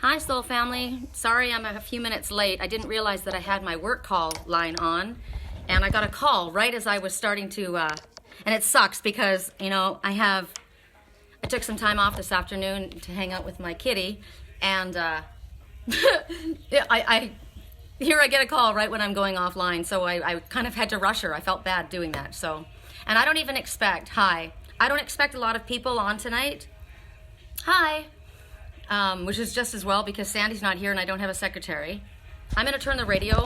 Hi, Soul Family. Sorry I'm a few minutes late. I didn't realize that I had my work call line on, and I got a call right as I was starting to, and it sucks because, I took some time off this afternoon to hang out with my kitty, and here I get a call right when I'm going offline, so I kind of had to rush her. I felt bad doing that, so. And I don't expect a lot of people on tonight. Hi. Which is just as well because Sandy's not here and I don't have a secretary. I'm going to turn the radio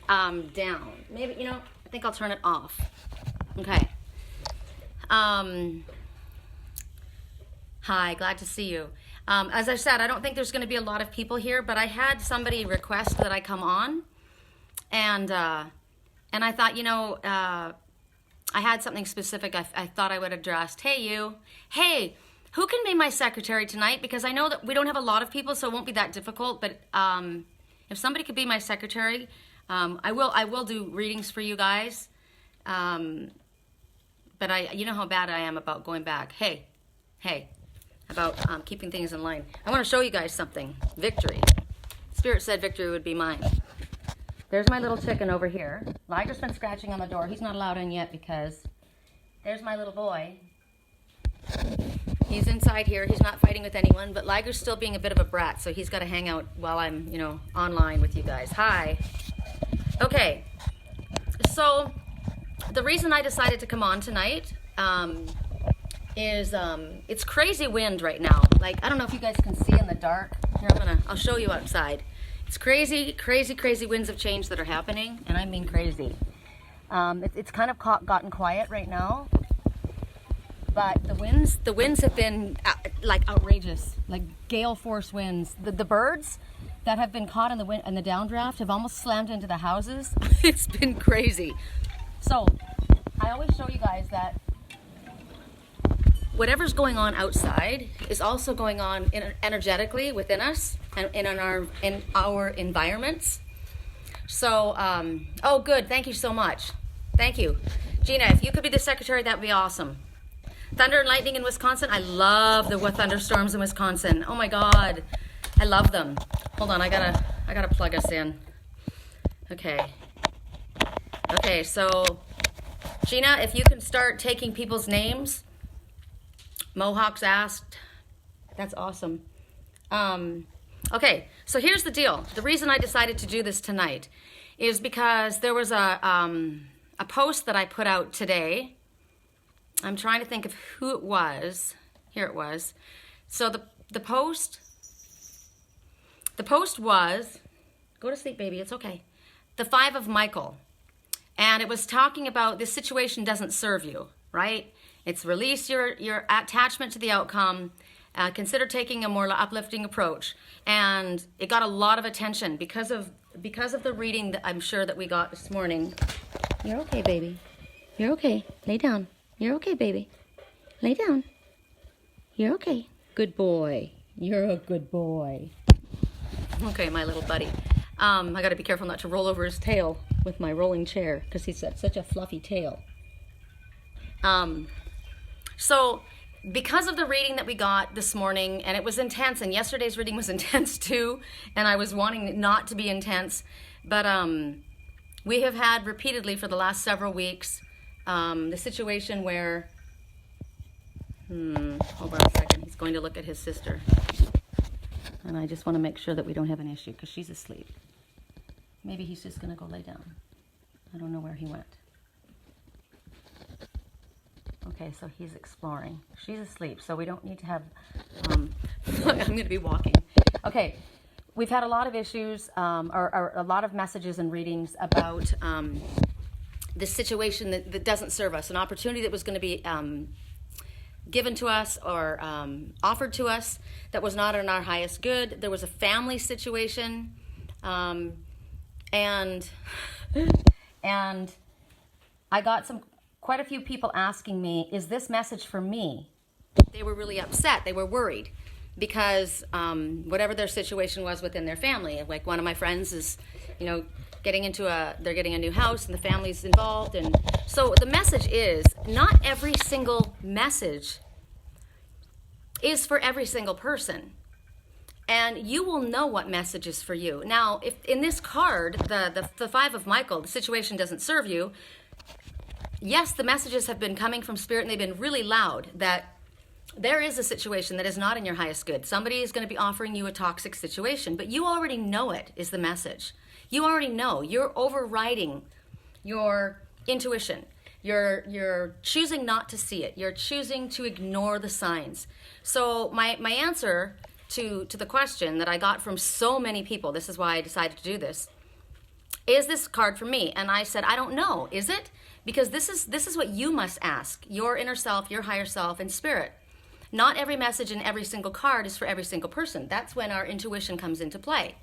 down. Maybe, I think I'll turn it off. Okay. Hi, glad to see you. As I said, I don't think there's going to be a lot of people here, but I had somebody request that I come on. And I thought, I had something specific I thought I would address. Hey, you. Hey, who can be my secretary tonight? Because I know that we don't have a lot of people, so it won't be that difficult. But if somebody could be my secretary, I will do readings for you guys. But you know how bad I am about going back. Hey, about keeping things in line. I want to show you guys something. Victory. Spirit said victory would be mine. There's my little chicken over here. Liger's been scratching on the door. He's not allowed in yet because there's my little boy. He's inside here. He's not fighting with anyone, but Liger's still being a bit of a brat, so he's got to hang out while I'm, online with you guys. Hi. Okay. So the reason I decided to come on tonight is it's crazy wind right now. Like, I don't know if you guys can see in the dark. Here, I'll show you outside. It's crazy, crazy, crazy winds of change that are happening, and I mean crazy. It's kind of gotten quiet right now. But the winds have been like outrageous, like gale force winds. The birds that have been caught in the wind and the downdraft have almost slammed into the houses. It's been crazy. So I always show you guys that whatever's going on outside is also going on energetically within us and in our environments. So, oh, good. Thank you so much. Thank you, Gina. If you could be the secretary, that'd be awesome. Thunder and lightning in Wisconsin. I love the thunderstorms in Wisconsin. Oh my God, I love them. Hold on, I gotta plug us in. Okay. So Gina, if you can start taking people's names. Mohawks asked. That's awesome. Okay, so here's the deal. The reason I decided to do this tonight is because there was a post that I put out today. I'm trying to think of who it was. Here it was. So the post was, go to sleep, baby, it's okay. The 5 of Michael. And it was talking about this situation doesn't serve you, right? It's release your attachment to the outcome. Consider taking a more uplifting approach. And it got a lot of attention because of the reading that I'm sure that we got this morning. You're okay, baby. You're okay. Lay down. You're okay, baby. Lay down. You're okay. Good boy. You're a good boy. Okay, my little buddy. I got to be careful not to roll over his tail with my rolling chair because he's got such a fluffy tail. So because of the reading that we got this morning, and it was intense, and yesterday's reading was intense too, and I was wanting it not to be intense, but we have had repeatedly for the last several weeks the situation where, hold on a second, he's going to look at his sister. And I just want to make sure that we don't have an issue because she's asleep. Maybe he's just going to go lay down. I don't know where he went. Okay, so he's exploring. She's asleep, so we don't need to have, I'm going to be walking. Okay, we've had a lot of issues, or a lot of messages and readings about this situation that doesn't serve us, an opportunity that was going to be given to us or offered to us that was not in our highest good. There was a family situation, and I got quite a few people asking me, is this message for me? They were really upset. They were worried because whatever their situation was within their family, like one of my friends is, they're getting a new house and the family's involved. And so the message is, not every single message is for every single person. and you will know what message is for you. Now, if in this card, the Five of Michael, the situation doesn't serve you, yes, the messages have been coming from Spirit, and they've been really loud, that there is a situation that is not in your highest good. Somebody is going to be offering you a toxic situation, but you already know it is the message. You already know. You're overriding your intuition. You're choosing not to see it. You're choosing to ignore the signs. So my answer to the question that I got from so many people, this is why I decided to do this, is this card for me? And I said, I don't know. Is it? Because this is what you must ask, your inner self, your higher self, and Spirit. Not every message in every single card is for every single person. That's when our intuition comes into play.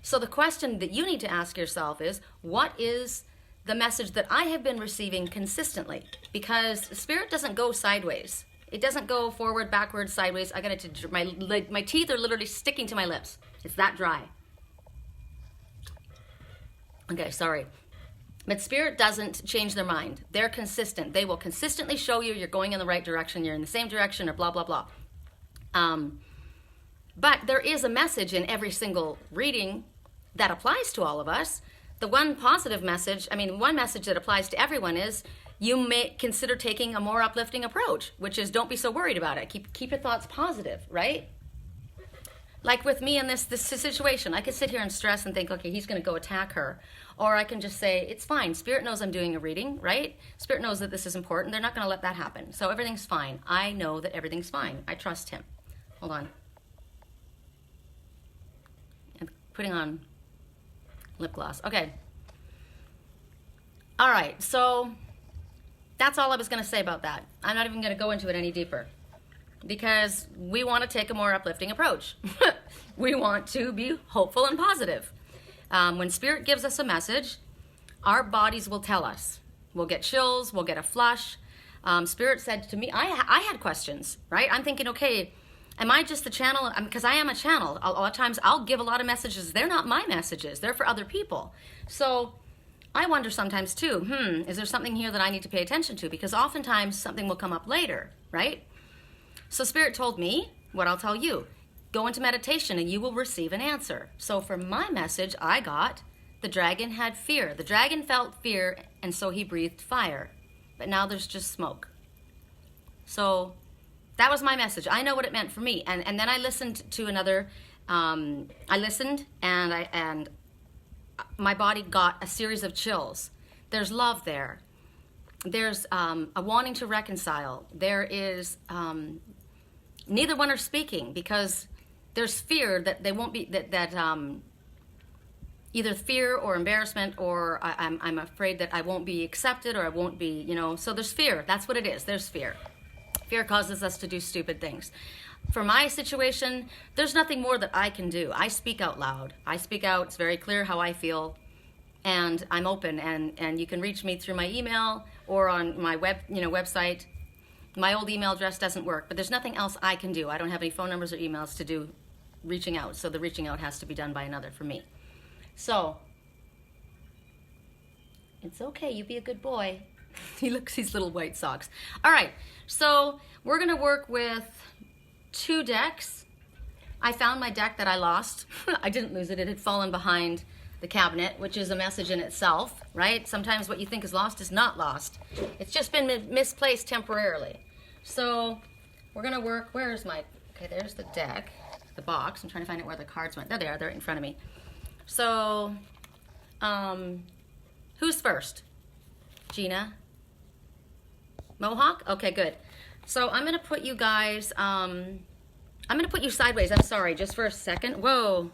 So the question that you need to ask yourself is, what is the message that I have been receiving consistently? Because Spirit doesn't go sideways. It doesn't go forward, backward, sideways. I got it to my teeth are literally sticking to my lips. It's that dry. Okay, sorry. But Spirit doesn't change their mind. They're consistent. They will consistently show you you're going in the right direction, you're in the same direction, or blah, blah, blah. But there is a message in every single reading that applies to all of us. The one positive message, one message that applies to everyone is you may consider taking a more uplifting approach, which is don't be so worried about it. Keep your thoughts positive, right? Like with me in this situation, I could sit here and stress and think, okay, he's going to go attack her. Or I can just say, it's fine. Spirit knows I'm doing a reading, right? Spirit knows that this is important. They're not going to let that happen. So everything's fine. I know that everything's fine. I trust him. Hold on. I'm putting on lip gloss. Okay. All right. So that's all I was going to say about that. I'm not even going to go into it any deeper, because we want to take a more uplifting approach. We want to be hopeful and positive. When Spirit gives us a message, our bodies will tell us. We'll get chills, we'll get a flush. Spirit said to me, I had questions, right? I'm thinking, okay, am I just the channel? Because I am a channel. A lot of times I'll give a lot of messages. They're not my messages. They're for other people. So I wonder sometimes too, is there something here that I need to pay attention to? Because oftentimes something will come up later, right? So Spirit told me what I'll tell you. Go into meditation and you will receive an answer. So for my message, I got the dragon had fear. The dragon felt fear, and so he breathed fire. But now there's just smoke. So that was my message. I know what it meant for me. And then I listened to another, and my body got a series of chills. There's love there. There's a wanting to reconcile. There is, neither one are speaking, because there's fear that they won't be, either fear or embarrassment, or I'm afraid that I won't be accepted, or I won't be, so there's fear. That's what it is. There's fear. Fear causes us to do stupid things. For my situation, there's nothing more that I can do. I speak out loud. I speak out. It's very clear how I feel, and I'm open, and you can reach me through my email or on my website. My old email address doesn't work, but there's nothing else I can do. I don't have any phone numbers or emails to do reaching out, so the reaching out has to be done by another for me. So, it's okay, you be a good boy. He looks his little white socks. All right, so we're gonna work with 2 decks. I found my deck that I lost. I didn't lose it, it had fallen behind the cabinet, which is a message in itself, right? Sometimes what you think is lost is not lost. It's just been misplaced temporarily. So we're gonna work, okay, there's the deck, the box. I'm trying to find out where the cards went. There they are, they're right in front of me. So, who's first? Gina? Mohawk? Okay, good. So I'm gonna put you guys, I'm gonna put you sideways. I'm sorry, just for a second. Whoa,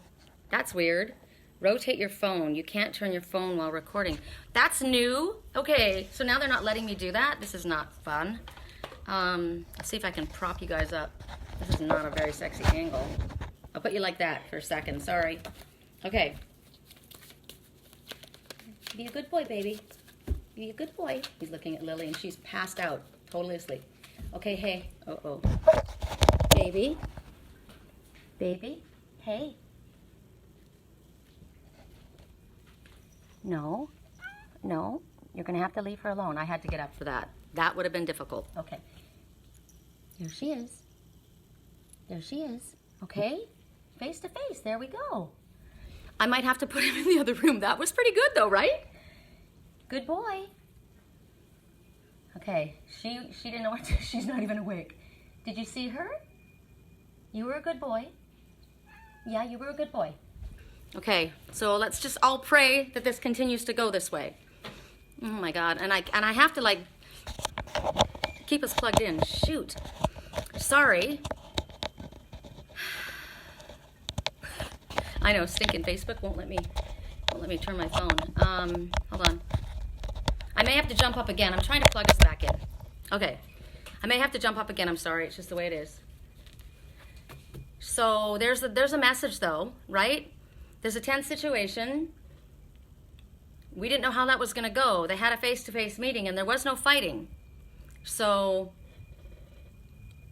that's weird. Rotate your phone. You can't turn your phone while recording. That's new. Okay, so now they're not letting me do that. This is not fun. Let's see if I can prop you guys up. This is not a very sexy angle. I'll put you like that for a second. Sorry. Okay. Be a good boy, baby. Be a good boy. He's looking at Lily, and she's passed out, totally asleep. Okay, hey. Uh-oh. Baby. Baby. Hey. No. No. You're going to have to leave her alone. I had to get up for that. That would have been difficult. Okay. There she is. There she is. Okay? Face to face. There we go. I might have to put him in the other room. That was pretty good though, right? Good boy. Okay, she didn't know what to, she's not even awake. Did you see her? You were a good boy. Yeah, you were a good boy. Okay, so let's just all pray that this continues to go this way. Oh my God, and I have to like keep us plugged in. Shoot. Sorry. I know, stinking Facebook won't let me turn my phone. Hold on. I may have to jump up again. I'm trying to plug us back in. Okay. I may have to jump up again. I'm sorry. It's just the way it is. So there's a message though, right? There's a tense situation. We didn't know how that was going to go. They had a face-to-face meeting and there was no fighting. So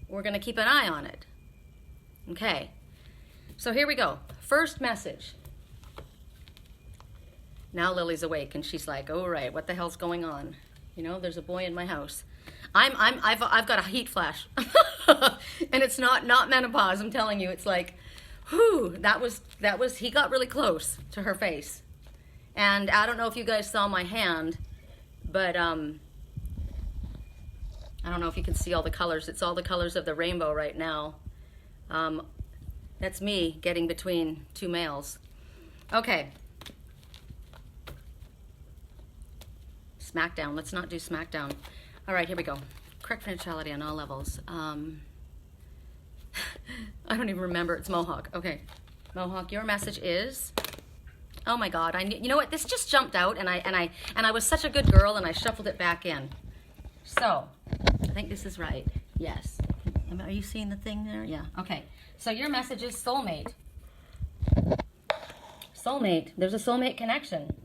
we're going to keep an eye on it. Okay. So here we go. First message. Now Lily's awake and she's like, "Oh right, what the hell's going on? You know, there's a boy in my house. I've got a heat flash." And it's not menopause, I'm telling you. It's like, whew, that was he got really close to her face. And I don't know if you guys saw my hand, but I don't know if you can see all the colors. It's all the colors of the rainbow right now. That's me getting between two males. Okay. Smackdown. Let's not do Smackdown. All right, here we go. Correct neutrality on all levels. I don't even remember. It's Mohawk. Okay. Mohawk, your message is... Oh my God. You know what? This just jumped out and I was such a good girl and I shuffled it back in. So, I think this is right. Yes. Are you seeing the thing there? Yeah. Okay. So your message is soulmate. Soulmate. There's a soulmate connection.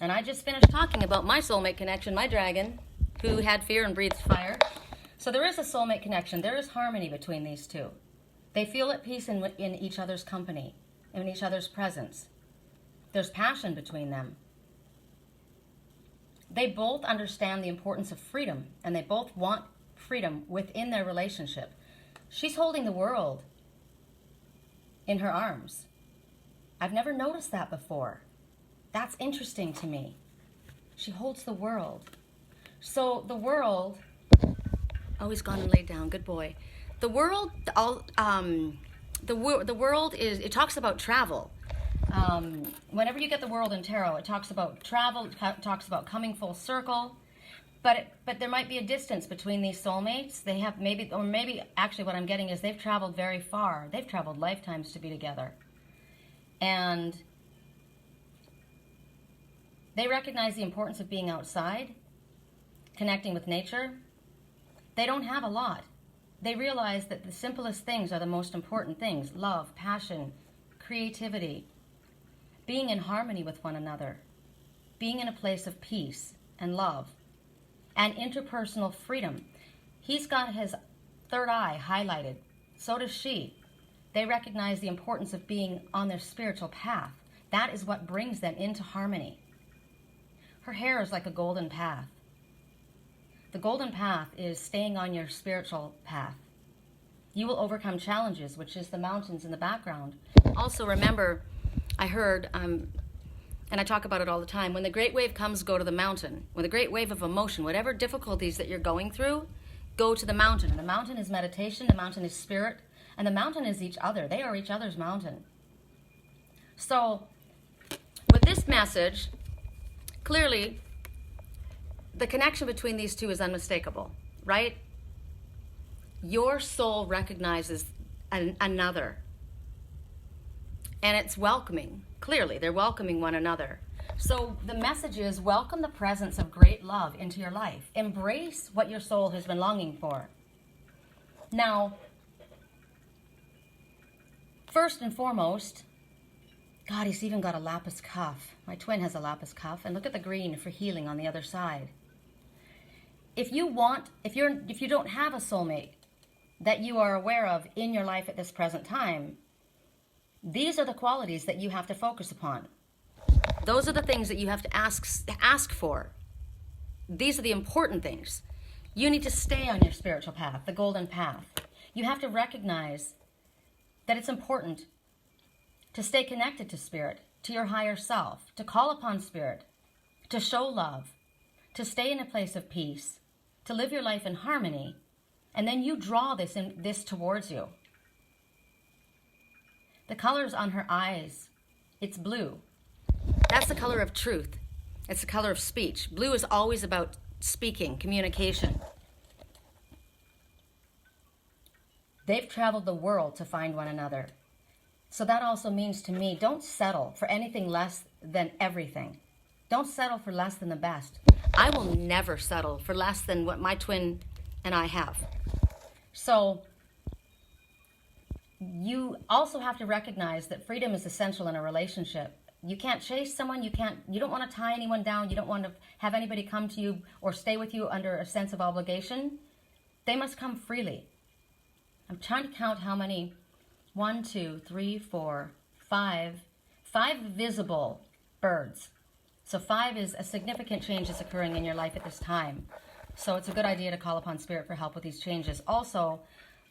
And I just finished talking about my soulmate connection, my dragon, who had fear and breathed fire. So there is a soulmate connection. There is harmony between these two. They feel at peace in each other's company, in each other's presence. There's passion between them. They both understand the importance of freedom, and they both want freedom within their relationship. She's holding the world in her arms. I've never noticed that before. That's interesting to me. She holds the world. So the world... Oh, he's gone and laid down. Good boy. The world, the world is, it talks about travel. Whenever you get the world in tarot, it talks about travel, it talks about coming full circle. But there might be a distance between these soulmates. They have maybe actually what I'm getting is they've traveled very far. They've traveled lifetimes to be together. And they recognize the importance of being outside, connecting with nature. They don't have a lot. They realize that the simplest things are the most important things. Love, passion, creativity, being in harmony with one another, being in a place of peace and love, and interpersonal freedom. He's got his third eye highlighted. So does she. They recognize the importance of being on their spiritual path. That is what brings them into harmony. Her hair is like a golden path. The golden path is staying on your spiritual path. You will overcome challenges, which is the mountains in the background. Also remember, I heard, and I talk about it all the time, when the great wave comes, go to the mountain. When the great wave of emotion, whatever difficulties that you're going through, go to the mountain. And the mountain is meditation, the mountain is spirit, and the mountain is each other. They are each other's mountain. So, with this message, clearly, the connection between these two is unmistakable, right? Your soul recognizes another. And it's welcoming. Clearly, they're welcoming one another. So the message is welcome the presence of great love into your life. Embrace what your soul has been longing for. Now, first and foremost, God, he's even got a lapis cuff. My twin has a lapis cuff. And look at the green for healing on the other side. If you don't have a soulmate that you are aware of in your life at this present time, these are the qualities that you have to focus upon. Those are the things that you have to ask for. These are the important things. You need to stay on your spiritual path, the golden path. You have to recognize that it's important to stay connected to Spirit, to your higher self, to call upon Spirit, to show love, to stay in a place of peace, to live your life in harmony, and then you draw this towards you. The colors on her eyes, it's blue. That's the color of truth. It's the color of speech. Blue is always about speaking, communication. They've traveled the world to find one another. So that also means to me, don't settle for anything less than everything. Don't settle for less than the best. I will never settle for less than what my twin and I have. So you also have to recognize that freedom is essential in a relationship. You can't chase someone, you don't want to tie anyone down, you don't want to have anybody come to you or stay with you under a sense of obligation. They must come freely. I'm trying to count how many. 1, 2, 3, 4, 5. 5 visible birds. So 5 is a significant change that's occurring in your life at this time. So it's a good idea to call upon Spirit for help with these changes. Also,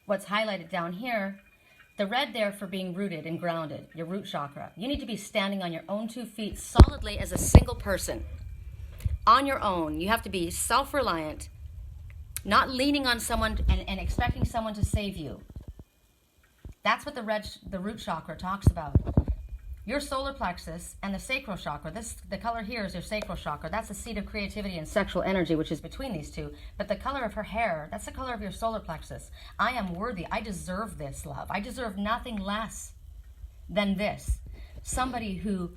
what's highlighted down here, the red there for being rooted and grounded, your root chakra. You need to be standing on your own 2 feet solidly as a single person. On your own. You have to be self-reliant, not leaning on someone and expecting someone to save you. That's what the root chakra talks about. Your solar plexus and the sacral chakra, the color here is your sacral chakra. That's the seat of creativity and sexual energy, which is between these two. But the color of her hair, that's the color of your solar plexus. I am worthy. I deserve this love. I deserve nothing less than this. Somebody who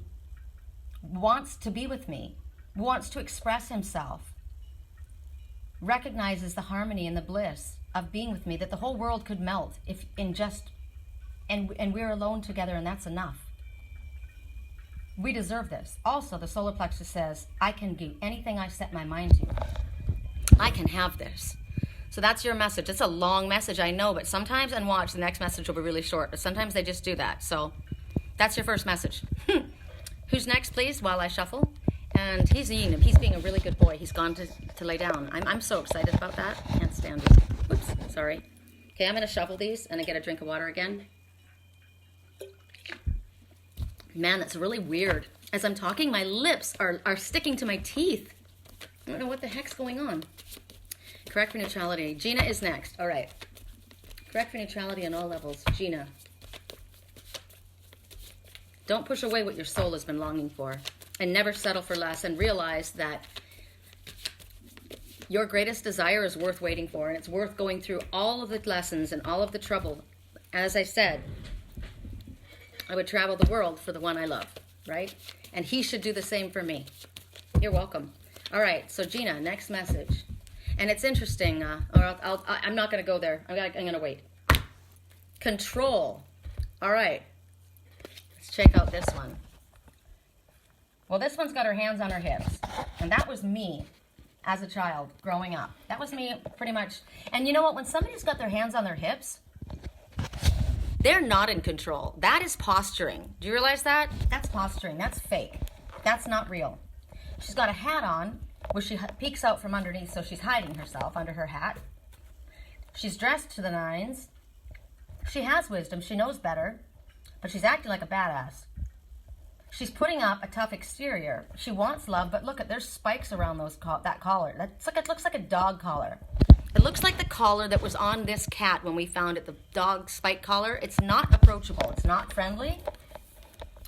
wants to be with me, wants to express himself, recognizes the harmony and the bliss of being with me, that the whole world could melt if in just, and we're alone together, and that's enough. We deserve this. Also, the solar plexus says, I can do anything I set my mind to. I can have this. So that's your message. It's a long message, I know, but sometimes, and watch, the next message will be really short, but sometimes they just do that. So that's your first message. Who's next, please, while I shuffle? And he's being a really good boy. He's gone to lay down. I'm so excited about that. I can't stand this. Oops, sorry. Okay, I'm going to shuffle these, and I get a drink of water again. Man, that's really weird. As I'm talking, my lips are sticking to my teeth. I don't know what the heck's going on. Correct for neutrality. Gina is next. All right. Correct for neutrality on all levels. Gina. Don't push away what your soul has been longing for. And never settle for less. And realize that your greatest desire is worth waiting for. And it's worth going through all of the lessons and all of the trouble. As I said, I would travel the world for the one I love, right? And he should do the same for me. You're welcome. All right, so Gina, next message. And it's interesting, I'm not going to go there. I'm going to wait. Control. All right. Let's check out this one. Well, this one's got her hands on her hips. And that was me as a child growing up. That was me pretty much. And you know what? When somebody's got their hands on their hips, they're not in control. That is posturing. Do you realize that? That's posturing. That's fake. That's not real. She's got a hat on where she peeks out from underneath, so she's hiding herself under her hat. She's dressed to the nines. She has wisdom. She knows better. But she's acting like a badass. She's putting up a tough exterior. She wants love, but look, there's spikes around that collar. It looks like a dog collar. It looks like the collar that was on this cat when we found it, the dog spike collar. It's not approachable. It's not friendly.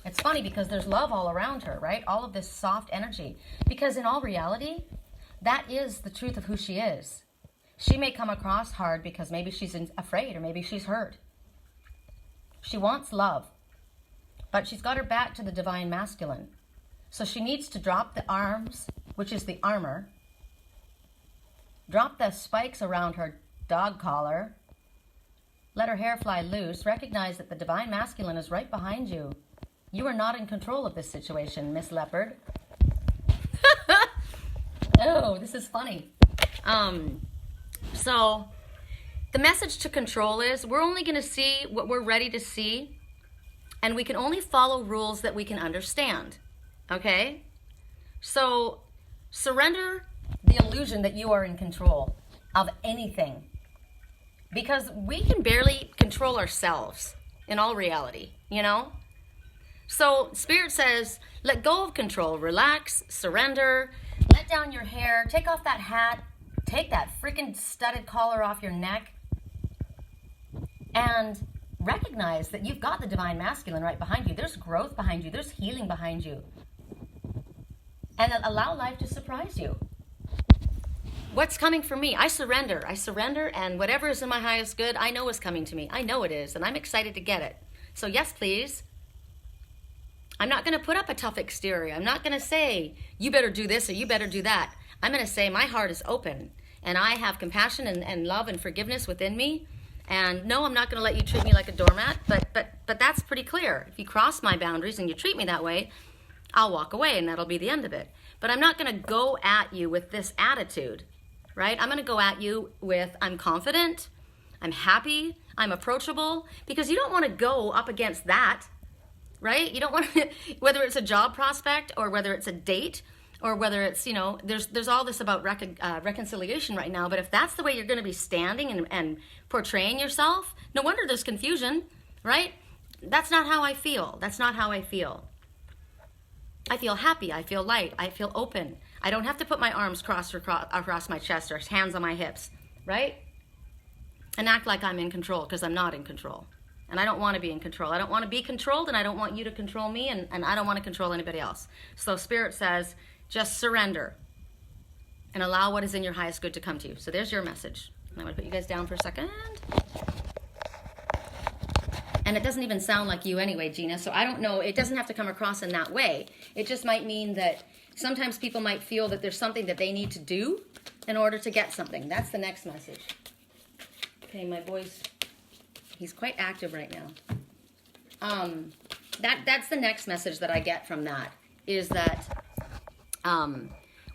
It's funny because there's love all around her, right? All of this soft energy. Because in all reality, that is the truth of who she is. She may come across hard because maybe she's afraid or maybe she's hurt. She wants love, but she's got her back to the divine masculine. So she needs to drop the arms, which is the armor, drop the spikes around her dog collar, let her hair fly loose, recognize that the divine masculine is right behind you. You are not in control of this situation, Miss Leopard. Oh, this is funny. So the message to control is we're only going to see what we're ready to see, and we can only follow rules that we can understand. Okay? So surrender the illusion that you are in control of anything, because we can barely control ourselves. in all reality, you know? So Spirit says, let go of control, relax, surrender, let down your hair, take off that hat, take that freaking studded collar off your neck, and recognize that you've got the divine masculine right behind you. There's growth behind you. There's healing behind you. And allow life to surprise you. What's coming for me? I surrender, and whatever is in my highest good, I know is coming to me. I know it is, and I'm excited to get it. So yes, please. I'm not going to put up a tough exterior. I'm not going to say, you better do this or you better do that. I'm going to say my heart is open, and I have compassion and love and forgiveness within me. And no, I'm not going to let you treat me like a doormat, but that's pretty clear. If you cross my boundaries and you treat me that way, I'll walk away, and that'll be the end of it. But I'm not going to go at you with this attitude, right? I'm going to go at you with, I'm confident, I'm happy, I'm approachable, because you don't want to go up against that, right? You don't want to, whether it's a job prospect or whether it's a date or whether it's, you know, there's all this about reconciliation right now, but if that's the way you're going to be standing and portraying yourself, no wonder there's confusion, right? That's not how I feel. That's not how I feel. I feel happy. I feel light. I feel open. I don't have to put my arms crossed across my chest or hands on my hips, right? And act like I'm in control, because I'm not in control. And I don't want to be in control. I don't want to be controlled, and I don't want you to control me, and I don't want to control anybody else. So Spirit says, just surrender and allow what is in your highest good to come to you. So there's your message. I'm going to put you guys down for a second. And it doesn't even sound like you anyway, Gina. So I don't know. It doesn't have to come across in that way. It just might mean that sometimes people might feel that there's something that they need to do in order to get something. That's the next message. Okay, my boy's, he's quite active right now. That's the next message that I get from that, is that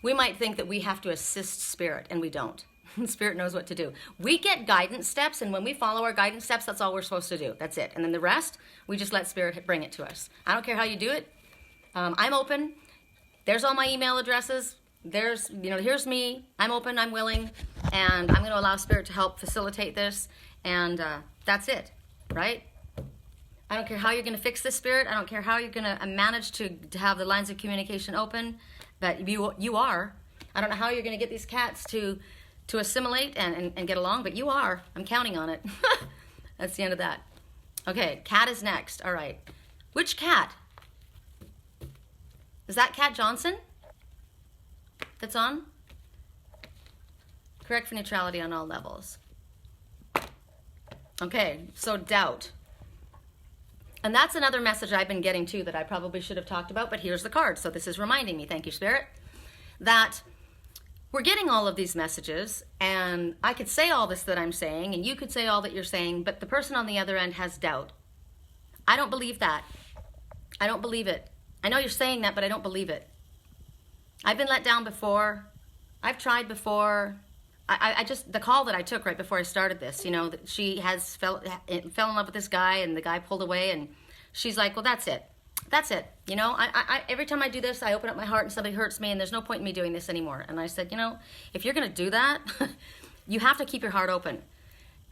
we might think that we have to assist Spirit, and we don't. Spirit knows what to do. We get guidance steps, and when we follow our guidance steps, that's all we're supposed to do. That's it. And then the rest, we just let Spirit bring it to us. I don't care how you do it. I'm open. There's all my email addresses. There's, here's me. I'm open. I'm willing. And I'm going to allow Spirit to help facilitate this. And that's it, right? I don't care how you're going to fix this, Spirit. I don't care how you're going to manage to have the lines of communication open. But you are. I don't know how you're going to get these cats to assimilate and get along, but you are. I'm counting on it. That's the end of that. Okay, cat is next. All right. Which cat? Is that Cat Johnson that's on? Correct for neutrality on all levels. Okay, so doubt. And that's another message I've been getting too that I probably should have talked about, but here's the card. So this is reminding me, thank you, Spirit, that we're getting all of these messages, and I could say all this that I'm saying, and you could say all that you're saying, but the person on the other end has doubt. I don't believe that. I don't believe it. I know you're saying that, but I don't believe it. I've been let down before. I've tried before. I just, the call that I took right before I started this, that she fell in love with this guy, and the guy pulled away, and she's like, well, that's it. That's it. Every time I do this, I open up my heart and somebody hurts me, and there's no point in me doing this anymore. And I said, if you're going to do that, you have to keep your heart open.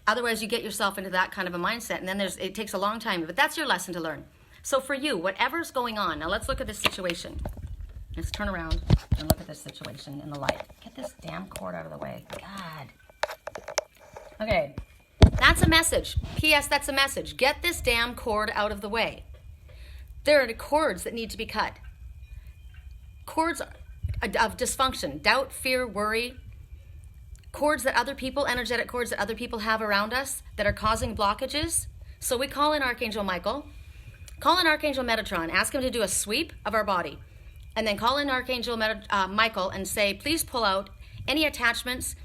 Otherwise, you get yourself into that kind of a mindset, and then it takes a long time. But that's your lesson to learn. So for you, whatever's going on, now let's look at this situation. Let's turn around and look at this situation in the light. Get this damn cord out of the way. God. Okay. That's a message. P.S. That's a message. Get this damn cord out of the way. There are cords that need to be cut. Cords of dysfunction, doubt, fear, worry. Cords that other people, energetic cords that other people have around us that are causing blockages. So we call in Archangel Michael. Call in Archangel Metatron. Ask him to do a sweep of our body. And then call in Archangel Michael and say, please pull out any attachments,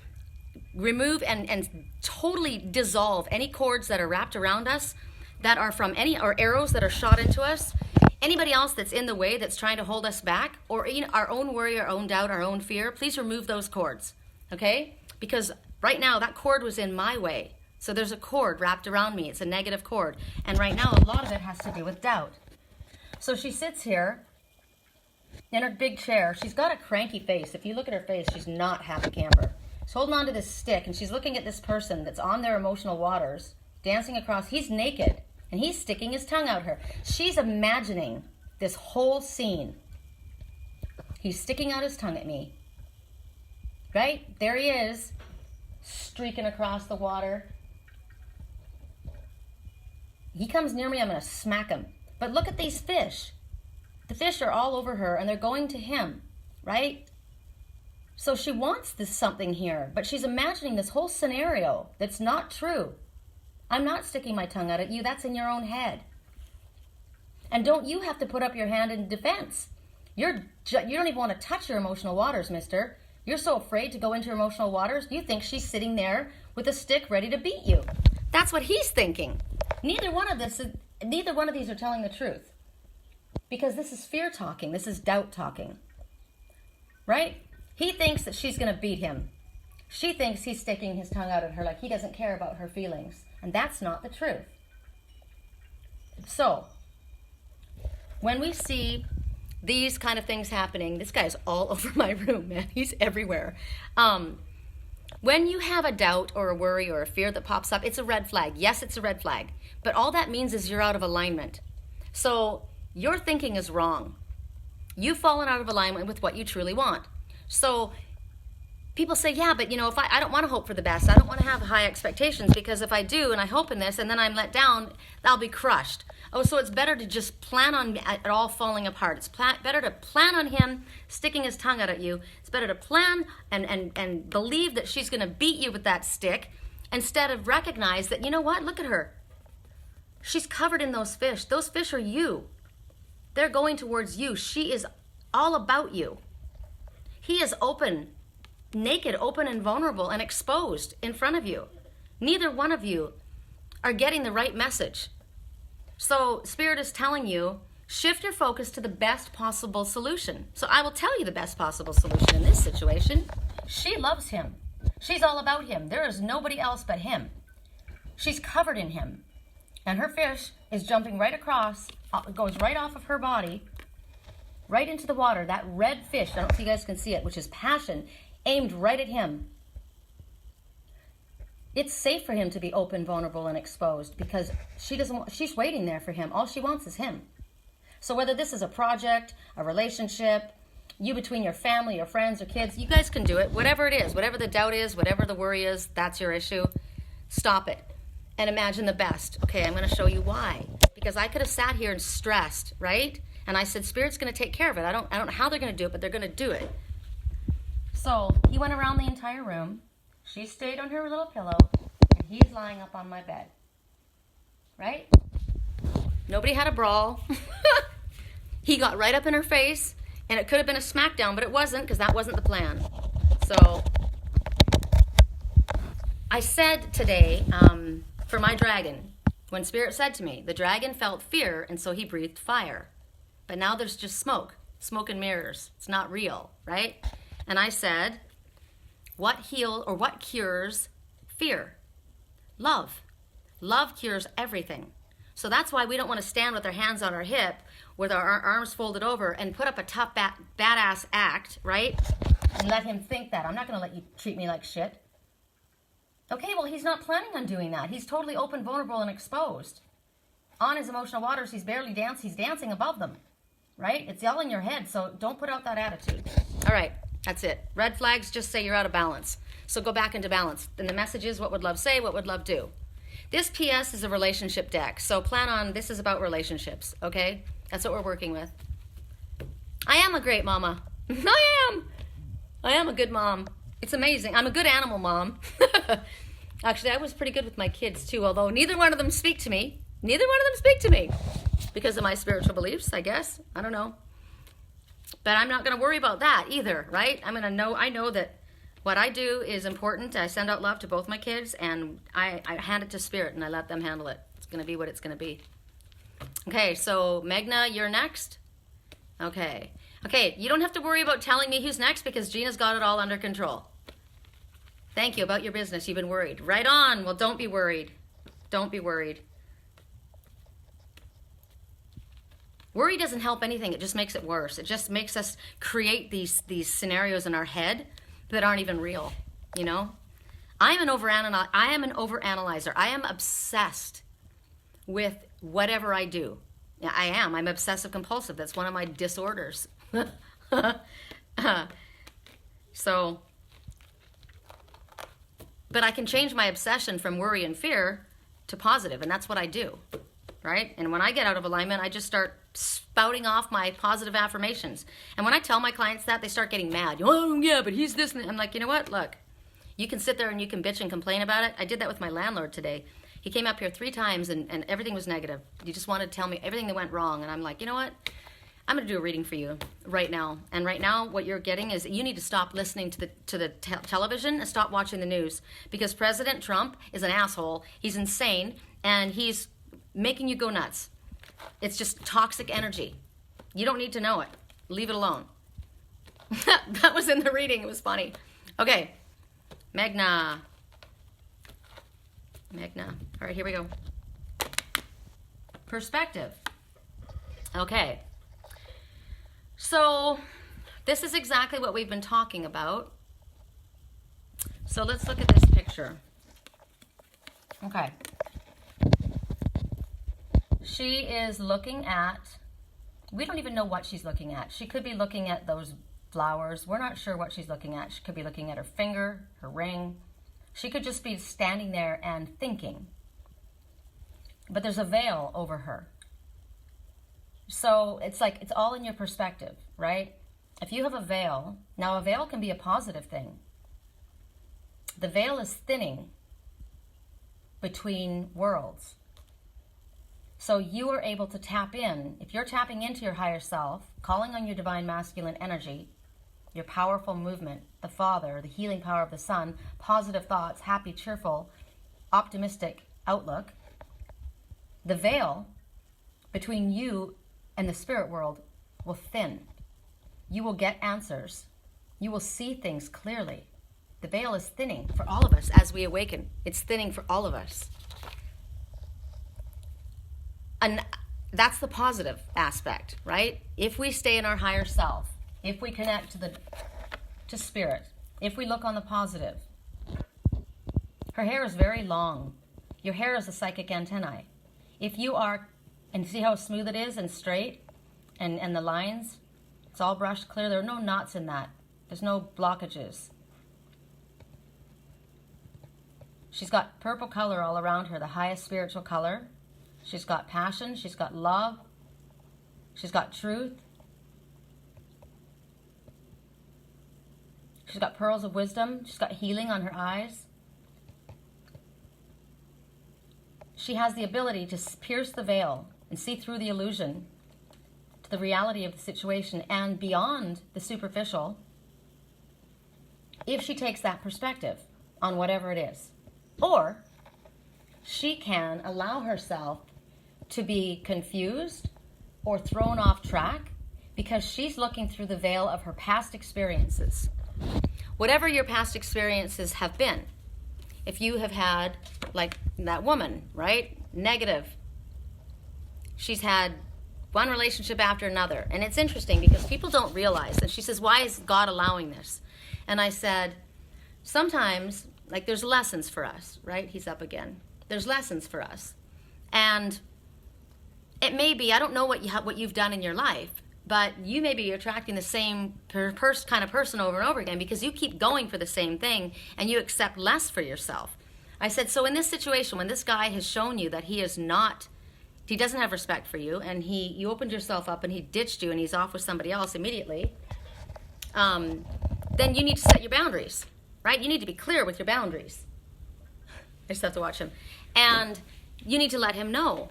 remove and totally dissolve any cords that are wrapped around us that are from or arrows that are shot into us. Anybody else that's in the way that's trying to hold us back, or our own worry, our own doubt, our own fear, please remove those cords, okay? Because right now that cord was in my way. So there's a cord wrapped around me. It's a negative cord. And right now a lot of it has to do with doubt. So she sits here in her big chair. She's got a cranky face. If you look at her face, she's not happy camper. She's holding on to this stick, and she's looking at this person that's on their emotional waters, dancing across. He's naked. And he's sticking his tongue out her. She's imagining this whole scene. He's sticking out his tongue at me. Right? There he is, streaking across the water. He comes near me, I'm going to smack him. But look at these fish. The fish are all over her, and they're going to him, right? So she wants this something here, but she's imagining this whole scenario that's not true. I'm not sticking my tongue out at you. That's in your own head. And don't you have to put up your hand in defense. You don't even want to touch your emotional waters, mister. You're so afraid to go into your emotional waters, you think she's sitting there with a stick ready to beat you. That's what he's thinking. Neither one of these are telling the truth. Because this is fear talking. This is doubt talking. Right? He thinks that she's going to beat him. She thinks he's sticking his tongue out at her like he doesn't care about her feelings. And that's not the truth. So, when we see these kind of things happening, this guy's all over my room, man. He's everywhere. When you have a doubt or a worry or a fear that pops up, it's a red flag. Yes, it's a red flag. But all that means is you're out of alignment. So, your thinking is wrong. You've fallen out of alignment with what you truly want. So people say, yeah, but if I don't want to hope for the best. I don't want to have high expectations, because if I do and I hope in this and then I'm let down, I'll be crushed. Oh, so it's better to just plan on it all falling apart. It's better to plan on him sticking his tongue out at you. It's better to plan and believe that she's going to beat you with that stick, instead of recognize that, you know what, look at her. She's covered in those fish. Those fish are you. They're going towards you. She is all about you. He is open, naked, open and vulnerable and exposed in front of you. Neither one of you are getting the right message. So Spirit is telling you, shift your focus to the best possible solution. So I will tell you the best possible solution in this situation. She loves him. She's all about him. There is nobody else but him. She's covered in him. And her fish is jumping right across, goes right off of her body, right into the water. That red fish, I don't know if you guys can see it, which is passion, aimed right at him. It's safe for him to be open, vulnerable, and exposed, because she's waiting there for him. All she wants is him. So whether this is a project, a relationship, you between your family, your friends, or kids, you guys can do it. Whatever it is, whatever the doubt is, whatever the worry is, that's your issue. Stop it. And imagine the best. Okay, I'm going to show you why. Because I could have sat here and stressed, right? And I said, Spirit's going to take care of it. I don't know how they're going to do it, but they're going to do it. So he went around the entire room. She stayed on her little pillow, and he's lying up on my bed. Right? Nobody had a brawl. He got right up in her face, and it could have been a smackdown, but it wasn't, because that wasn't the plan. So I said today, for my dragon, when Spirit said to me, the dragon felt fear, and so he breathed fire. But now there's just smoke and mirrors. It's not real, right? And I said, what cures fear? Love. Love cures everything. So that's why we don't want to stand with our hands on our hip, with our arms folded over, and put up a tough, badass act, right? And let him think that. I'm not going to let you treat me like shit. Okay, well, he's not planning on doing that. He's totally open, vulnerable, and exposed. On his emotional waters, he's barely dancing. He's dancing above them, right? It's all in your head, so don't put out that attitude. All right, that's it. Red flags just say you're out of balance. So go back into balance. Then the message is, what would love say? What would love do? This PS is a relationship deck, so plan on, this is about relationships, okay? That's what we're working with. I am a great mama. I am a good mom. It's amazing. I'm a good animal mom. Actually, I was pretty good with my kids too, although neither one of them speak to me. Because of my spiritual beliefs, I guess. I don't know. But I'm not going to worry about that either, right? I know that what I do is important. I send out love to both my kids, and I hand it to Spirit, and I let them handle it. It's going to be what it's going to be. Okay, so Meghna, you're next. Okay, you don't have to worry about telling me who's next, because Gina's got it all under control. Thank you. About your business. You've been worried. Right on. Well, don't be worried. Don't be worried. Worry doesn't help anything. It just makes it worse. It just makes us create these scenarios in our head that aren't even real, you know? I am an overanalyzer. I am obsessed with whatever I do. Yeah, I'm obsessive compulsive. That's one of my disorders. So, but I can change my obsession from worry and fear to positive, and that's what I do, right? And when I get out of alignment, I just start spouting off my positive affirmations. And when I tell my clients that, they start getting mad. Oh, yeah, but he's this. I'm like, you know what? Look, you can sit there and you can bitch and complain about it. I did that with my landlord today. He came up here 3 times and everything was negative. He just wanted to tell me everything that went wrong. And I'm like, you know what? I'm going to do a reading for you right now. And right now, what you're getting is you need to stop listening to the television and stop watching the news, because President Trump is an asshole. He's insane, and he's making you go nuts. It's just toxic energy. You don't need to know it. Leave it alone. That was in the reading. It was funny. Okay. Magna. All right, here we go. Perspective. Okay. So this is exactly what we've been talking about. So let's look at this picture. Okay. She is looking at, we don't even know what she's looking at. She could be looking at those flowers. We're not sure what she's looking at. She could be looking at her finger, her ring. She could just be standing there and thinking. But there's a veil over her. So it's like, it's all in your perspective, right? If you have a veil, now a veil can be a positive thing. The veil is thinning between worlds. So you are able to tap in. If you're tapping into your higher self, calling on your divine masculine energy, your powerful movement, the Father, the healing power of the Sun, positive thoughts, happy, cheerful, optimistic outlook, the veil between you and the spirit world will thin. You will get answers. You will see things clearly. The veil is thinning for all of us as we awaken. It's thinning for all of us. And that's the positive aspect, right? If we stay in our higher self, if we connect to spirit, if we look on the positive. Her hair is very long. Your hair is a psychic antennae. If you are, and see how smooth it is and straight, and the lines, it's all brushed clear. There are no knots in that. There's no blockages. She's got purple color all around her, the highest spiritual color. She's got passion. She's got love. She's got truth. She's got pearls of wisdom. She's got healing on her eyes. She has the ability to pierce the veil and see through the illusion to the reality of the situation and beyond the superficial, if she takes that perspective on whatever it is. Or she can allow herself to be confused or thrown off track because she's looking through the veil of her past experiences. Whatever your past experiences have been, if you have had, like that woman, right? Negative. She's had one relationship after another. And it's interesting because people don't realize. And she says, why is God allowing this? And I said, sometimes, like, there's lessons for us, right? He's up again. There's lessons for us. And it may be, I don't know what you've done in your life, but you may be attracting the same kind of person over and over again because you keep going for the same thing and you accept less for yourself. I said, so in this situation, when this guy has shown you that he doesn't have respect for you, and you opened yourself up and he ditched you and he's off with somebody else immediately, then you need to set your boundaries, right? You need to be clear with your boundaries. I just have to watch him. And you need to let him know,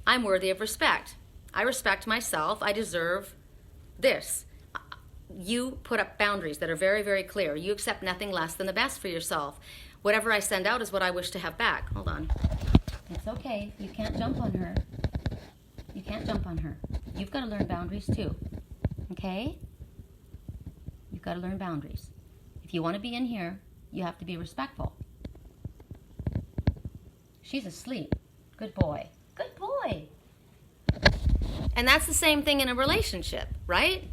I'm worthy of respect. I respect myself. I deserve this. You put up boundaries that are very, very clear. You accept nothing less than the best for yourself. Whatever I send out is what I wish to have back. Hold on. It's okay. You can't jump on her. You can't jump on her. You've got to learn boundaries too. Okay? You've got to learn boundaries. If you want to be in here, you have to be respectful. She's asleep. Good boy. Good boy. And that's the same thing in a relationship, right?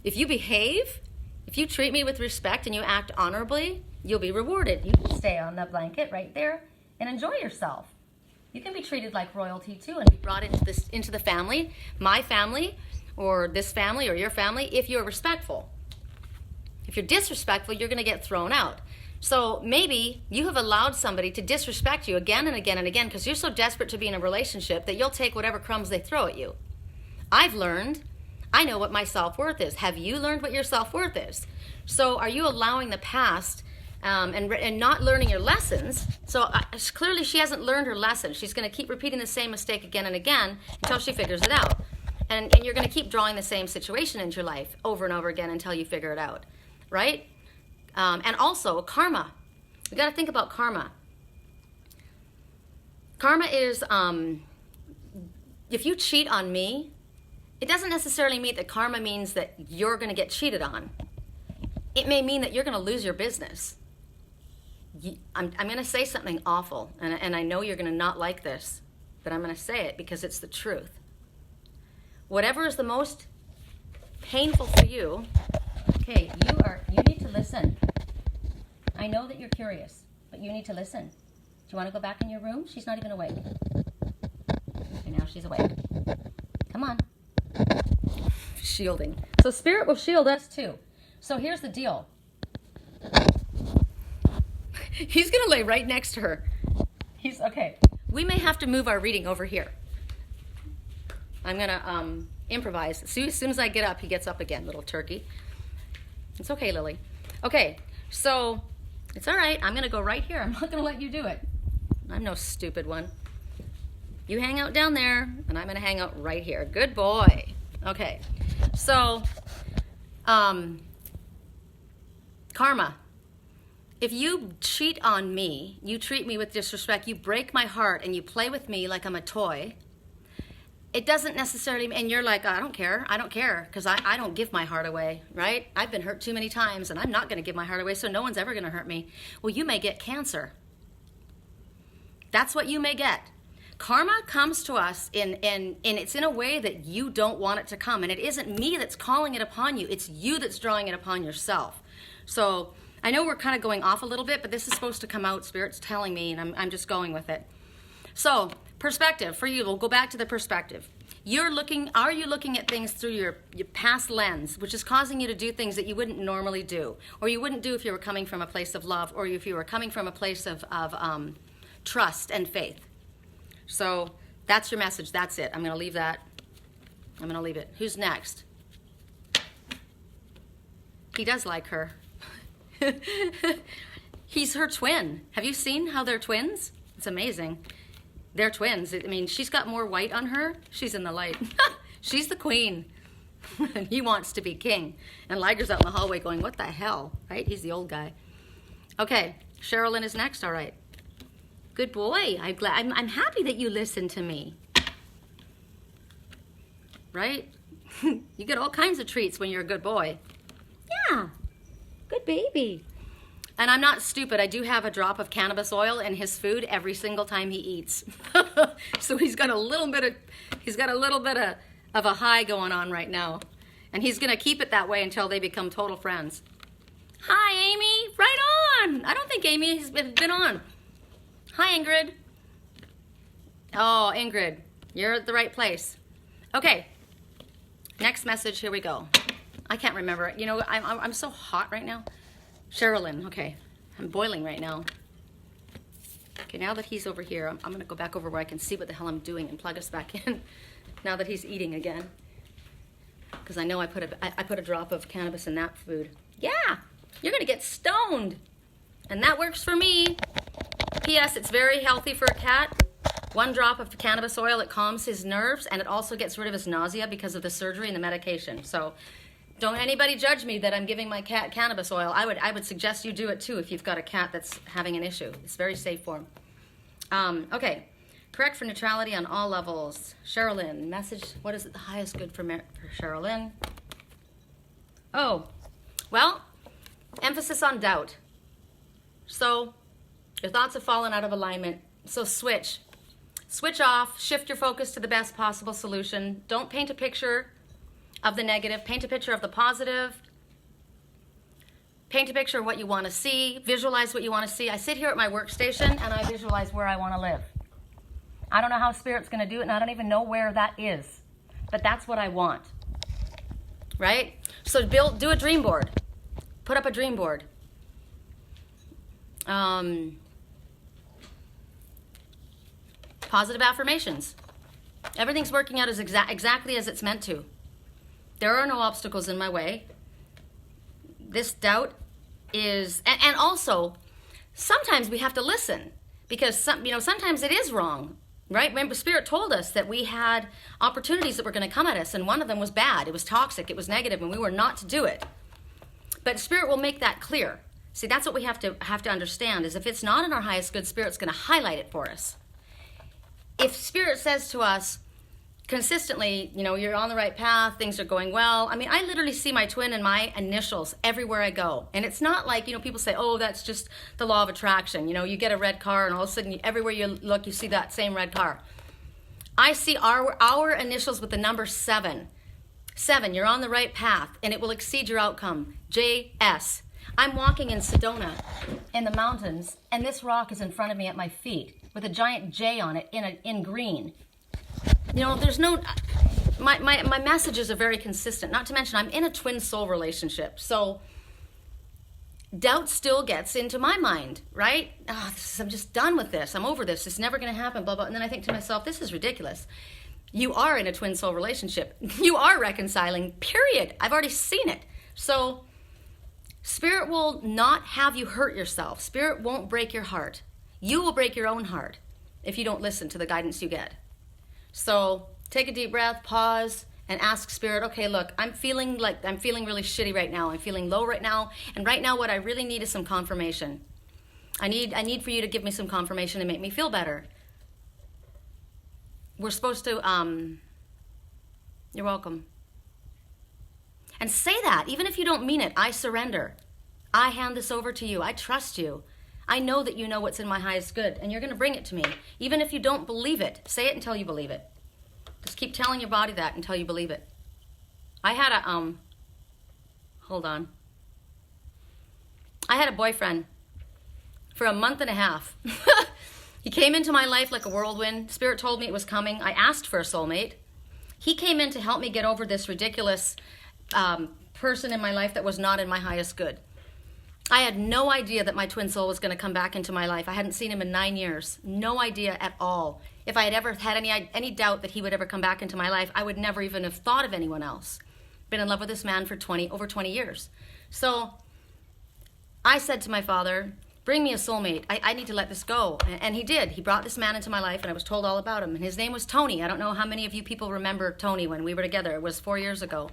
If you behave, if you treat me with respect and you act honorably, you'll be rewarded. You can stay on that blanket right there and enjoy yourself. You can be treated like royalty too and be brought into the family, my family, or this family, or your family, if you're respectful. If you're disrespectful, you're going to get thrown out. So maybe you have allowed somebody to disrespect you again and again and again because you're so desperate to be in a relationship that you'll take whatever crumbs they throw at you. I've learned. I know what my self-worth is. Have you learned what your self-worth is? So are you allowing the past and not learning your lessons? So clearly she hasn't learned her lesson. She's going to keep repeating the same mistake again and again until she figures it out. And you're going to keep drawing the same situation into your life over and over again until you figure it out, right? And also karma. You got to think about karma. Karma is, if you cheat on me, it doesn't necessarily mean that karma means that you're going to get cheated on. It may mean that you're going to lose your business. I'm going to say something awful, and I know you're going to not like this, but I'm going to say it because it's the truth. Whatever is the most painful for you, okay, you need to listen. I know that you're curious, but you need to listen. Do you want to go back in your room? She's not even awake. Okay, now she's awake. Come on. Shielding. So spirit will shield us too. So here's the deal. He's going to lay right next to her. Okay. We may have to move our reading over here. I'm going to improvise. As soon as I get up, he gets up again, little turkey. It's okay, Lily. Okay, so it's all right. I'm going to go right here. I'm not going to let you do it. I'm no stupid one. You hang out down there, and I'm going to hang out right here. Good boy. Okay, so karma. If you cheat on me, you treat me with disrespect, you break my heart, and you play with me like I'm a toy, it doesn't necessarily, and you're like, I don't care, because I don't give my heart away, right? I've been hurt too many times, and I'm not going to give my heart away, so no one's ever going to hurt me. Well, you may get cancer. That's what you may get. Karma comes to us and it's in a way that you don't want it to come, and it isn't me that's calling it upon you. It's you that's drawing it upon yourself. So I know we're kind of going off a little bit, but this is supposed to come out. Spirit's telling me, and I'm just going with it. So perspective for you. We'll go back to the perspective. Are you looking at things through your past lens, which is causing you to do things that you wouldn't normally do, or you wouldn't do if you were coming from a place of love, or if you were coming from a place of trust and faith? So that's your message. That's it. I'm going to leave that. I'm going to leave it. Who's next? He does like her. He's her twin. Have you seen how they're twins? It's amazing. They're twins. I mean, she's got more white on her. She's in the light. She's the queen. And he wants to be king. And Liger's out in the hallway going, what the hell? Right? He's the old guy. Okay, Sherilyn is next. All right. Good boy. I'm happy that you listen to me. Right? You get all kinds of treats when you're a good boy. Yeah. Good baby. And I'm not stupid. I do have a drop of cannabis oil in his food every single time he eats. So he's got a little bit of a high going on right now. And he's going to keep it that way until they become total friends. Hi, Amy. Right on. I don't think Amy has been on. Hi, Ingrid. Oh, Ingrid, you're at the right place. Okay, next message, here we go. I can't remember. You know, I'm so hot right now. Sherilyn, okay. I'm boiling right now. Okay, now that he's over here, I'm going to go back over where I can see what the hell I'm doing and plug us back in now that he's eating again. Because I know I put a drop of cannabis in that food. Yeah, you're going to get stoned. And that works for me. P.S. It's very healthy for a cat. 1 drop of cannabis oil, it calms his nerves, and it also gets rid of his nausea because of the surgery and the medication. So don't anybody judge me that I'm giving my cat cannabis oil. I would suggest you do it too if you've got a cat that's having an issue. It's very safe for him. Okay, correct for neutrality on all levels. Sherilyn, message, what is it the highest good for Sherilyn? Oh, well, emphasis on doubt. So your thoughts have fallen out of alignment. So switch off, shift your focus to the best possible solution. Don't paint a picture of the negative. Paint a picture of the positive. Paint a picture of what you want to see. Visualize what you want to see. I sit here at my workstation and I visualize where I want to live. I don't know how Spirit's going to do it, and I don't even know where that is. But that's what I want. Right? So do a dream board. Put up a dream board. Positive affirmations. Everything's working out as exactly as it's meant to. There are no obstacles in my way. This doubt is, and also, sometimes we have to listen, because sometimes it is wrong, right? Remember, Spirit told us that we had opportunities that were going to come at us, and one of them was bad. It was toxic. It was negative, and we were not to do it. But Spirit will make that clear. See, that's what we have to understand, is if it's not in our highest good, Spirit's going to highlight it for us. If Spirit says to us consistently, you're on the right path, things are going well. I mean, I literally see my twin and my initials everywhere I go. And it's not like, people say, oh, that's just the law of attraction. You get a red car and all of a sudden everywhere you look, you see that same red car. I see our initials with the number 7. 7, you're on the right path and it will exceed your outcome. JS. I'm walking in Sedona in the mountains, and this rock is in front of me at my feet with a giant J on it in green. There's no, my messages are very consistent. Not to mention, I'm in a twin soul relationship. So doubt still gets into my mind, right? I'm just done with this. I'm over this. It's never going to happen, blah, blah. And then I think to myself, this is ridiculous. You are in a twin soul relationship. You are reconciling, period. I've already seen it. So Spirit will not have you hurt yourself. Spirit won't break your heart. You will break your own heart if you don't listen to the guidance you get. So take a deep breath, pause, and ask Spirit, okay, look, I'm feeling really shitty right now. I'm feeling low right now. And right now what I really need is some confirmation. I need for you to give me some confirmation and make me feel better. We're supposed to, you're welcome. And say that, even if you don't mean it. I surrender. I hand this over to you. I trust you. I know that you know what's in my highest good, and you're going to bring it to me. Even if you don't believe it, say it until you believe it. Just keep telling your body that until you believe it. I had hold on. I had a boyfriend for a month and a half. He came into my life like a whirlwind. Spirit told me it was coming. I asked for a soulmate. He came in to help me get over this ridiculous person in my life that was not in my highest good. I had no idea that my twin soul was going to come back into my life. I hadn't seen him in 9 years. No idea at all. If I had ever had any doubt that he would ever come back into my life, I would never even have thought of anyone else. Been in love with this man for over 20 years. So I said to my father, bring me a soulmate. I need to let this go. And he did. He brought this man into my life, and I was told all about him. And his name was Tony. I don't know how many of you people remember Tony when we were together. It was 4 years ago.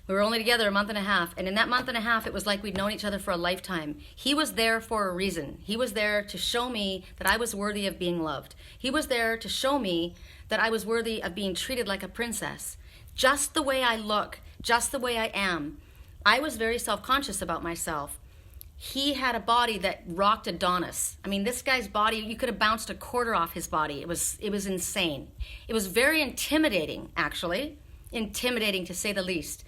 We were only together a month and a half, and in that month and a half, it was like we'd known each other for a lifetime. He was there for a reason. He was there to show me that I was worthy of being loved. He was there to show me that I was worthy of being treated like a princess. Just the way I look, just the way I am. I was very self-conscious about myself. He had a body that rocked Adonis. I mean, this guy's body, you could have bounced a quarter off his body. It was insane. It was very intimidating, actually. Intimidating, to say the least.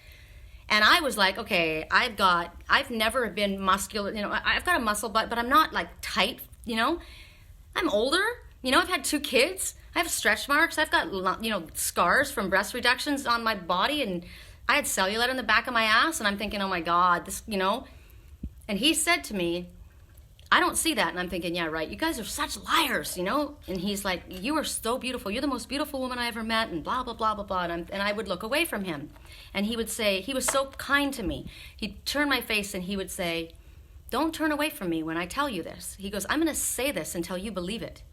And I was like, okay, I've never been muscular, I've got a muscle butt, but I'm not like tight, I'm older, I've had 2 kids, I have stretch marks, I've got, scars from breast reductions on my body, and I had cellulite on the back of my ass, and I'm thinking, oh my God, this, And he said to me, I don't see that. And I'm thinking, yeah, right. You guys are such liars, And he's like, you are so beautiful. You're the most beautiful woman I ever met, and blah, blah, blah, blah, blah. And I would look away from him. And he would say, he was so kind to me. He'd turn my face and he would say, don't turn away from me when I tell you this. He goes, I'm going to say this until you believe it.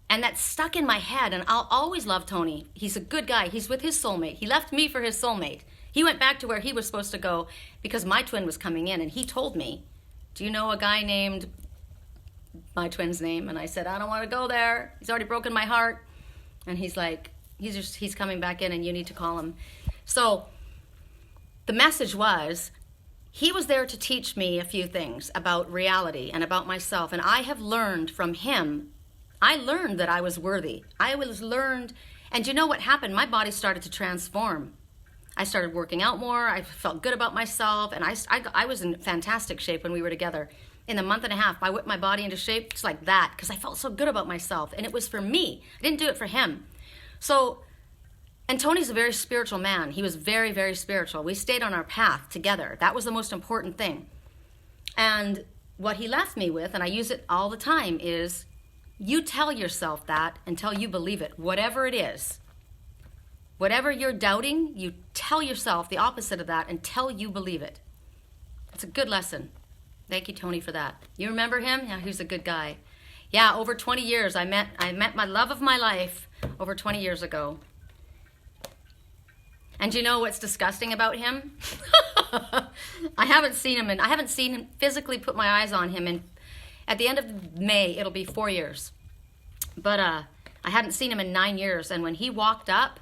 And that stuck in my head, and I'll always love Tony. He's a good guy. He's with his soulmate. He left me for his soulmate. He went back to where he was supposed to go because my twin was coming in, and he told me, do you know a guy named my twin's name? And I said, I don't want to go there. He's already broken my heart. And he's like, he's coming back in, and you need to call him. So the message was, he was there to teach me a few things about reality and about myself. And I have learned from him. I learned that I was worthy. And you know what happened? My body started to transform. I started working out more. I felt good about myself, and I was in fantastic shape when we were together. in a month and a half. I whipped my body into shape just like that because I felt so good about myself. And it was for me. I didn't do it for him. So, and Tony's a very spiritual man. He was very, very spiritual. We stayed on our path together. That was the most important thing. And what he left me with, and I use it all the time, is you tell yourself that until you believe it, whatever it is. Whatever you're doubting, you tell yourself the opposite of that until you believe it. It's a good lesson. Thank you, Tony, for that. You remember him? Yeah, he's a good guy. Yeah, over 20 years. I met my love of my life over 20 years ago. And you know what's disgusting about him? I haven't seen him physically put my eyes on him. And at the end of May, it'll be 4 years. But I hadn't seen him in 9 years. And when he walked up,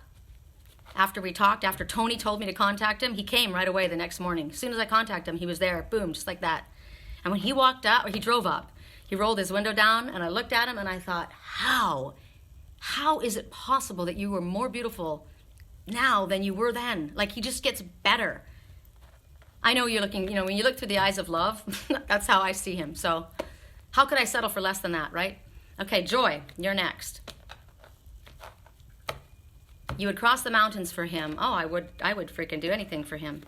after we talked, after Tony told me to contact him, he came right away the next morning. As soon as I contacted him, he was there. Boom, just like that. And when he walked up, or he drove up, he rolled his window down, and I looked at him, and I thought, how? How is it possible that you were more beautiful now than you were then? Like, he just gets better. I know you're looking, when you look through the eyes of love, that's how I see him. So how could I settle for less than that, right? Okay, Joy, you're next. You would cross the mountains for him. Oh, I would freaking do anything for him.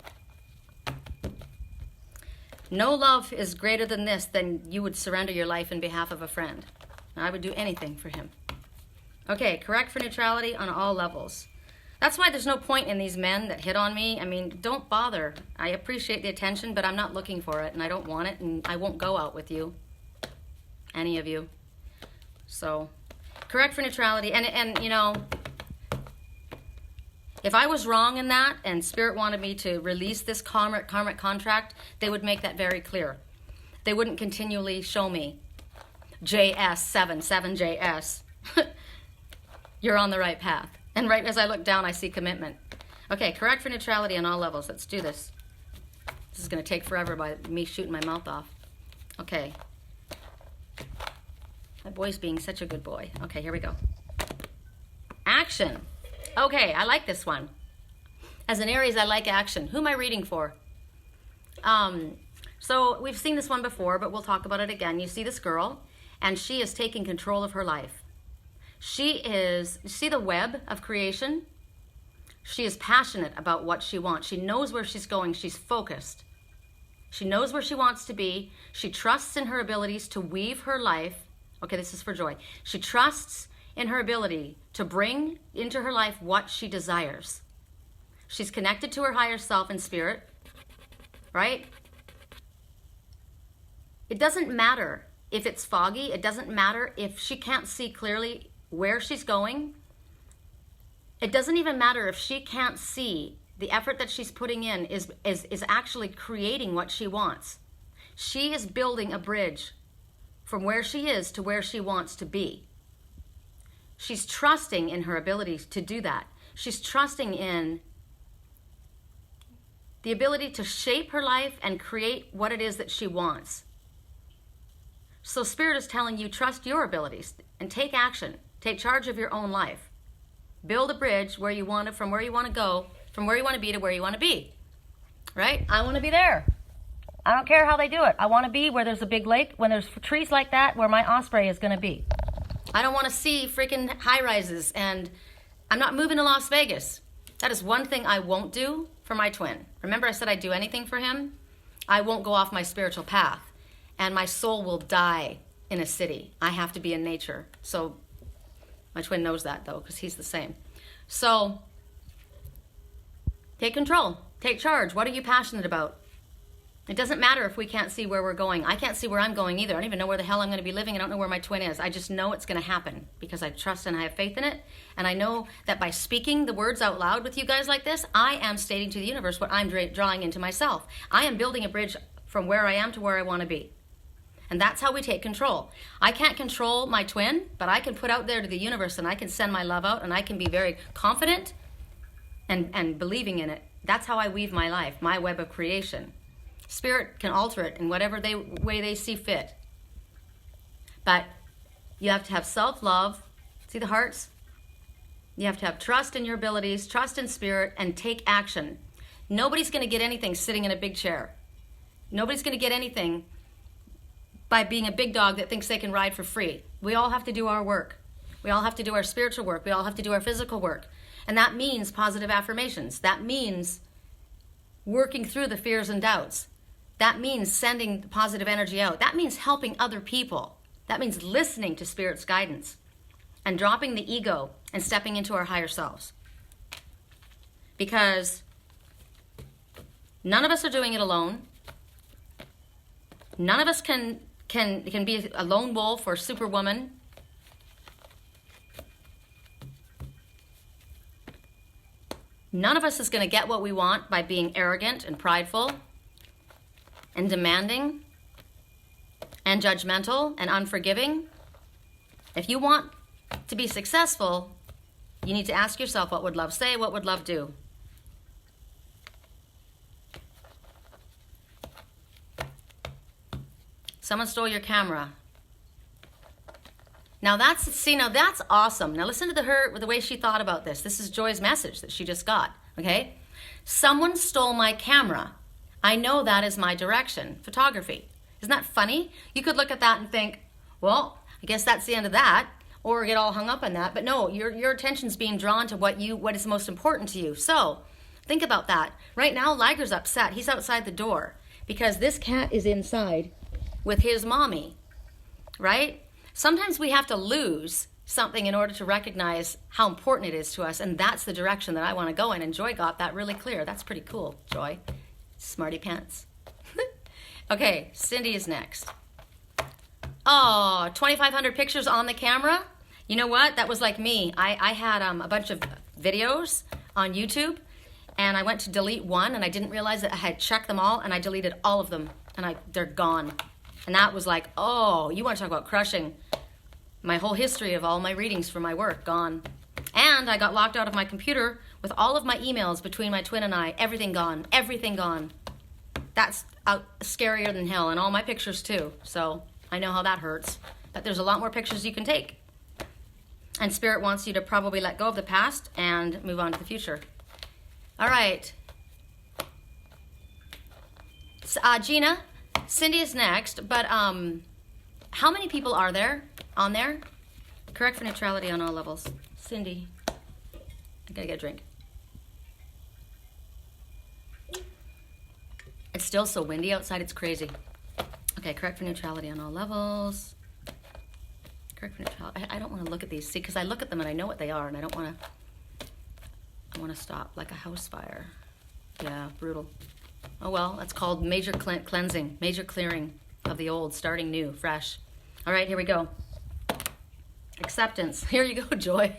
No love is greater than this, than you would surrender your life in behalf of a friend. I would do anything for him. Okay, correct for neutrality on all levels. That's why there's no point in these men that hit on me. I mean, don't bother. I appreciate the attention, but I'm not looking for it, and I don't want it, and I won't go out with you. Any of you. So, correct for neutrality. And if I was wrong in that, and Spirit wanted me to release this karmic contract, they would make that very clear. They wouldn't continually show me JS77JS. You're on the right path. And right as I look down, I see commitment. Okay, correct for neutrality on all levels. Let's do this. This is going to take forever by me shooting my mouth off. Okay. My boy's being such a good boy. Okay, here we go. Action. Okay, I like this one. As an Aries, I like action. Who am I reading for? So we've seen this one before, but we'll talk about it again. You see this girl, and she is taking control of her life. You see the web of creation? She is passionate about what she wants. She knows where she's going. She's focused. She knows where she wants to be. She trusts in her abilities to weave her life. Okay, this is for Joy. She trusts in her ability to bring into her life what she desires. She's connected to her higher self and spirit, right? It doesn't matter if it's foggy. It doesn't matter if she can't see clearly where she's going. It doesn't even matter if she can't see the effort that she's putting in is actually creating what she wants. She is building a bridge from where she is to where she wants to be. She's trusting in her ability to do that. She's trusting in the ability to shape her life and create what it is that she wants. So Spirit is telling you, trust your abilities and take action. Take charge of your own life. Build a bridge where you want to, from where you want to go, from where you want to be to where you want to be. Right? I want to be there. I don't care how they do it. I want to be where there's a big lake, when there's trees like that, where my osprey is going to be. I don't want to see freaking high rises, and I'm not moving to Las Vegas. That is one thing I won't do for my twin. Remember I said I'd do anything for him? I won't go off my spiritual path, and my soul will die in a city. I have to be in nature. So my twin knows that, though, because he's the same. So take control. Take charge. What are you passionate about? It doesn't matter if we can't see where we're going. I can't see where I'm going either. I don't even know where the hell I'm going to be living. I don't know where my twin is. I just know it's going to happen because I trust and I have faith in it. And I know that by speaking the words out loud with you guys like this, I am stating to the universe what I'm drawing into myself. I am building a bridge from where I am to where I want to be. And that's how we take control. I can't control my twin, but I can put out there to the universe and I can send my love out and I can be very confident and believing in it. That's how I weave my life, my web of creation. Spirit can alter it in whatever way they see fit. But you have to have self-love. See the hearts? You have to have trust in your abilities, trust in spirit, and take action. Nobody's going to get anything sitting in a big chair. Nobody's going to get anything by being a big dog that thinks they can ride for free. We all have to do our work. We all have to do our spiritual work. We all have to do our physical work. And that means positive affirmations. That means working through the fears and doubts. That means sending positive energy out. That means helping other people. That means listening to Spirit's guidance and dropping the ego and stepping into our higher selves. Because none of us are doing it alone. None of us can be a lone wolf or superwoman. None of us is going to get what we want by being arrogant and prideful and demanding and judgmental and unforgiving. If you want to be successful, you need to ask yourself, what would love say? What would love do? Someone stole your camera. Now that's awesome. Now listen to the way she thought about this. This is Joy's message that she just got, okay? Someone stole my camera. I know that is my direction, photography. Isn't that funny? You could look at that and think, well, I guess that's the end of that, or get all hung up on that. But no, your attention's being drawn to what is most important to you. So think about that. Right now, Liger's upset. He's outside the door because this cat is inside with his mommy, right? Sometimes we have to lose something in order to recognize how important it is to us, and that's the direction that I want to go in. And Joy got that really clear. That's pretty cool, Joy. Smarty pants. Okay, Cindy is next. Oh, 2,500 pictures on the camera. You know what? That was like me. I had a bunch of videos on YouTube, and I went to delete one, and I didn't realize that I had checked them all, and I deleted all of them, and they're gone. And that was like, oh, you want to talk about crushing. My whole history of all my readings for my work, gone. And I got locked out of my computer with all of my emails between my twin and I. Everything gone. Everything gone. That's scarier than hell. And all my pictures too. So I know how that hurts. But there's a lot more pictures you can take. And Spirit wants you to probably let go of the past and move on to the future. All right. Gina, Cindy is next. But how many people are there on there? Correct for neutrality on all levels. Cindy, I gotta get a drink. It's still so windy outside, it's crazy. Okay, correct for neutrality on all levels. Correct for neutrality. I don't want to look at these, see, because I look at them and I know what they are, and I don't want to. I want to stop, like a house fire. Yeah, brutal. Oh well, that's called major cleansing, major clearing of the old, starting new, fresh. All right, here we go. Acceptance. Here you go, Joy.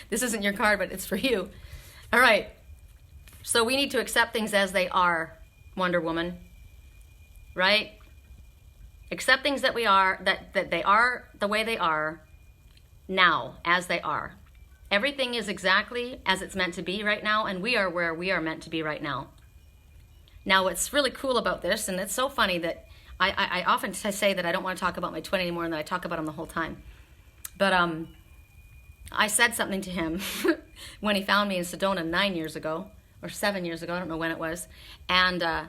This isn't your card, but it's for you. All right. So we need to accept things as they are, Wonder Woman. Right? Accept things that we are, that they are the way they are now, as they are. Everything is exactly as it's meant to be right now, and we are where we are meant to be right now. Now, what's really cool about this, and it's so funny that I often say that I don't want to talk about my twin anymore and that I talk about him the whole time. But I said something to him when he found me in Sedona 9 years ago, or 7 years ago, I don't know when it was. And I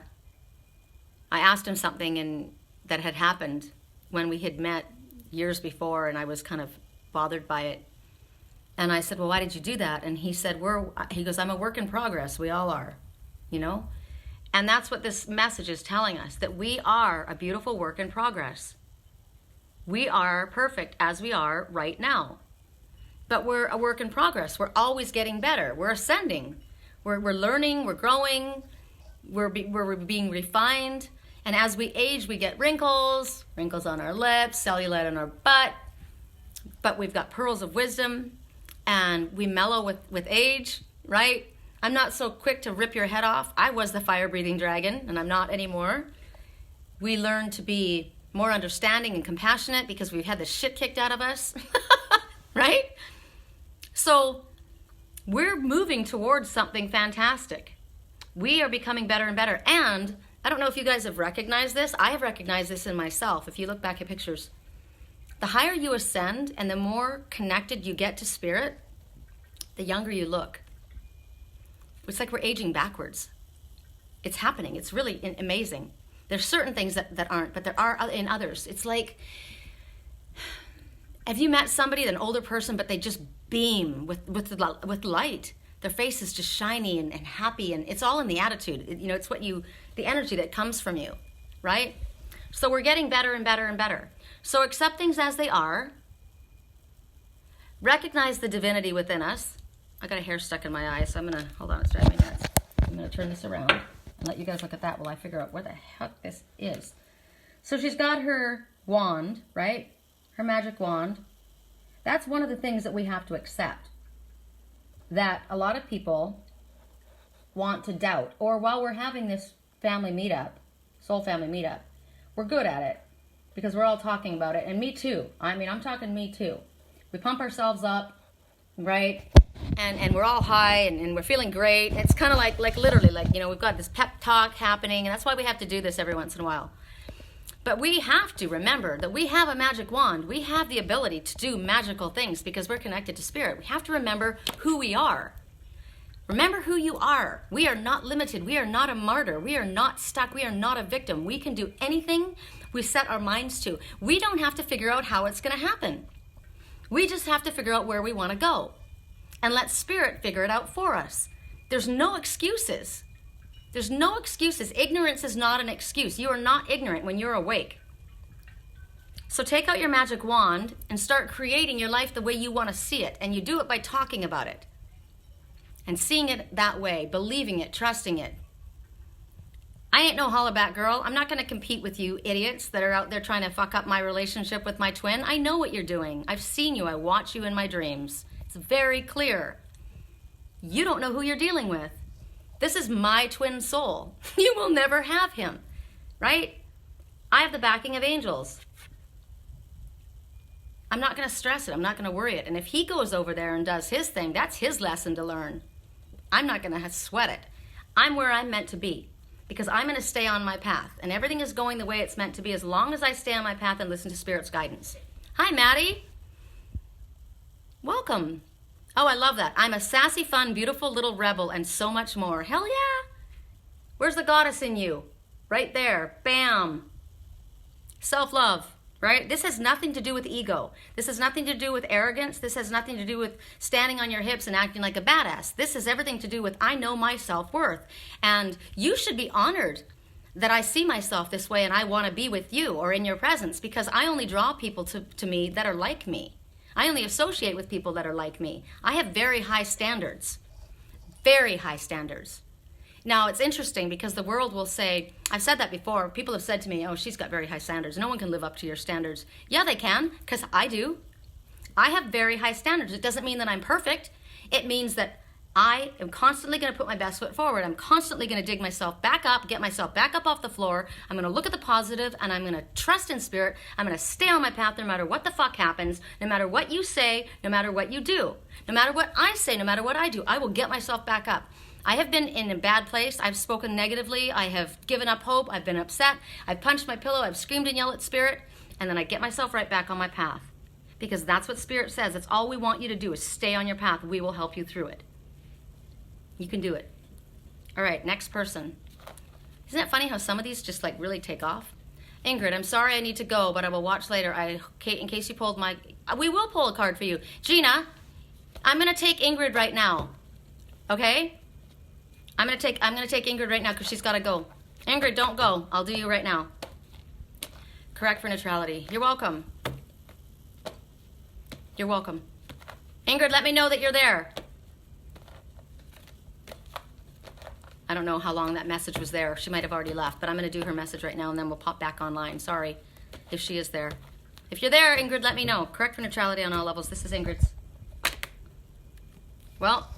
asked him something that had happened when we had met years before, and I was kind of bothered by it. And I said, well, why did you do that? And he said, he goes, I'm a work in progress. We all are, you know? And that's what this message is telling us, that we are a beautiful work in progress. We are perfect as we are right now. But we're a work in progress. We're always getting better. We're ascending. We're learning. We're growing. We're being refined. And as we age, we get wrinkles on our lips, cellulite on our butt. But we've got pearls of wisdom. And we mellow with age, right? I'm not so quick to rip your head off. I was the fire-breathing dragon, and I'm not anymore. We learn to be more understanding and compassionate because we've had the shit kicked out of us, right? So we're moving towards something fantastic. We are becoming better and better. And I don't know if you guys have recognized this. I have recognized this in myself. If you look back at pictures, the higher you ascend and the more connected you get to Spirit, the younger you look. It's like we're aging backwards. It's happening. It's really amazing. There's certain things that aren't, but there are in others. It's like, have you met somebody, an older person, but they just beam with light? Their face is just shiny and happy, and it's all in the attitude. It's the energy that comes from you, right? So we're getting better and better and better. So accept things as they are. Recognize the divinity within us. I got a hair stuck in my eye, so hold on, it's driving me nuts. I'm going to turn this around and let you guys look at that while I figure out where the heck this is. So she's got her wand, right? Her magic wand. That's one of the things that we have to accept. That a lot of people want to doubt. Or while we're having this family meetup, soul family meetup, we're good at it because we're all talking about it. And me too. I'm talking me too. We pump ourselves up, right? And we're all high and we're feeling great. It's kind of like literally, we've got this pep talk happening, and that's why we have to do this every once in a while. But we have to remember that we have a magic wand. We have the ability to do magical things because we're connected to spirit. We have to remember who we are. Remember who you are. We are not limited. We are not a martyr. We are not stuck. We are not a victim. We can do anything we set our minds to. We don't have to figure out how it's going to happen. We just have to figure out where we want to go and let spirit figure it out for us. There's no excuses. There's no excuses. Ignorance is not an excuse. You are not ignorant when you're awake. So take out your magic wand and start creating your life the way you want to see it. And you do it by talking about it and seeing it that way, believing it, trusting it. I ain't no hollaback girl. I'm not going to compete with you idiots that are out there trying to fuck up my relationship with my twin. I know what you're doing. I've seen you. I watch you in my dreams. It's very clear. You don't know who you're dealing with. This is my twin soul. You will never have him, right? I have the backing of angels. I'm not going to stress it. I'm not going to worry it. And if he goes over there and does his thing, that's his lesson to learn. I'm not going to sweat it. I'm where I'm meant to be because I'm going to stay on my path. And everything is going the way it's meant to be as long as I stay on my path and listen to Spirit's guidance. Hi, Maddie. Welcome. Oh, I love that. I'm a sassy, fun, beautiful little rebel and so much more. Hell yeah. Where's the goddess in you? Right there. Bam. Self-love, right? This has nothing to do with ego. This has nothing to do with arrogance. This has nothing to do with standing on your hips and acting like a badass. This has everything to do with I know my self-worth. And you should be honored that I see myself this way and I want to be with you or in your presence because I only draw people to me that are like me. I only associate with people that are like me. I have very high standards. Very high standards. Now, it's interesting because the world will say, I've said that before. People have said to me, oh, she's got very high standards. No one can live up to your standards. Yeah, they can, because I do. I have very high standards. It doesn't mean that I'm perfect. It means that I am constantly going to put my best foot forward. I'm constantly going to dig myself back up, get myself back up off the floor. I'm going to look at the positive, and I'm going to trust in spirit. I'm going to stay on my path no matter what the fuck happens, no matter what you say, no matter what you do. No matter what I say, no matter what I do, I will get myself back up. I have been in a bad place. I've spoken negatively. I have given up hope. I've been upset. I've punched my pillow. I've screamed and yelled at spirit, and then I get myself right back on my path because that's what spirit says. That's all we want you to do is stay on your path. We will help you through it. You can do it. All right, next person. Isn't it funny how some of these just like really take off? Ingrid, I'm sorry I need to go, but I will watch later. In case you pulled my... We will pull a card for you. Gina, I'm going to take Ingrid right now. Okay? I'm going to take Ingrid right now because she's got to go. Ingrid, don't go. I'll do you right now. Correct for neutrality. You're welcome. You're welcome. Ingrid, let me know that you're there. I don't know how long that message was there. She might have already left, but I'm going to do her message right now, and then we'll pop back online. Sorry if she is there. If you're there, Ingrid, let me know. Correct for neutrality on all levels. This is Ingrid's. Well,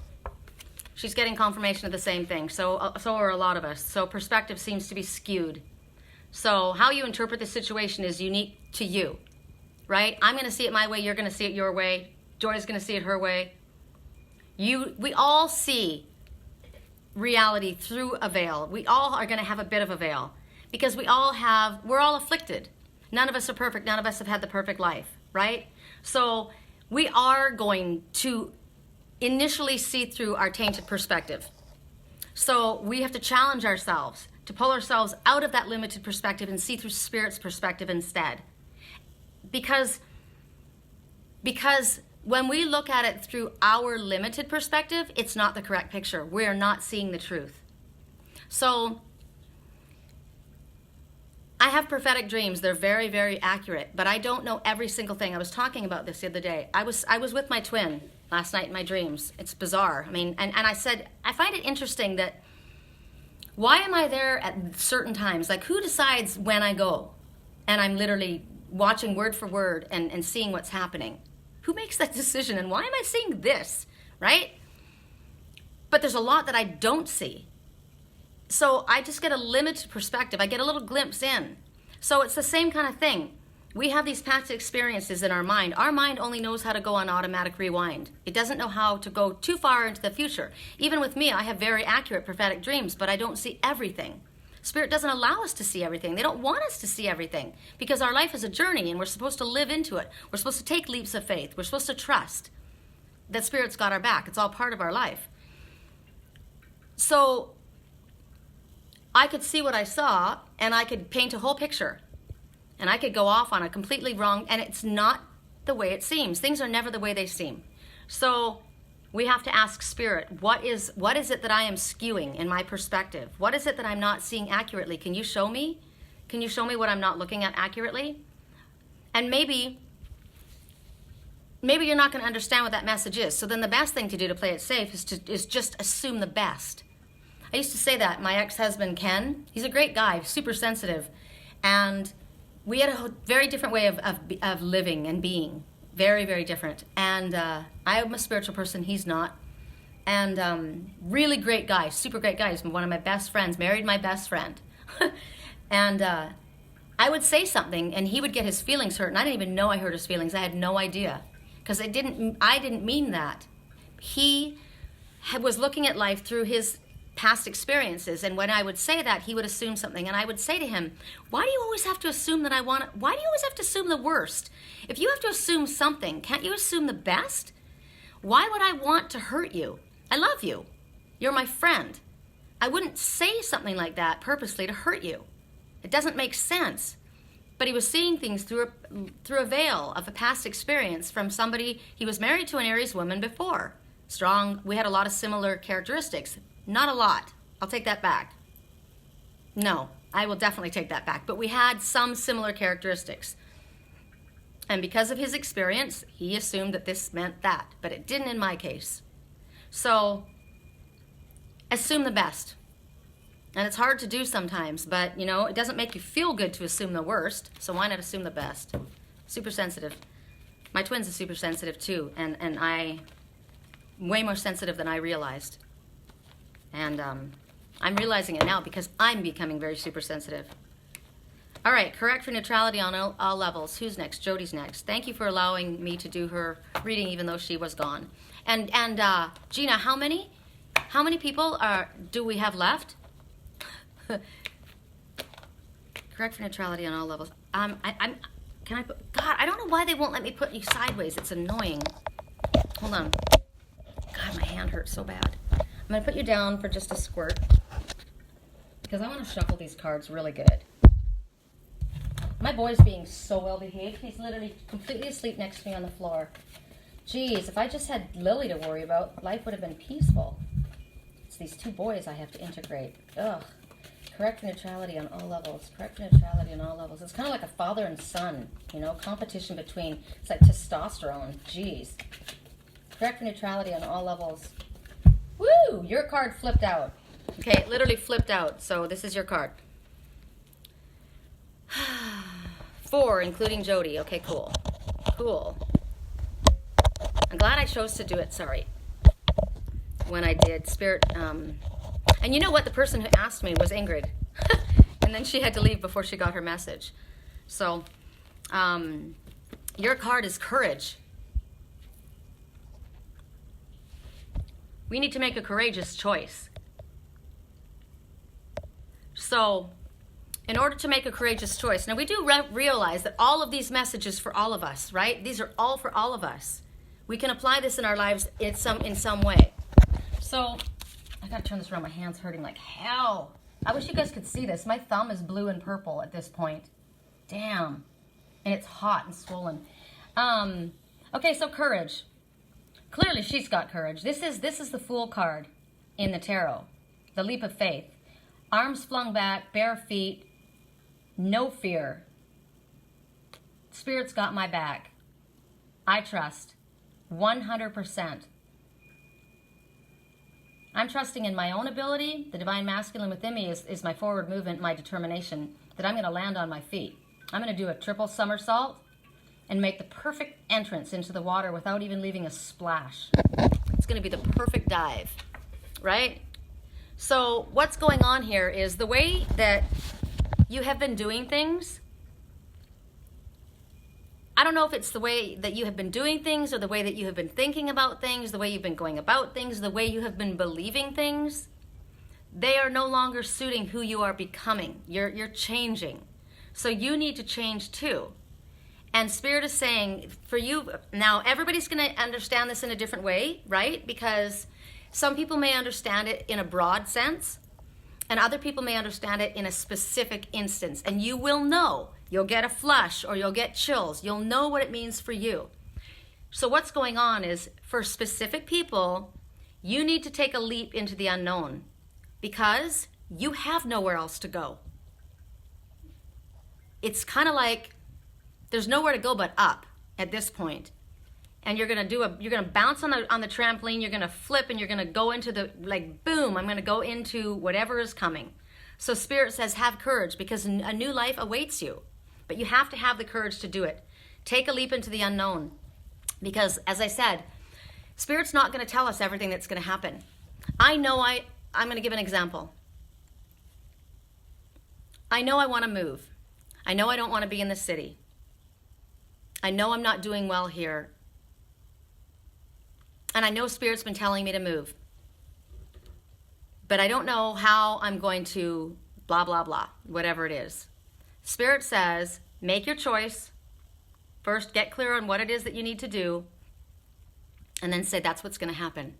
she's getting confirmation of the same thing. So are a lot of us. So perspective seems to be skewed. So how you interpret the situation is unique to you, right? I'm going to see it my way. You're going to see it your way. Joy's going to see it her way. We all see reality through a veil. We all are going to have a bit of a veil because we're all afflicted. None of us are perfect. None of us have had the perfect life, right? So we are going to initially see through our tainted perspective. So we have to challenge ourselves to pull ourselves out of that limited perspective and see through Spirit's perspective instead. Because when we look at it through our limited perspective, it's not the correct picture. We're not seeing the truth. So I have prophetic dreams. They're very, very accurate, but I don't know every single thing. I was talking about this the other day. I was with my twin last night in my dreams. It's bizarre. I mean, and I said, I find it interesting that why am I there at certain times? Like, who decides when I go? And I'm literally watching word for word and seeing what's happening. Who makes that decision? And why am I seeing this, right? But there's a lot that I don't see. So I just get a limited perspective. I get a little glimpse in. So it's the same kind of thing. We have these past experiences in our mind. Our mind only knows how to go on automatic rewind. It doesn't know how to go too far into the future. Even with me, I have very accurate prophetic dreams, but I don't see everything. Spirit doesn't allow us to see everything. They don't want us to see everything because our life is a journey and we're supposed to live into it. We're supposed to take leaps of faith. We're supposed to trust that Spirit's got our back. It's all part of our life. So I could see what I saw and I could paint a whole picture and I could go off on a completely wrong, and it's not the way it seems. Things are never the way they seem. So we have to ask Spirit, what is it that I am skewing in my perspective? What is it that I'm not seeing accurately? Can you show me? Can you show me what I'm not looking at accurately? And maybe you're not going to understand what that message is. So then the best thing to do to play it safe is just assume the best. I used to say that. My ex-husband, Ken, he's a great guy, super sensitive. And we had a very different way of living and being. Very, very different. And I'm a spiritual person. He's not. And really great guy, super great guy. He's one of my best friends, married my best friend. And I would say something, and he would get his feelings hurt. And I didn't even know I hurt his feelings. I had no idea. Because I didn't mean that. He was looking at life through his past experiences, and when I would say that, he would assume something, and I would say to him, why do you always have to assume that why do you always have to assume the worst? If you have to assume something, can't you assume the best? Why would I want to hurt you? I love you. You're my friend. I wouldn't say something like that purposely to hurt you. It doesn't make sense. But he was seeing things through a veil of a past experience from somebody. He was married to an Aries woman before. Strong. We had a lot of similar characteristics. Not a lot. I'll take that back. No, I will definitely take that back. But we had some similar characteristics. And because of his experience, he assumed that this meant that. But it didn't in my case. So, assume the best. And it's hard to do sometimes, but, it doesn't make you feel good to assume the worst. So why not assume the best? Super sensitive. My twin's are super sensitive too. And I, way more sensitive than I realized. And I'm realizing it now because I'm becoming very super sensitive. All right, correct for neutrality on all levels. Who's next? Jody's next. Thank you for allowing me to do her reading even though she was gone. And Gina, how many people do we have left? Correct for neutrality on all levels. Can I put, God, I don't know why they won't let me put you sideways. It's annoying. Hold on. God, my hand hurts so bad. I'm going to put you down for just a squirt because I want to shuffle these cards really good. My boy's being so well behaved. He's literally completely asleep next to me on the floor. Jeez, if I just had Lily to worry about, life would have been peaceful. It's these two boys I have to integrate. Ugh. Correct neutrality on all levels. Correct neutrality on all levels. It's kind of like a father and son, competition between, it's like testosterone. Jeez. Correct neutrality on all levels. Woo! Your card flipped out. Okay, it literally flipped out. So this is your card. 4, including Jody. Okay, cool. Cool. I'm glad I chose to do it, when I did. Spirit, and you know what? The person who asked me was Ingrid. And then she had to leave before she got her message. So, your card is courage. We need to make a courageous choice. So, in order to make a courageous choice, now we do realize that all of these messages for all of us, right? These are all for all of us. We can apply this in our lives in some way. So, I gotta turn this around. My hand's hurting like hell. I wish you guys could see this. My thumb is blue and purple at this point. Damn. And it's hot and swollen. Okay, so courage. Clearly she's got courage. This is the Fool card in the tarot. The leap of faith. Arms flung back, bare feet, no fear. Spirit's got my back. I trust. 100%. I'm trusting in my own ability. The divine masculine within me is my forward movement, my determination, that I'm going to land on my feet. I'm going to do a triple somersault and make the perfect entrance into the water without even leaving a splash. It's going to be the perfect dive, right? So what's going on here is the way that you have been doing things. I don't know if it's the way that you have been doing things or the way that you have been thinking about things, the way you've been going about things, the way you have been believing things. They are no longer suiting who you are becoming. You're changing. So you need to change too. And Spirit is saying for you, now everybody's going to understand this in a different way, right? Because some people may understand it in a broad sense, and other people may understand it in a specific instance. And you will know. You'll get a flush or you'll get chills. You'll know what it means for you. So what's going on is for specific people, you need to take a leap into the unknown because you have nowhere else to go. It's kind of like there's nowhere to go but up at this point. And you're going to bounce on the trampoline, you're going to flip, and you're going to go into the, like, boom, I'm going to go into whatever is coming. So Spirit says, have courage because a new life awaits you. But you have to have the courage to do it. Take a leap into the unknown. Because, as I said, Spirit's not going to tell us everything that's going to happen. I know I'm going to give an example. I know I want to move. I know I don't want to be in the city. I know I'm not doing well here. And I know Spirit's been telling me to move. But I don't know how I'm going to blah, blah, blah, whatever it is. Spirit says, make your choice. First, get clear on what it is that you need to do. And then say, that's what's going to happen.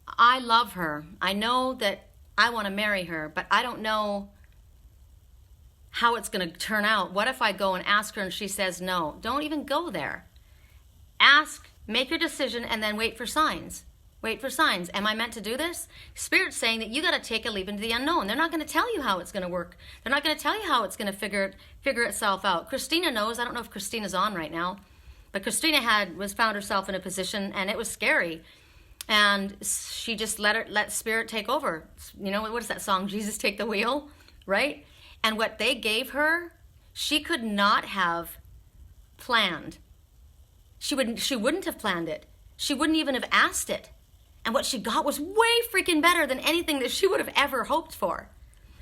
I love her. I know that I want to marry her, but I don't know how it's going to turn out. What if I go and ask her and she says no? Don't even go there. Ask, make your decision, and then wait for signs. Wait for signs. Am I meant to do this? Spirit's saying that you got to take a leap into the unknown. They're not going to tell you how it's going to work. They're not going to tell you how it's going to figure itself out. Christina knows. I don't know if Christina's on right now, but Christina found herself in a position, and it was scary. And she just let Spirit take over. You know, what is that song? Jesus Take the Wheel, right? And what they gave her, she could not have planned. She wouldn't have planned it. She wouldn't even have asked it. And what she got was way freaking better than anything that she would have ever hoped for.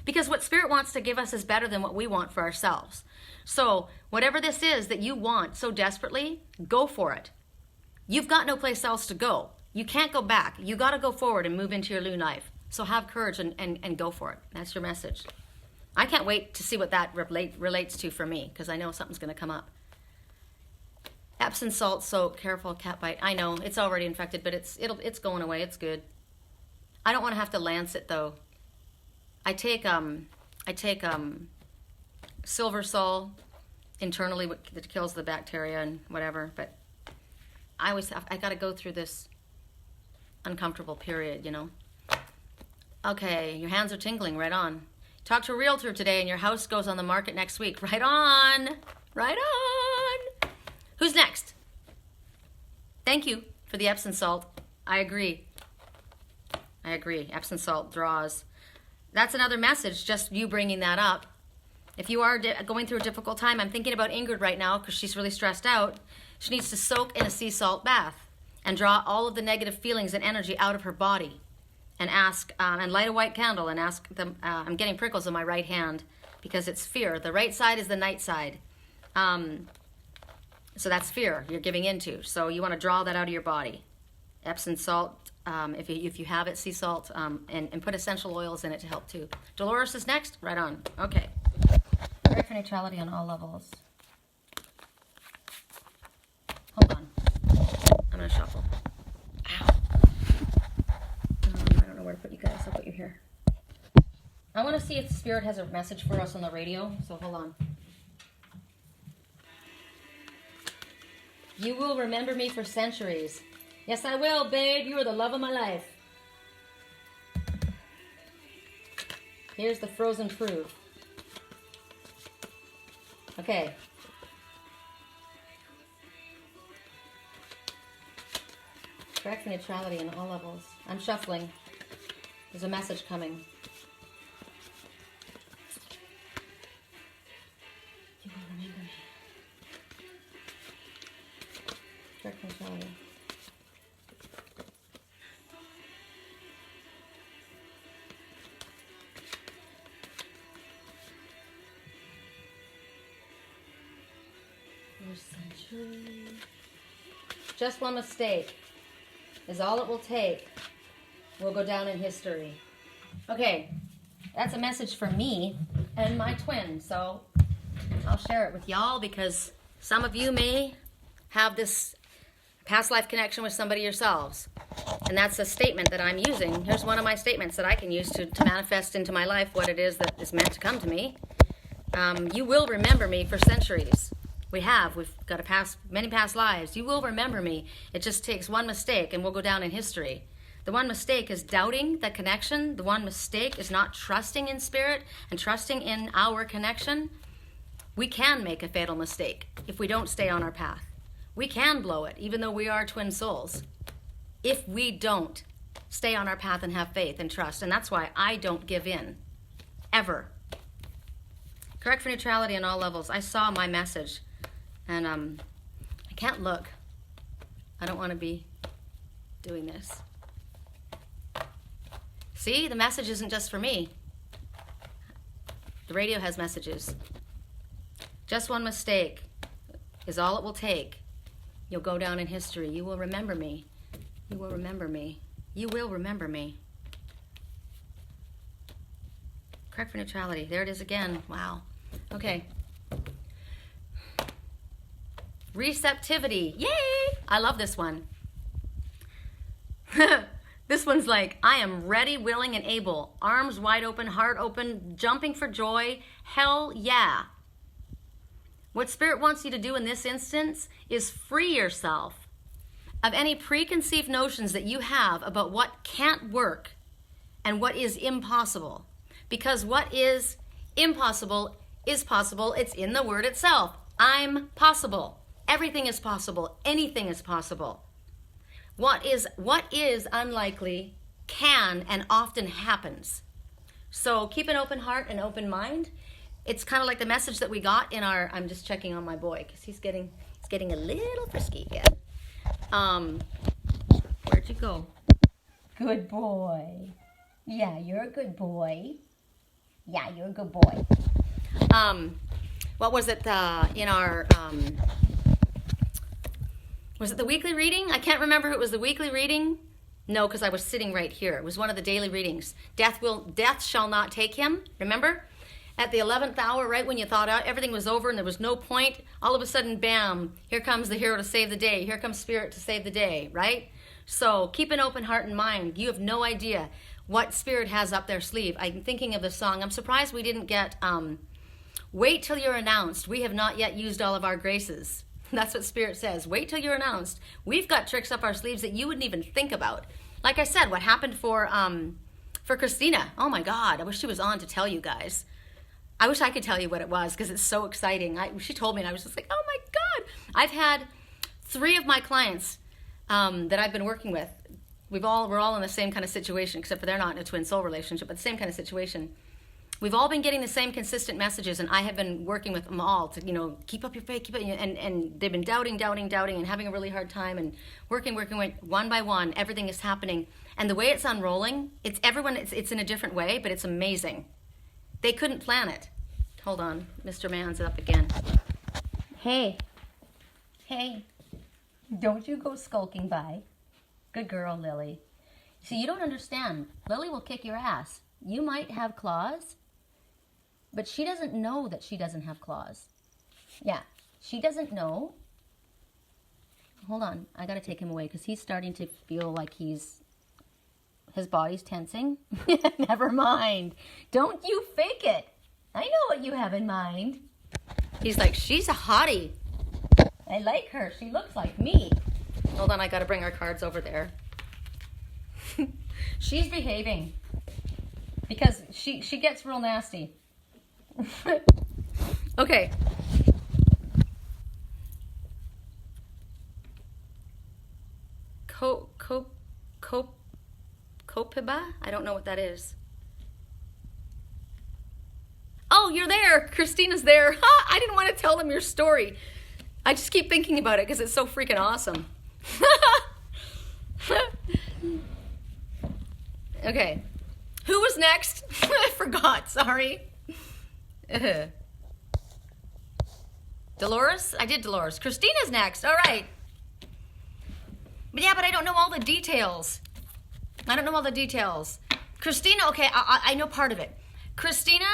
Because what Spirit wants to give us is better than what we want for ourselves. So whatever this is that you want so desperately, go for it. You've got no place else to go. You can't go back. You got to go forward and move into your new life. So have courage and go for it. That's your message. I can't wait to see what that relates to for me, because I know something's going to come up. Epsom salt soap, careful cat bite. I know it's already infected, but it's going away. It's good. I don't want to have to lance it though. I take silver sol internally that kills the bacteria and whatever. But I got to go through this uncomfortable period, you know. Okay, your hands are tingling. Right on. Talk to a realtor today, and your house goes on the market next week. Right on. Right on. Who's next? Thank you for the Epsom salt. I agree. Epsom salt draws. That's another message, just you bringing that up. If you are going through a difficult time, I'm thinking about Ingrid right now because she's really stressed out. She needs to soak in a sea salt bath and draw all of the negative feelings and energy out of her body. And ask, and light a white candle and ask them, I'm getting prickles on my right hand because it's fear. The right side is the night side. So that's fear you're giving into. So you want to draw that out of your body. Epsom salt, if you have it, sea salt, and put essential oils in it to help too. Dolores is next? Right on. Okay. Pray for neutrality on all levels. Hold on. I'm going to shuffle. Ow. I don't know where to put you guys. I'll put you here. I want to see if the Spirit has a message for us on the radio, so hold on. You will remember me for centuries. Yes, I will, babe. You are the love of my life. Here's the frozen proof. Okay. Correct for neutrality in all levels. I'm shuffling. There's a message coming. You will remember me. Correct for neutrality. Century. Just one mistake is all it will take. We'll go down in history. Okay, that's a message for me and my twin, so I'll share it with y'all because some of you may have this past life connection with somebody yourselves. And that's a statement that I'm using. Here's one of my statements that I can use to manifest into my life what it is that is meant to come to me. You will remember me for centuries. We've got many past lives. You will remember me. It just takes one mistake and we'll go down in history. The one mistake is doubting the connection. The one mistake is not trusting in Spirit and trusting in our connection. We can make a fatal mistake if we don't stay on our path. We can blow it, even though we are twin souls, if we don't stay on our path and have faith and trust. And that's why I don't give in, ever. Correct for neutrality on all levels. I saw my message. And I can't look. I don't want to be doing this. See, the message isn't just for me. The radio has messages. Just one mistake is all it will take. You'll go down in history. You will remember me. You will remember me. You will remember me. Correct for neutrality. There it is again. Wow. Okay. Receptivity. Yay! I love this one. This one's like, I am ready, willing, and able. Arms wide open, heart open, jumping for joy. Hell yeah. What Spirit wants you to do in this instance is free yourself of any preconceived notions that you have about what can't work and what is impossible. Because what is impossible is possible. It's in the word itself. I'm possible. Everything is possible. Anything is possible. What is unlikely can and often happens. So keep an open heart and open mind. It's kind of like the message that we got in our, I'm just checking on my boy because he's getting a little frisky again. Where'd you go? Good boy. Yeah, you're a good boy. Yeah, you're a good boy. What was it in our... was it the weekly reading? I can't remember if it was the weekly reading. No, because I was sitting right here. It was one of the daily readings. Death shall not take him. Remember? At the 11th hour, right when you thought everything was over and there was no point, all of a sudden, bam, here comes the hero to save the day. Here comes Spirit to save the day, right? So keep an open heart and mind. You have no idea what Spirit has up their sleeve. I'm thinking of the song. I'm surprised we didn't get, wait till you're announced. We have not yet used all of our graces. That's what Spirit says. Wait till you're announced. We've got tricks up our sleeves that you wouldn't even think about. Like I said, what happened for Christina. Oh my God, I wish she was on to tell you guys. I wish I could tell you what it was because it's so exciting. She told me and I was just like, oh my God. I've had 3 of my clients that I've been working with. We're all in the same kind of situation, except for they're not in a twin soul relationship, but the same kind of situation. We've all been getting the same consistent messages, and I have been working with them all to, keep up your faith, keep it, and they've been doubting, and having a really hard time, and working one by one. Everything is happening, and the way it's unrolling, it's in a different way, but it's amazing. They couldn't plan it. Hold on, Mr. Man's up again. Hey, don't you go skulking by. Good girl, Lily. See, you don't understand. Lily will kick your ass. You might have claws, but she doesn't know that she doesn't have claws. Yeah, she doesn't know. Hold on, I gotta take him away because he's starting to feel like he's his body's tensing. Never mind. Don't you fake it. I know what you have in mind. He's like, she's a hottie. I like her. She looks like me. Hold on, I gotta bring our cards over there. She's behaving. Because she gets real nasty. Okay. Copiba? I don't know what that is. Oh, you're there. Christina's there. Ha! I didn't want to tell them your story. I just keep thinking about it because it's so freaking awesome. Okay. Who was next? I forgot. Sorry. Dolores? I did Dolores. Christina's next. All right. But yeah, but I don't know all the details. I don't know all the details. Christina, okay, I know part of it. Christina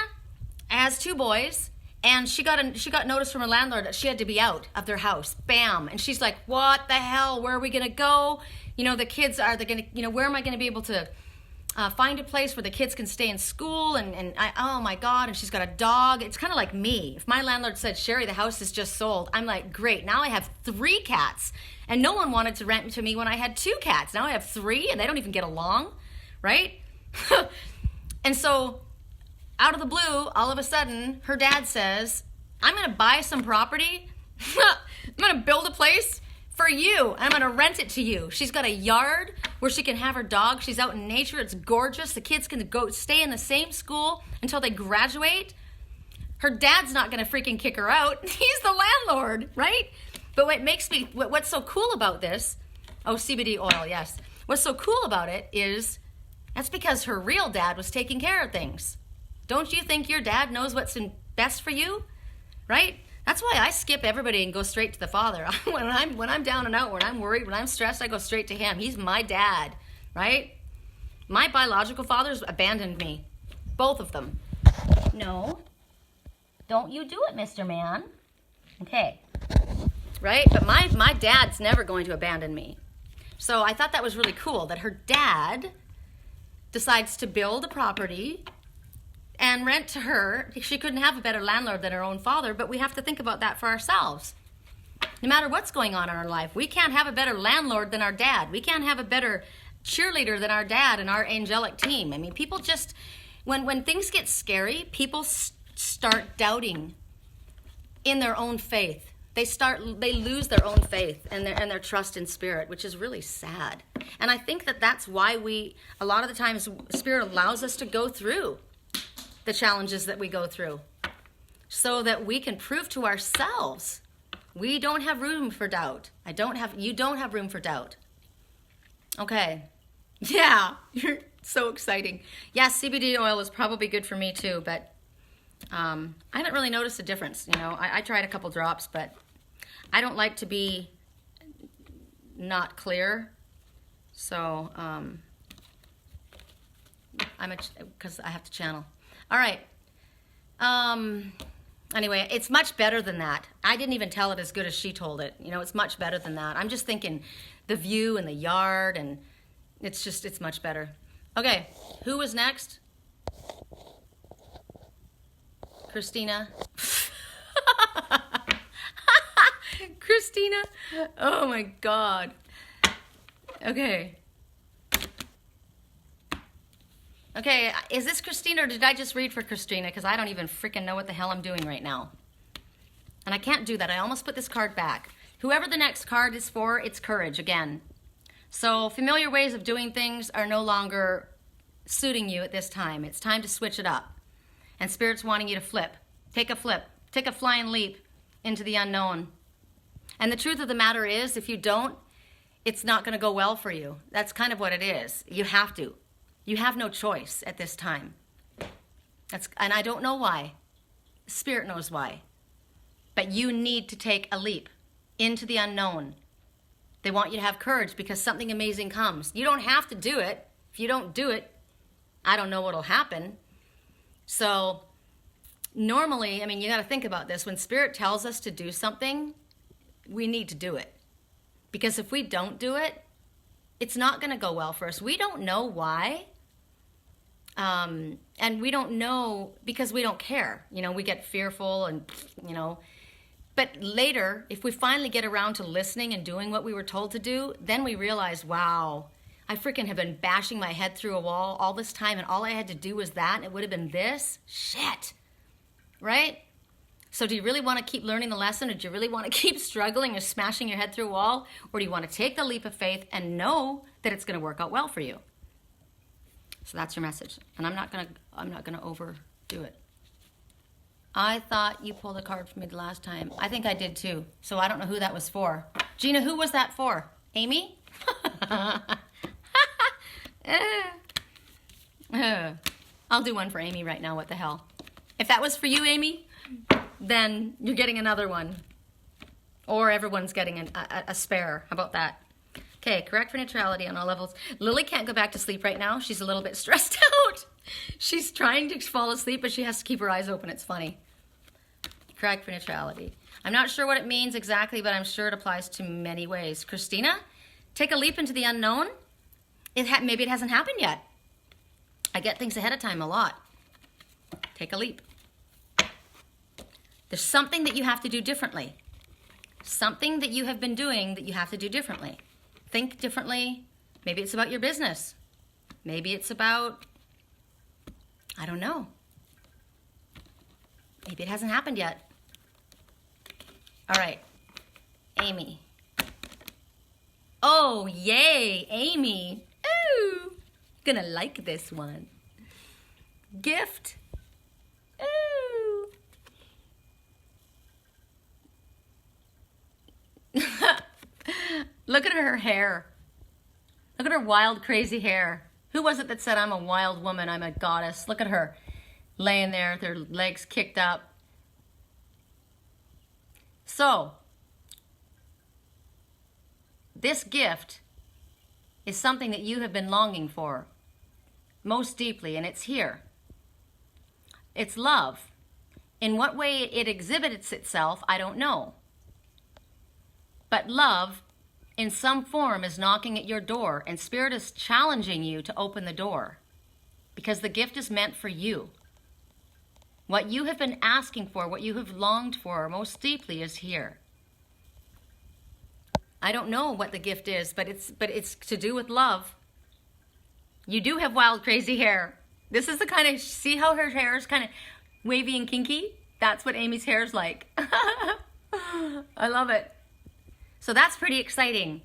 has 2 boys, and she got notice from her landlord that she had to be out of their house. Bam. And she's like, what the hell? Where are we going to go? You know, the kids, are they going to, you know, where am I going to be able to find a place where the kids can stay in school? Oh my God. And she's got a dog. It's kind of like me. If my landlord said, Sherry, the house is just sold, I'm like, great. Now I have 3 cats. And no one wanted to rent to me when I had 2 cats. Now I have 3 and they don't even get along, right? And so out of the blue, all of a sudden, her dad says, I'm going to buy some property. I'm going to build a place for you. I'm going to rent it to you. She's got a yard where she can have her dog. She's out in nature. It's gorgeous. The kids can go stay in the same school until they graduate. Her dad's not going to freaking kick her out. He's the landlord, right? But what's so cool about this, CBD oil, yes. What's so cool about it is that's because her real dad was taking care of things. Don't you think your dad knows what's best for you, right? That's why I skip everybody and go straight to the Father. When I'm down and out, when I'm worried, when I'm stressed, I go straight to him. He's my dad, right? My biological fathers abandoned me, both of them. No, don't you do it, Mr. Man. Okay. Right? But my dad's never going to abandon me. So I thought that was really cool that her dad decides to build a property and rent to her. She couldn't have a better landlord than her own father, but we have to think about that for ourselves. No matter what's going on in our life, we can't have a better landlord than our dad. We can't have a better cheerleader than our dad and our angelic team. I mean, people just, when things get scary, people start doubting in their own faith. They lose their own faith and their trust in Spirit, which is really sad. And I think that's why a lot of the times, Spirit allows us to go through the challenges that we go through so that we can prove to ourselves we don't have room for doubt. You don't have room for doubt. Okay. Yeah, you're so exciting. Yeah, CBD oil is probably good for me too, but I haven't really noticed a difference. You know, I tried a couple drops, but I don't like to be not clear. So, because I have to channel. All right. Anyway, it's much better than that. I didn't even tell it as good as she told it. You know, it's much better than that. I'm just thinking the view and the yard, and it's much better. Okay, who was next? Christina. Christina. Oh my God. Okay. Okay, is this Christina or did I just read for Christina? Because I don't even freaking know what the hell I'm doing right now. And I can't do that. I almost put this card back. Whoever the next card is for, it's courage again. So familiar ways of doing things are no longer suiting you at this time. It's time to switch it up. And Spirit's wanting you to flip. Take a flip. Take a flying leap into the unknown. And the truth of the matter is, if you don't, it's not going to go well for you. That's kind of what it is. You have to. You have no choice at this time. And I don't know why. Spirit knows why. But you need to take a leap into the unknown. They want you to have courage because something amazing comes. You don't have to do it. If you don't do it, I don't know what'll happen. So normally, I mean, you got to think about this. When Spirit tells us to do something, we need to do it. Because if we don't do it, it's not going to go well for us. We don't know why. And we don't know because we don't care. You know, we get fearful and, you know. But later, if we finally get around to listening and doing what we were told to do, then we realize, wow, I freaking have been bashing my head through a wall all this time, and all I had to do was that, and it would have been this? Shit. Right? So do you really want to keep learning the lesson, or do you really want to keep struggling or smashing your head through a wall? Or do you want to take the leap of faith and know that it's going to work out well for you? So that's your message. And I'm not gonna overdo it. I thought you pulled a card for me the last time. I think I did too. So I don't know who that was for. Gina, who was that for? Amy? I'll do one for Amy right now. What the hell? If that was for you, Amy, then you're getting another one. Or everyone's getting a spare. How about that? Okay, correct for neutrality on all levels. Lily can't go back to sleep right now. She's a little bit stressed out. She's trying to fall asleep, but she has to keep her eyes open. It's funny. Correct for neutrality. I'm not sure what it means exactly, but I'm sure it applies to many ways. Christina, take a leap into the unknown. Maybe it hasn't happened yet. I get things ahead of time a lot. Take a leap. There's something that you have to do differently. Something that you have been doing that you have to do differently. Think differently. Maybe it's about your business. Maybe it's about, I don't know. Maybe it hasn't happened yet. All right, Amy. Oh, yay, Amy. Ooh, gonna like this one. Gift. Ooh. Look at her hair. Look at her wild, crazy hair. Who was it that said, I'm a wild woman, I'm a goddess? Look at her laying there with her legs kicked up. So, this gift is something that you have been longing for most deeply, and it's here. It's love. In what way it exhibits itself, I don't know. But love, in some form, is knocking at your door, and Spirit is challenging you to open the door, because the gift is meant for you. What you have been asking for, what you have longed for most deeply is here. I don't know what the gift is, but it's to do with love. You do have wild, crazy hair. This is the kind of, see how her hair is kind of wavy and kinky? That's what Amy's hair is like. I love it. So that's pretty exciting.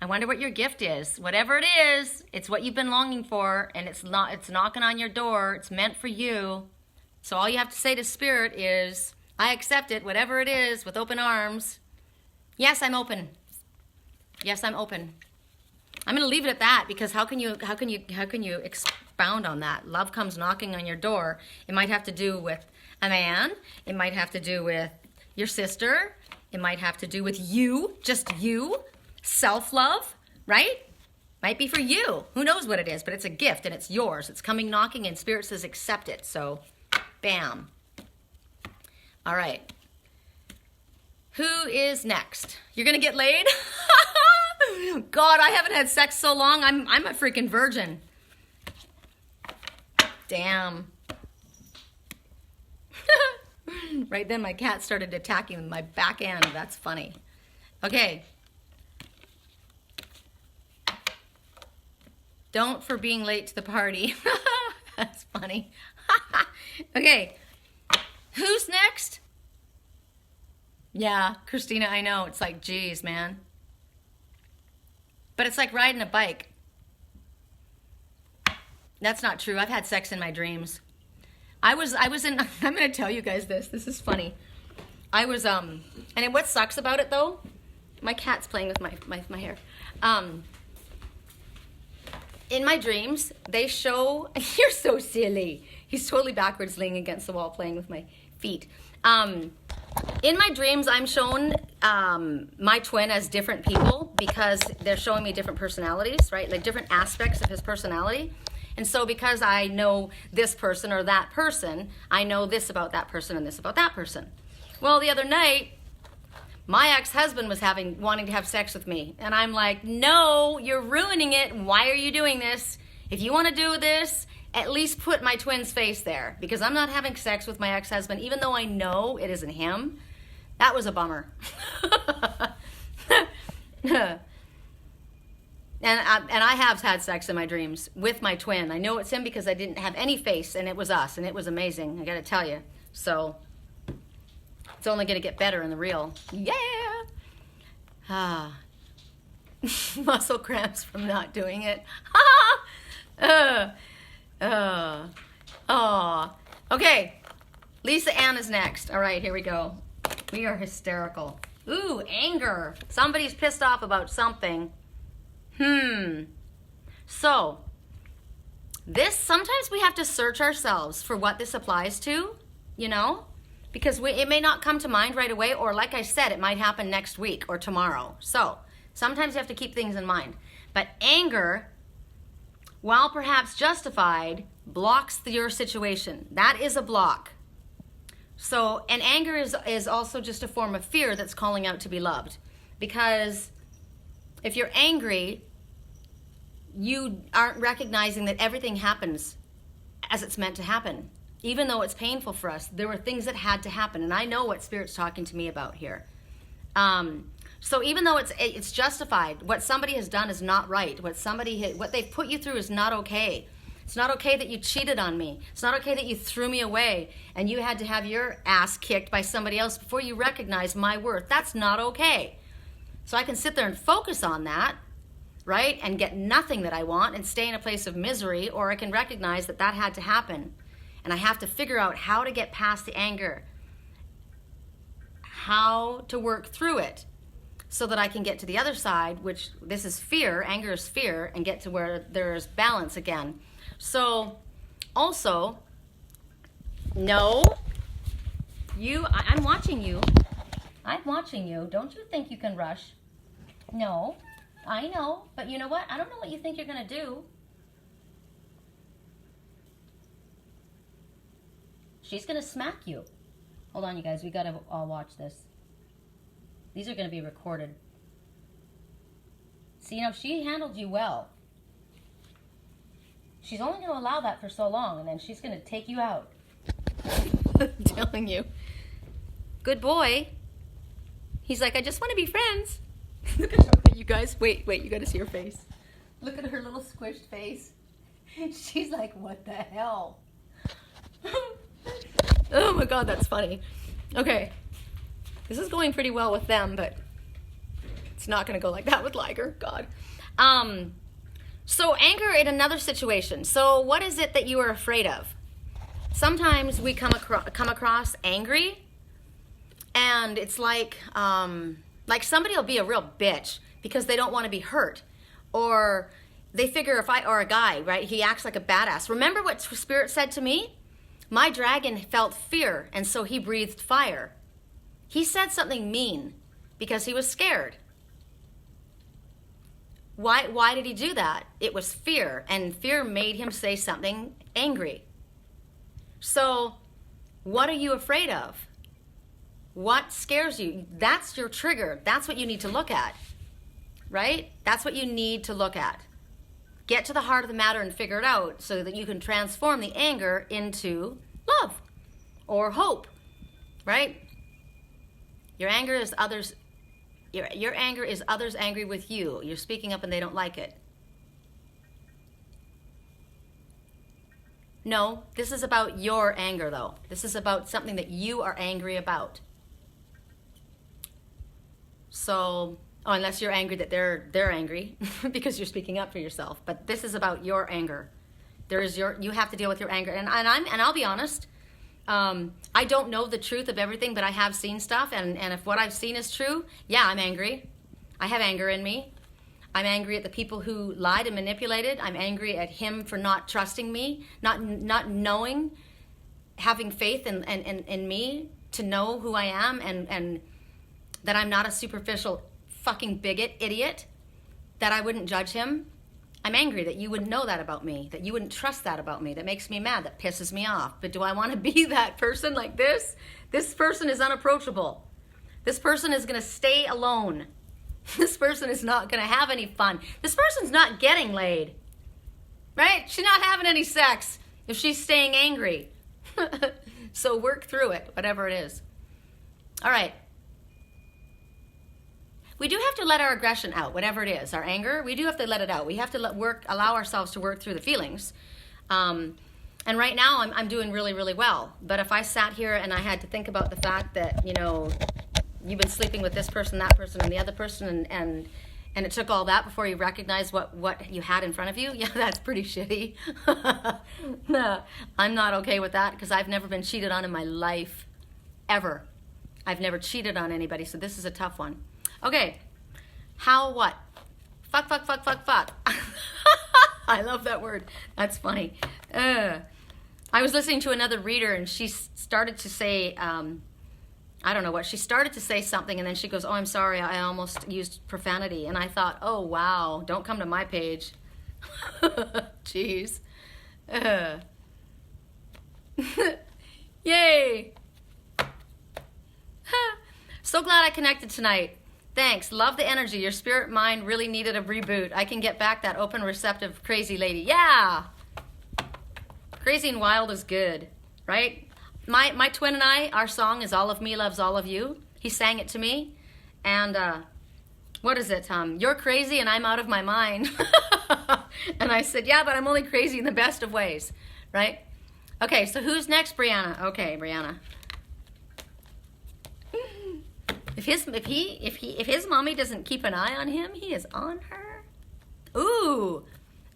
I wonder what your gift is. Whatever it is, it's what you've been longing for, and it's knocking on your door. It's meant for you. So all you have to say to Spirit is, I accept it, whatever it is, with open arms. Yes, I'm open. Yes, I'm open. I'm going to leave it at that, because how can you expound on that? Love comes knocking on your door. It might have to do with a man. It might have to do with your sister. It might have to do with you, just you. Self-love, right? Might be for you. Who knows what it is, but it's a gift and it's yours. It's coming knocking and Spirit says accept it. So, bam. All right. Who is next? You're going to get laid? God, I haven't had sex so long. I'm a freaking virgin. Damn. Right then, my cat started attacking my back end. That's funny. Okay. Don't for being late to the party. That's funny. Okay. Who's next? Yeah, Christina, I know. It's like, geez, man. But it's like riding a bike. That's not true. I've had sex in my dreams. I was in, I'm going to tell you guys this. This is funny. I was, and what sucks about it though, my cat's playing with my hair. In my dreams, they show, you're so silly. He's totally backwards laying against the wall playing with my feet. In my dreams, I'm shown my twin as different people because they're showing me different personalities, right? Like different aspects of his personality. And so because I know this person or that person, I know this about that person and this about that person. Well, the other night, my ex-husband was wanting to have sex with me. And I'm like, no, you're ruining it. Why are you doing this? If you want to do this, at least put my twin's face there, because I'm not having sex with my ex-husband, even though I know it isn't him. That was a bummer. And I have had sex in my dreams with my twin. I know it's him because I didn't have any face, and it was us, and it was amazing, I gotta tell you. So it's only gonna get better in the real. Yeah! Muscle cramps from not doing it. Okay, Lisa Ann is next. All right, here we go. We are hysterical. Ooh, anger. Somebody's pissed off about something. So, sometimes we have to search ourselves for what this applies to, you know? Because it may not come to mind right away, or like I said, it might happen next week or tomorrow. So, sometimes you have to keep things in mind. But anger, while perhaps justified, blocks your situation. That is a block. So, and anger is also just a form of fear that's calling out to be loved. Because if you're angry, you aren't recognizing that everything happens as it's meant to happen. Even though it's painful for us, there were things that had to happen. And I know what Spirit's talking to me about here. So even though it's justified, what somebody has done is not right. What they've put you through is not okay. It's not okay that you cheated on me. It's not okay that you threw me away and you had to have your ass kicked by somebody else before you recognize my worth. That's not okay. So I can sit there and focus on that, right? And get nothing that I want and stay in a place of misery, or I can recognize that had to happen. And I have to figure out how to get past the anger, how to work through it so that I can get to the other side, which this is fear, anger is fear, and get to where there's balance again. So also, no, I'm watching you. I'm watching you. Don't you think you can rush? No, I know, but you know what? I don't know what you think you're going to do. She's going to smack you. Hold on, you guys. We got to all watch this. These are going to be recorded. See, she handled you well. She's only going to allow that for so long, and then she's going to take you out. I'm telling you. Good boy. He's like, I just want to be friends. Look at her, you guys. Wait, you got to see her face. Look at her little squished face. She's like, what the hell? Oh my God, that's funny. Okay. This is going pretty well with them, but it's not going to go like that with Liger. God. So anger in another situation. So what is it that you are afraid of? Sometimes we come across angry, and it's like somebody will be a real bitch because they don't want to be hurt, or they figure or a guy, right? He acts like a badass. Remember what Spirit said to me? My dragon felt fear, and so he breathed fire. He said something mean because he was scared. Why did he do that? It was fear, and fear made him say something angry. So, what are you afraid of? What scares you? That's your trigger. That's what you need to look at, right? That's what you need to look at. Get to the heart of the matter and figure it out so that you can transform the anger into love or hope, right? Your anger is others. Your anger is others angry with you. You're speaking up and they don't like it. No, this is about your anger, though. This is about something that you are angry about. So, unless you're angry that they're angry because you're speaking up for yourself. But this is about your anger. You have to deal with your anger. And I'll be honest. I don't know the truth of everything, but I have seen stuff, and if what I've seen is true, yeah, I'm angry. I have anger in me. I'm angry at the people who lied and manipulated. I'm angry at him for not trusting me, not knowing, having faith in me to know who I am, and that I'm not a superficial fucking bigot idiot, that I wouldn't judge him. I'm angry that you wouldn't know that about me, that you wouldn't trust that about me. That makes me mad, that pisses me off. But do I want to be that person like this? This person is unapproachable. This person is going to stay alone. This person is not going to have any fun. This person's not getting laid. Right? She's not having any sex if she's staying angry. So work through it, whatever it is. All right. We do have to let our aggression out, whatever it is. Our anger, we do have to let it out. We have to allow ourselves to work through the feelings. And right now, I'm doing really, really well. But if I sat here and I had to think about the fact that, you know, you've been sleeping with this person, that person, and the other person, and it took all that before you recognized what you had in front of you, yeah, that's pretty shitty. No, I'm not okay with that because I've never been cheated on in my life, ever. I've never cheated on anybody, so this is a tough one. Okay, how what? Fuck. I love that word. That's funny. I was listening to another reader and she started to say, I don't know what, she started to say something and then she goes, oh, I'm sorry, I almost used profanity. And I thought, oh, wow, don't come to my page. Jeez. Yay. So glad I connected tonight. Thanks. Love the energy. Your spirit mind really needed a reboot. I can get back that open, receptive, crazy lady. Yeah. Crazy and wild is good, right? My twin and I, our song is All of Me Loves All of You. He sang it to me. And what is it? You're crazy and I'm out of my mind. And I said, yeah, but I'm only crazy in the best of ways, right? Okay, so who's next, Brianna? Okay, Brianna. If his mommy doesn't keep an eye on him, he is on her. Ooh,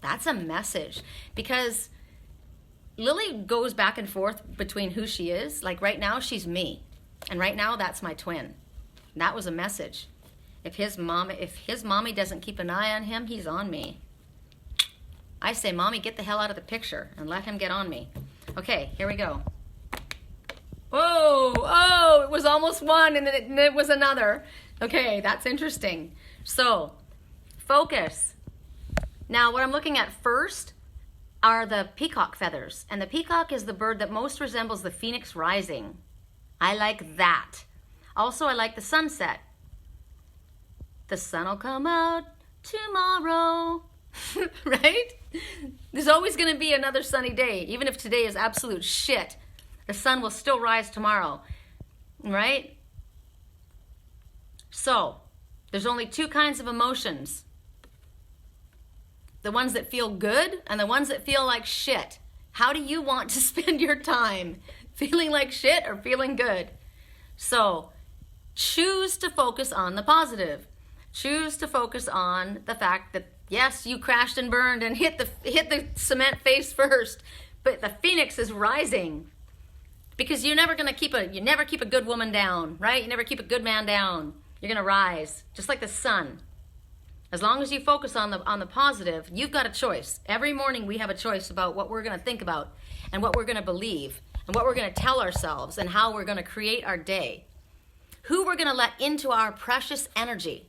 that's a message. Because Lily goes back and forth between who she is. Like right now, she's me. And right now, that's my twin. That was a message. If his mommy doesn't keep an eye on him, he's on me. I say, Mommy, get the hell out of the picture and let him get on me. Okay, here we go. Oh, it was almost one and then it was another. Okay, that's interesting. So, focus. Now, what I'm looking at first are the peacock feathers. And the peacock is the bird that most resembles the phoenix rising. I like that. Also, I like the sunset. The sun will come out tomorrow. Right? There's always going to be another sunny day. Even if today is absolute shit, the sun will still rise tomorrow. Right? So, there's only two kinds of emotions. The ones that feel good and the ones that feel like shit. How do you want to spend your time? Feeling like shit or feeling good? So, choose to focus on the positive. Choose to focus on the fact that, yes, you crashed and burned and hit the cement face first, but the phoenix is rising. Because you never keep a good woman down, right? You never keep a good man down. You're going to rise, just like the sun. As long as you focus on the positive, you've got a choice. Every morning we have a choice about what we're going to think about and what we're going to believe and what we're going to tell ourselves and how we're going to create our day. Who we're going to let into our precious energy.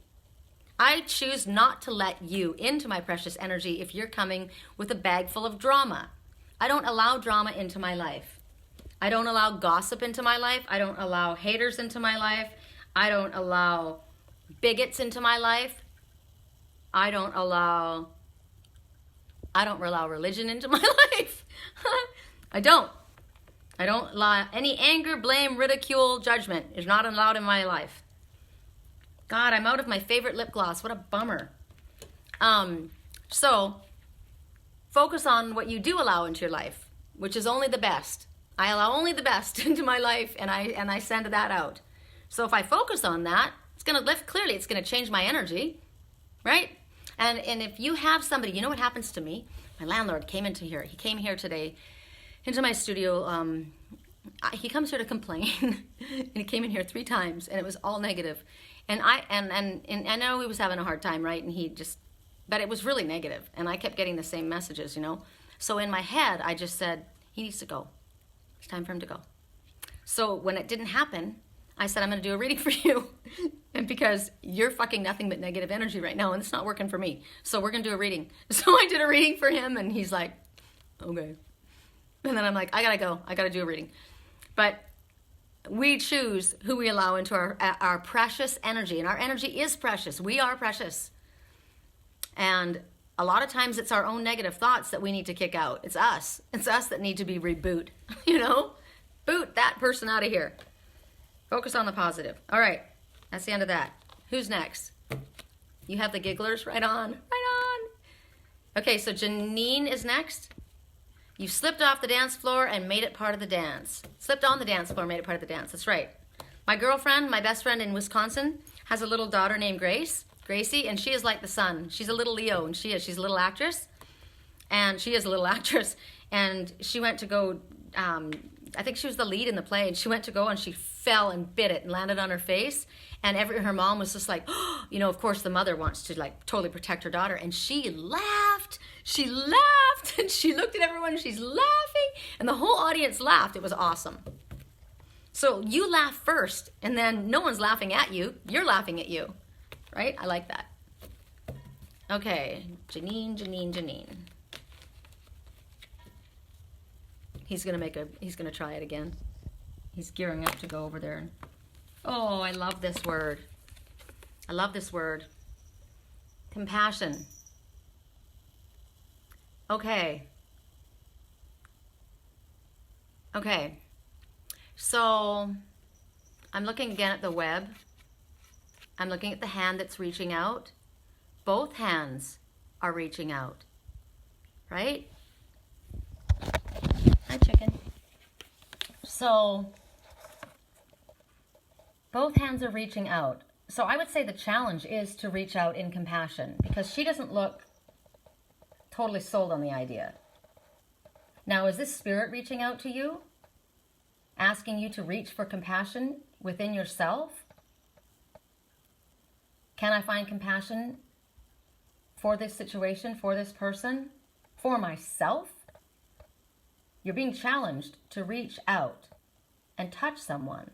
I choose not to let you into my precious energy if you're coming with a bag full of drama. I don't allow drama into my life. I don't allow gossip into my life. I don't allow haters into my life. I don't allow bigots into my life. I don't allow religion into my life. I don't allow any anger, blame, ridicule, judgment is not allowed in my life. God, I'm out of my favorite lip gloss. What a bummer. So focus on what you do allow into your life, which is only the best. I allow only the best into my life, and I send that out. So if I focus on that, it's going to lift. Clearly, it's going to change my energy, right? And if you have somebody, you know what happens to me? My landlord came into here. He came here today into my studio. He comes here to complain, and he came in here 3 times, and it was all negative. And I know he was having a hard time, right? But it was really negative, and I kept getting the same messages, you know. So in my head, I just said, he needs to go. It's time for him to go. So when it didn't happen, I said, I'm going to do a reading for you. And because you're fucking nothing but negative energy right now, and it's not working for me. So we're going to do a reading. So I did a reading for him, and he's like, okay. And then I'm like, I got to go. I got to do a reading. But We choose who we allow into our precious energy, and our energy is precious. We are precious. And a lot of times it's our own negative thoughts that we need to kick out. It's us. It's us that need to be reboot, you know? Boot that person out of here. Focus on the positive. All right. That's the end of that. Who's next? You have the gigglers? Right on. Right on. Okay, so Janine is next. You slipped off the dance floor and made it part of the dance. Slipped on the dance floor, made it part of the dance. That's right. My girlfriend, my best friend in Wisconsin, has a little daughter named Gracie, and she is like the sun. She's a little Leo, and she's a little actress. And she is a little actress. And she went to go, I think she was the lead in the play, and she went to go and she fell and bit it and landed on her face. And her mom was just like, oh, you know, of course the mother wants to like totally protect her daughter. And she laughed, and she looked at everyone and she's laughing. And the whole audience laughed. It was awesome. So you laugh first, and then no one's laughing at you. You're laughing at you, right? I like that. Okay, Janine. He's gonna try it again. He's gearing up to go over there. Oh, I love this word. I love this word. Compassion. Okay. So I'm looking again at the web. I'm looking at the hand that's reaching out. Both hands are reaching out, right? Hi, chicken. So both hands are reaching out. So I would say the challenge is to reach out in compassion, because she doesn't look totally sold on the idea. Now, is this spirit reaching out to you? Asking you to reach for compassion within yourself? Can I find compassion for this situation, for this person, for myself? You're being challenged to reach out and touch someone.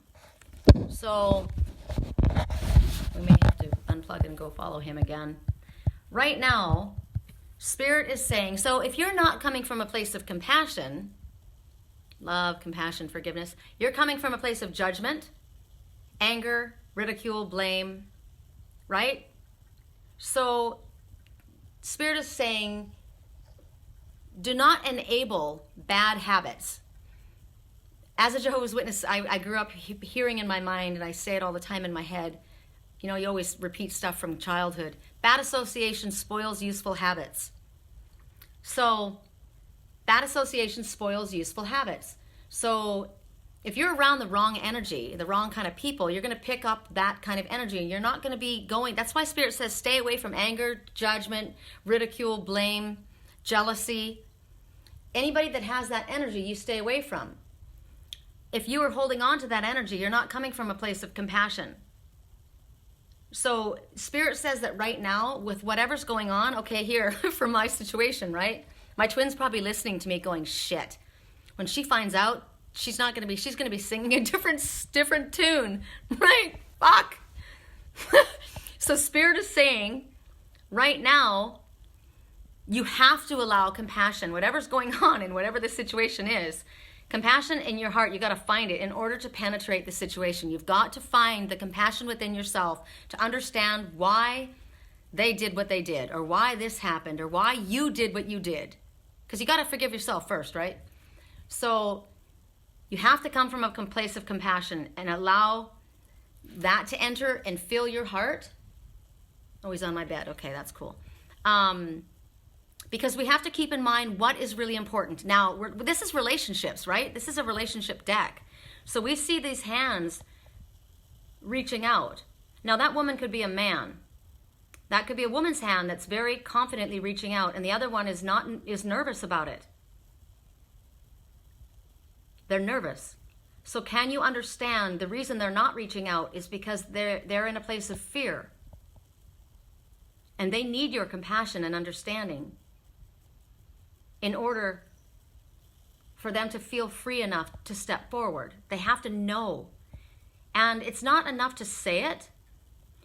So we may have to unplug and go follow him again. Right now, Spirit is saying, so if you're not coming from a place of compassion, love, compassion, forgiveness, you're coming from a place of judgment, anger, ridicule, blame, right? So Spirit is saying, do not enable bad habits. As a Jehovah's Witness, I grew up hearing in my mind, and I say it all the time in my head. You know, you always repeat stuff from childhood. Bad association spoils useful habits. So bad association spoils useful habits. So if you're around the wrong energy, the wrong kind of people, you're going to pick up that kind of energy, and you're not going to be going. That's why Spirit says stay away from anger, judgment, ridicule, blame, jealousy. Anybody that has that energy, you stay away from. If you are holding on to that energy, you're not coming from a place of compassion. So Spirit says that right now, with whatever's going on, okay, here, for my situation, right? My twin's probably listening to me going, shit. When she finds out, she's going to be singing a different tune, right? Fuck. So Spirit is saying, right now, you have to allow compassion, whatever's going on and whatever the situation is. Compassion in your heart, you got to find it in order to penetrate the situation. You've got to find the compassion within yourself to understand why they did what they did, or why this happened, or why you did what you did. Because you got to forgive yourself first, right? So you have to come from a place of compassion and allow that to enter and fill your heart. Oh, he's on my bed. Okay, that's cool. Because we have to keep in mind what is really important. Now, this is relationships, right? This is a relationship deck. So we see these hands reaching out. Now, that woman could be a man. That could be a woman's hand that's very confidently reaching out, and the other one is nervous about it. They're nervous. So can you understand the reason they're not reaching out is because they're in a place of fear. And they need your compassion and understanding in order for them to feel free enough to step forward. They have to know. And it's not enough to say it.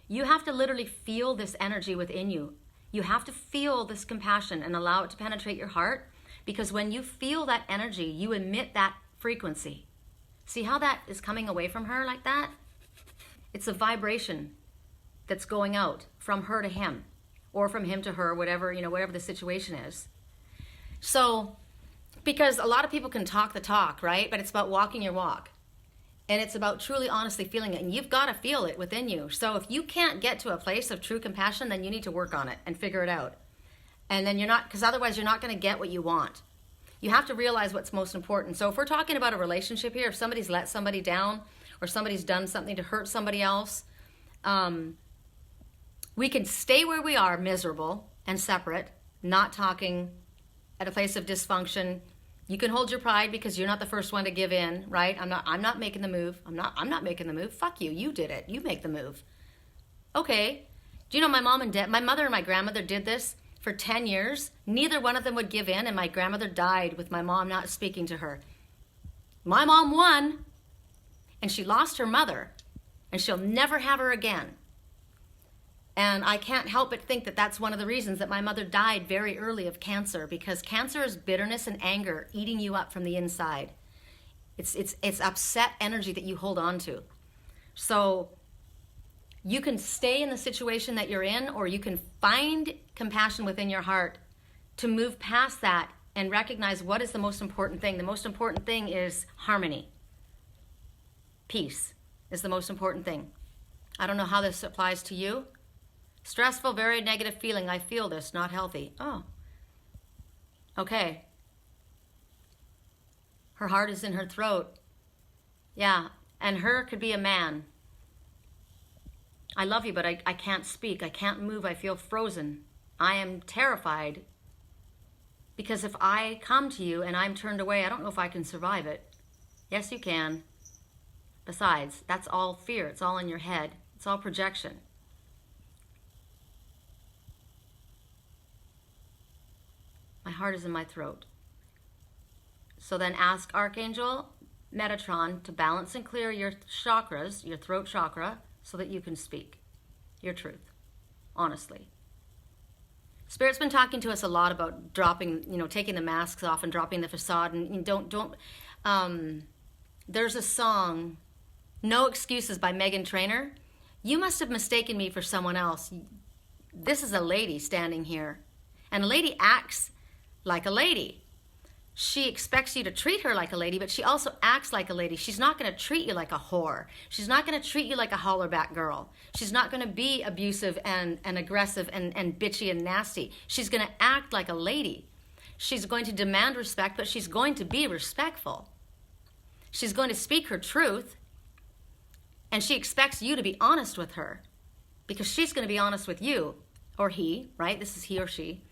You have to literally feel this energy within you. You have to feel this compassion and allow it to penetrate your heart, because when you feel that energy, you emit that frequency. See how that is coming away from her like that? It's a vibration that's going out from her to him, or from him to her, whatever, whatever the situation is. So, because a lot of people can talk the talk, right? But it's about walking your walk. And it's about truly, honestly feeling it. And you've got to feel it within you. So if you can't get to a place of true compassion, then you need to work on it and figure it out. And then because otherwise you're not going to get what you want. You have to realize what's most important. So if we're talking about a relationship here, if somebody's let somebody down or somebody's done something to hurt somebody else, we can stay where we are, miserable and separate, not talking, at a place of dysfunction. You can hold your pride because you're not the first one to give in, right? I'm not making the move. I'm not making the move. Fuck you. You did it. You make the move. Okay. Do you know my my mother and my grandmother did this for 10 years. Neither one of them would give in, and my grandmother died with my mom not speaking to her. My mom won, and she lost her mother, and she'll never have her again. And I can't help but think that that's one of the reasons that my mother died very early of cancer, because cancer is bitterness and anger eating you up from the inside. It's upset energy that you hold on to. So you can stay in the situation that you're in, or you can find compassion within your heart to move past that and recognize what is the most important thing. The most important thing is harmony. Peace is the most important thing. I don't know how this applies to you. Stressful, very negative feeling. I feel this, not healthy. Oh. Okay. Her heart is in her throat. Yeah, and her could be a man. I love you, but I can't speak. I can't move. I feel frozen. I am terrified because if I come to you and I'm turned away, I don't know if I can survive it. Yes, you can. Besides, that's all fear. It's all in your head. It's all projection. My heart is in my throat. So then ask Archangel Metatron to balance and clear your chakras, your throat chakra, so that you can speak your truth, honestly. Spirit's been talking to us a lot about dropping, taking the masks off and dropping the facade. And there's a song, No Excuses by Meghan Trainor. You must have mistaken me for someone else. This is a lady standing here. And a lady acts like a lady. She expects you to treat her like a lady, but she also acts like a lady. She's not going to treat you like a whore. She's not going to treat you like a hollerback girl. She's not going to be abusive and aggressive and bitchy and nasty. She's going to act like a lady. She's going to demand respect, but she's going to be respectful. She's going to speak her truth, and she expects you to be honest with her because she's going to be honest with you, or he, right? This is he or she.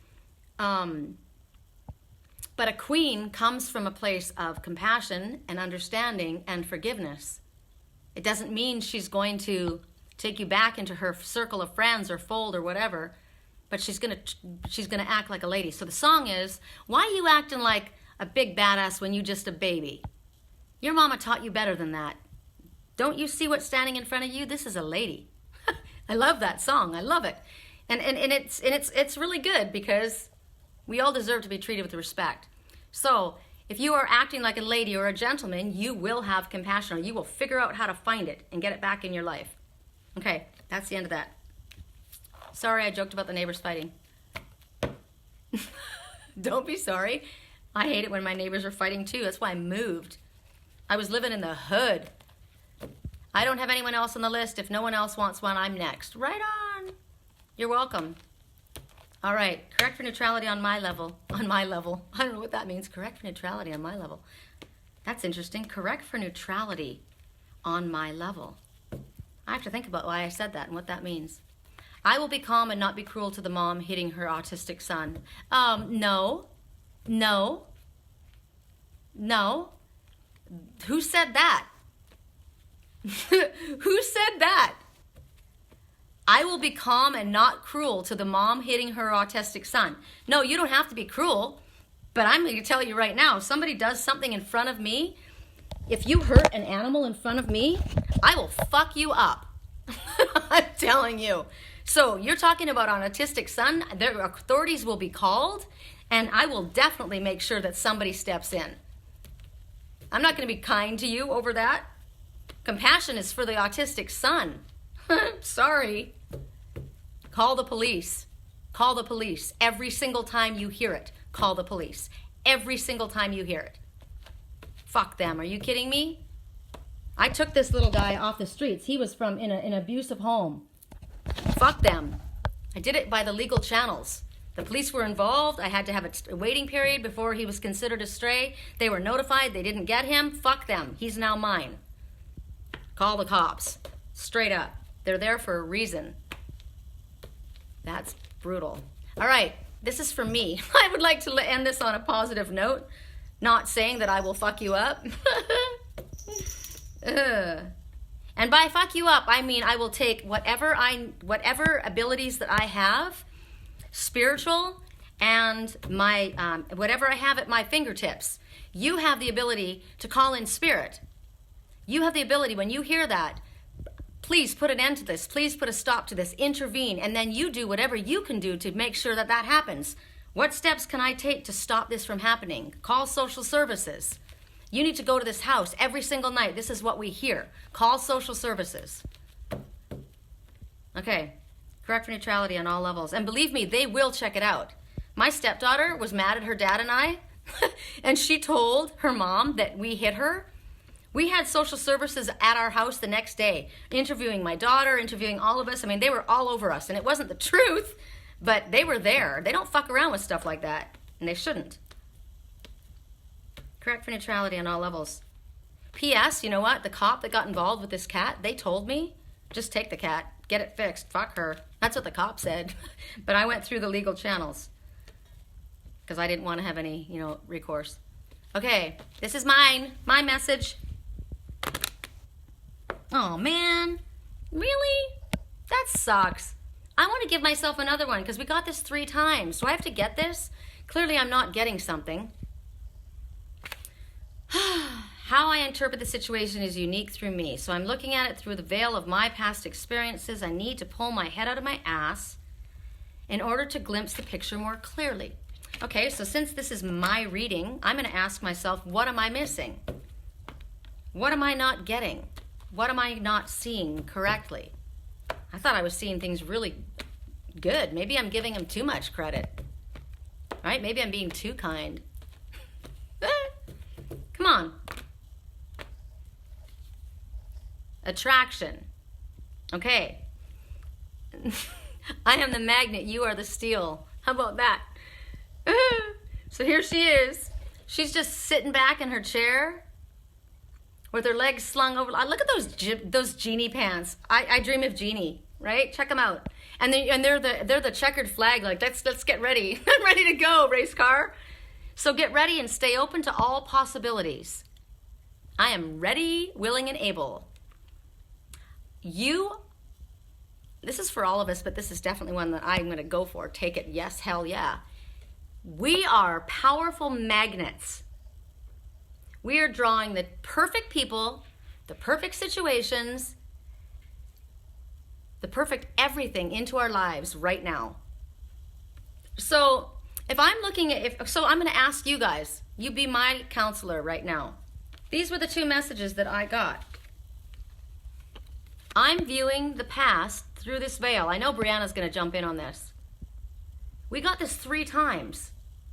But a queen comes from a place of compassion and understanding and forgiveness. It doesn't mean she's going to take you back into her circle of friends or fold or whatever, but she's gonna act like a lady. So the song is, why are you acting like a big badass when you just a baby? Your mama taught you better than that. Don't you see what's standing in front of you? This is a lady. I love that song. I love it. And it's really good because we all deserve to be treated with respect. So if you are acting like a lady or a gentleman, you will have compassion, or you will figure out how to find it and get it back in your life. Okay, that's the end of that. Sorry, I joked about the neighbors fighting. Don't be sorry. I hate it when my neighbors are fighting too. That's why I moved. I was living in the hood. I don't have anyone else on the list. If no one else wants one, I'm next. Right on. You're welcome. All right, correct for neutrality on my level. On my level. I don't know what that means. Correct for neutrality on my level. That's interesting. Correct for neutrality on my level. I have to think about why I said that and what that means. I will be calm and not be cruel to the mom hitting her autistic son. No. Who said that? Who said that? I will be calm and not cruel to the mom hitting her autistic son. No, you don't have to be cruel, but I'm going to tell you right now, if somebody does something in front of me, if you hurt an animal in front of me, I will fuck you up. I'm telling you. So you're talking about an autistic son, the authorities will be called, and I will definitely make sure that somebody steps in. I'm not going to be kind to you over that. Compassion is for the autistic son. Sorry. Call the police. Call the police. Every single time you hear it, call the police. Every single time you hear it. Fuck them. Are you kidding me? I took this little guy off the streets. He was from in an abusive home. Fuck them. I did it by the legal channels. The police were involved. I had to have a waiting period before he was considered a stray. They were notified. They didn't get him. Fuck them. He's now mine. Call the cops. Straight up. They're there for a reason. That's brutal. All right. This is for me. I would like to end this on a positive note. Not saying that I will fuck you up. And by fuck you up, I mean I will take whatever abilities that I have, spiritual, and my whatever I have at my fingertips. You have the ability to call in spirit. You have the ability, when you hear that, please put an end to this. Please put a stop to this. Intervene. And then you do whatever you can do to make sure that that happens. What steps can I take to stop this from happening? Call social services. You need to go to this house every single night. This is what we hear. Call social services. Okay. Correct for neutrality on all levels. And believe me, they will check it out. My stepdaughter was mad at her dad and I, and she told her mom that we hit her. We had social services at our house the next day, interviewing my daughter, interviewing all of us. I mean, they were all over us, and it wasn't the truth, but they were there. They don't fuck around with stuff like that, and they shouldn't. Correct for neutrality on all levels. P.S., you know what? The cop that got involved with this cat, they told me, just take the cat, get it fixed, fuck her. That's what the cop said. But I went through the legal channels because I didn't want to have any, recourse. Okay, this is mine, my message. Oh, man. Really? That sucks. I want to give myself another one because we got this 3 times. Do I have to get this? Clearly, I'm not getting something. How I interpret the situation is unique through me. So I'm looking at it through the veil of my past experiences. I need to pull my head out of my ass in order to glimpse the picture more clearly. Okay, so since this is my reading, I'm going to ask myself, what am I missing? What am I not getting? What am I not seeing correctly? I thought I was seeing things really good. Maybe I'm giving them too much credit. Right? Maybe I'm being too kind. Come on. Attraction. Okay. I am the magnet. You are the steel. How about that? So here she is. She's just sitting back in her chair with her legs slung over. Look at those genie pants. I dream of Genie, right? Check them out. And they're the checkered flag. Like let's get ready. I'm ready to go, race car. So get ready and stay open to all possibilities. I am ready, willing, and able. This is for all of us, but this is definitely one that I'm going to go for. Take it. Yes, hell yeah. We are powerful magnets. We are drawing the perfect people, the perfect situations, the perfect everything into our lives right now. So if I'm looking at, so I'm going to ask you guys, you be my counselor right now. These were the 2 messages that I got. I'm viewing the past through this veil. I know Brianna's going to jump in on this. We got this 3 times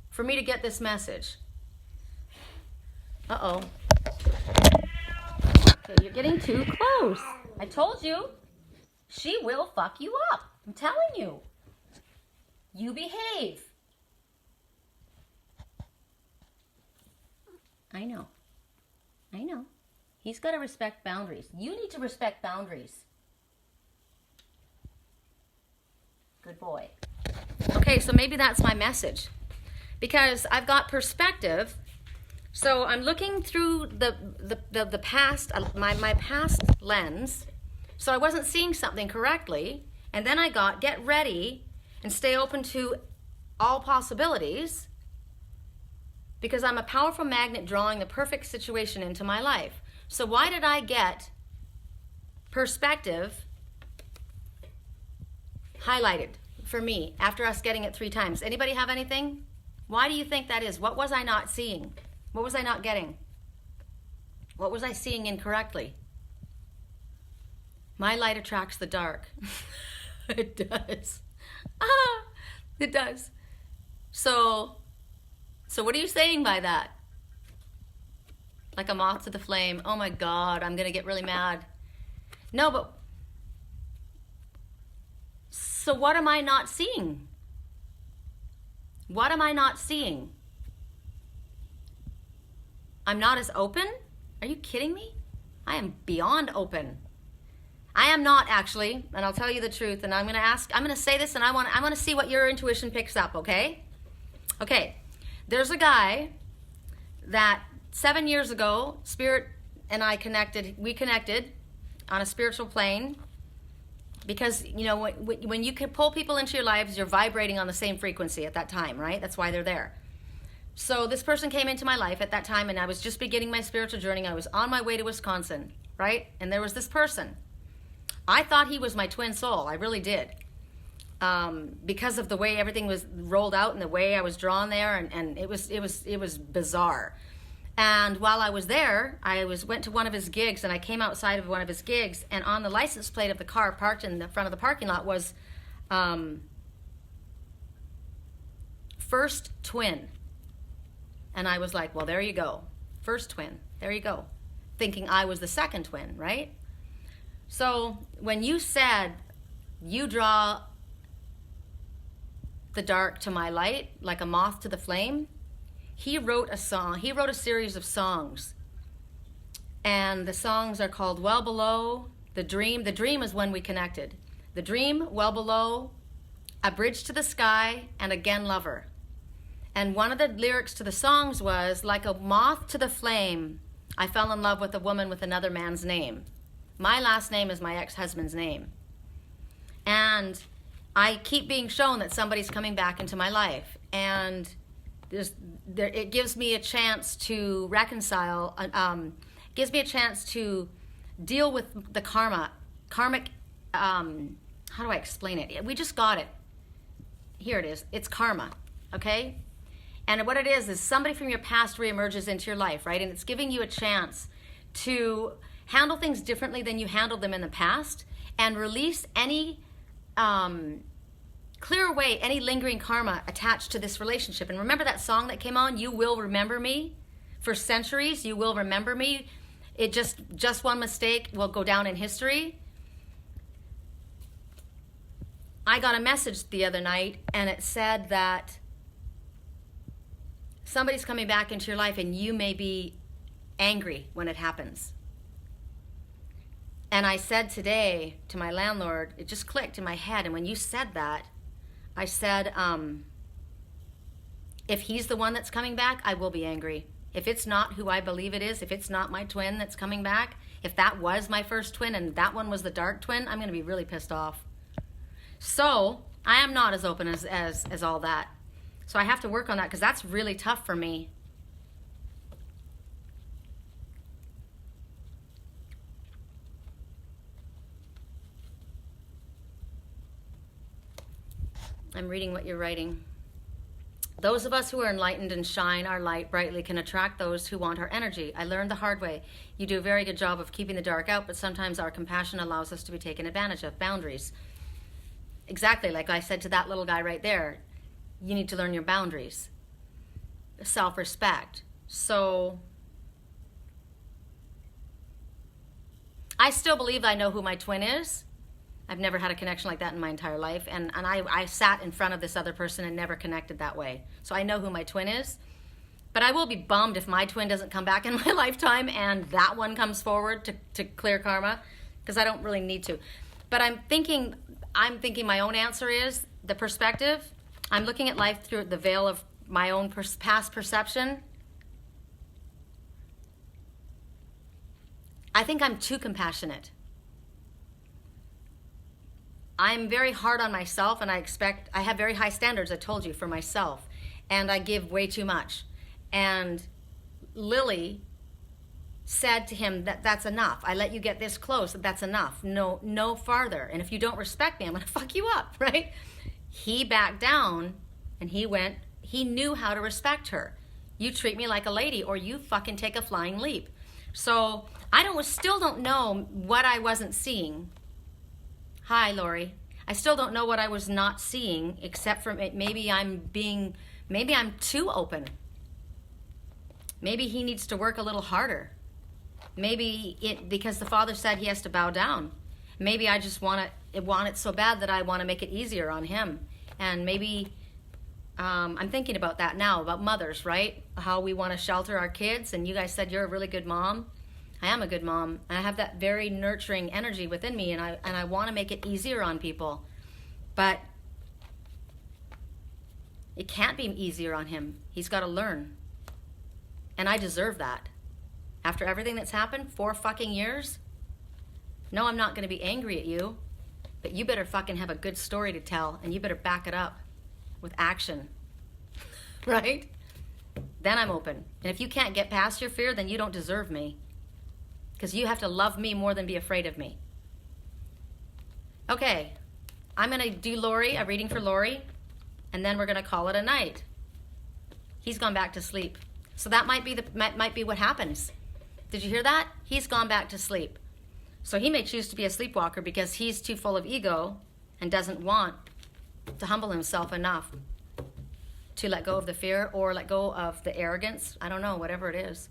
for me to get this message. Uh-oh. Okay, you're getting too close. I told you. She will fuck you up. I'm telling you. You behave. I know. He's got to respect boundaries. You need to respect boundaries. Good boy. Okay, so maybe that's my message. Because I've got perspective. So I'm looking through the past, my past lens. So I wasn't seeing something correctly. And then I got, get ready and stay open to all possibilities. Because I'm a powerful magnet drawing the perfect situation into my life. So why did I get perspective highlighted for me after us getting it 3 times? Anybody have anything? Why do you think that is? What was I not seeing? What was I not getting? What was I seeing incorrectly? My light attracts the dark. It does. It does. So what are you saying by that? Like a moth to the flame. Oh my God, I'm going to get really mad. No, but so what am I not seeing? What am I not seeing? I'm not as open? Are you kidding me? I am beyond open. I am not, actually, and I'll tell you the truth, and I'm going to say this, and I want to see what your intuition picks up, okay? Okay, there's a guy that 7 years ago, Spirit and I we connected on a spiritual plane, because, you know, when you can pull people into your lives, you're vibrating on the same frequency at that time, right? That's why they're there. So this person came into my life at that time, and I was just beginning my spiritual journey. I was on my way to Wisconsin, right? And there was this person. I thought he was my twin soul. I really did. Because of the way everything was rolled out and the way I was drawn there, and it was bizarre. And while I was there, went to one of his gigs, and I came outside of one of his gigs, and on the license plate of the car parked in the front of the parking lot was First Twin. And I was like, well, there you go. First twin. There you go. Thinking I was the second twin, right? So when you said you draw the dark to my light like a moth to the flame, he wrote a song. He wrote a series of songs. And the songs are called Well Below, The Dream. The Dream is when we connected. The Dream, Well Below, A Bridge to the Sky, and Again Lover. And one of the lyrics to the songs was, like a moth to the flame, I fell in love with a woman with another man's name. My last name is my ex-husband's name. And I keep being shown that somebody's coming back into my life. And it gives me a chance to reconcile, gives me a chance to deal with the karmic, how do I explain it? We just got it. Here it is. It's karma, okay? And what it is somebody from your past reemerges into your life, right? And it's giving you a chance to handle things differently than you handled them in the past, and release any, clear away any lingering karma attached to this relationship. And remember that song that came on, You Will Remember Me? For centuries, you will remember me. It just one mistake will go down in history. I got a message the other night, and it said that somebody's coming back into your life, and you may be angry when it happens. And I said today to my landlord, it just clicked in my head, and when you said that, I said, if he's the one that's coming back, I will be angry. If it's not who I believe it is, if it's not my twin that's coming back, if that was my first twin and that one was the dark twin, I'm going to be really pissed off. So I am not as open as all that. So I have to work on that, because that's really tough for me. I'm reading what you're writing. Those of us who are enlightened and shine our light brightly can attract those who want our energy. I learned the hard way. You do a very good job of keeping the dark out, but sometimes our compassion allows us to be taken advantage of. Boundaries. Exactly, like I said to that little guy right there. You need to learn your boundaries. Self-respect. So I still believe I know who my twin is. I've never had a connection like that in my entire life. And I sat in front of this other person and never connected that way. So I know who my twin is. But I will be bummed if my twin doesn't come back in my lifetime and that one comes forward to clear karma, because I don't really need to. But I'm thinking my own answer is the perspective. I'm looking at life through the veil of my own past perception. I think I'm too compassionate. I'm very hard on myself, and I have very high standards, I told you, for myself. And I give way too much. And Lily said to him that's enough. I let you get this close, that's enough. No farther. And if you don't respect me, I'm going to fuck you up, right? He backed down, and he knew how to respect her. You treat me like a lady, or you fucking take a flying leap. So still don't know what I wasn't seeing. Hi, Lori. I still don't know what I was not seeing, except for maybe I'm too open. Maybe he needs to work a little harder. Maybe because the Father said he has to bow down. Maybe I just want it so bad that I want to make it easier on him. And maybe I'm thinking about that now, about mothers, right? How we want to shelter our kids. And you guys said you're a really good mom. I am a good mom. And I have that very nurturing energy within me, and I want to make it easier on people. But it can't be easier on him. He's got to learn. And I deserve that. After everything that's happened, 4 fucking years? No, I'm not going to be angry at you, but you better fucking have a good story to tell, and you better back it up with action. Right? Then I'm open. And if you can't get past your fear, then you don't deserve me. Because you have to love me more than be afraid of me. Okay, I'm going to do a reading for Lori, and then we're going to call it a night. He's gone back to sleep. So that might be what happens. Did you hear that? He's gone back to sleep. So he may choose to be a sleepwalker because he's too full of ego and doesn't want to humble himself enough to let go of the fear or let go of the arrogance. I don't know, whatever it is.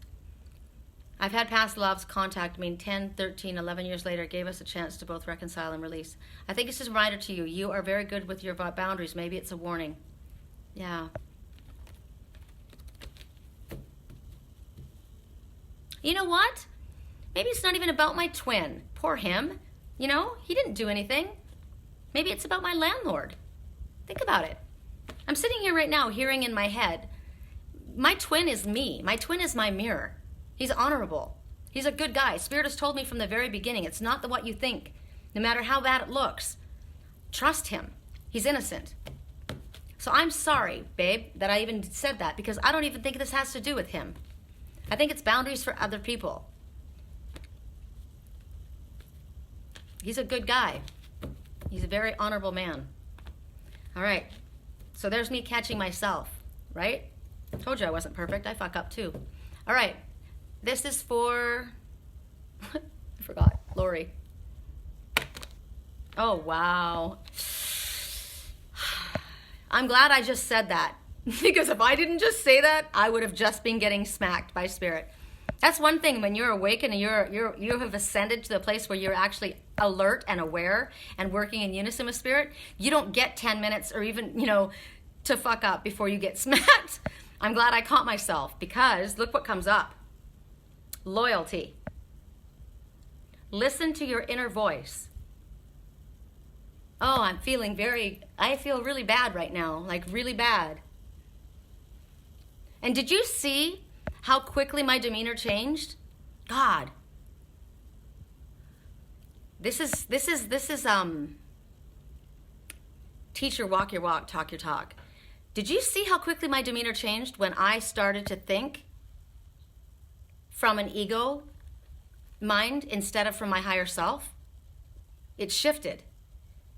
I've had past loves contact me 10, 13, 11 years later, gave us a chance to both reconcile and release. I think it's just a reminder to you. You are very good with your boundaries. Maybe it's a warning. Yeah. You know what? Maybe it's not even about my twin. Poor him. You know, he didn't do anything. Maybe it's about my landlord. Think about it. I'm sitting here right now hearing in my head, my twin is me. My twin is my mirror. He's honorable. He's a good guy. Spirit has told me from the very beginning, it's not what you think. No matter how bad it looks, trust him. He's innocent. So I'm sorry, babe, that I even said that, because I don't even think this has to do with him. I think it's boundaries for other people. He's a good guy. He's a very honorable man. All right. So there's me catching myself, right? Told you I wasn't perfect. I fuck up too. All right. This is for, I forgot, Lori. Oh, wow. I'm glad I just said that. Because if I didn't just say that, I would have just been getting smacked by Spirit. That's one thing when you're awakened and you have ascended to the place where you're actually alert and aware and working in unison with Spirit. You don't get 10 minutes or even, to fuck up before you get smacked. I'm glad I caught myself, because look what comes up. Loyalty. Listen to your inner voice. Oh, I feel really bad right now, like really bad. And did you see how quickly my demeanor changed? God. This is teach your walk your walk, talk your talk. Did you see how quickly my demeanor changed when I started to think from an ego mind instead of from my higher self? It shifted.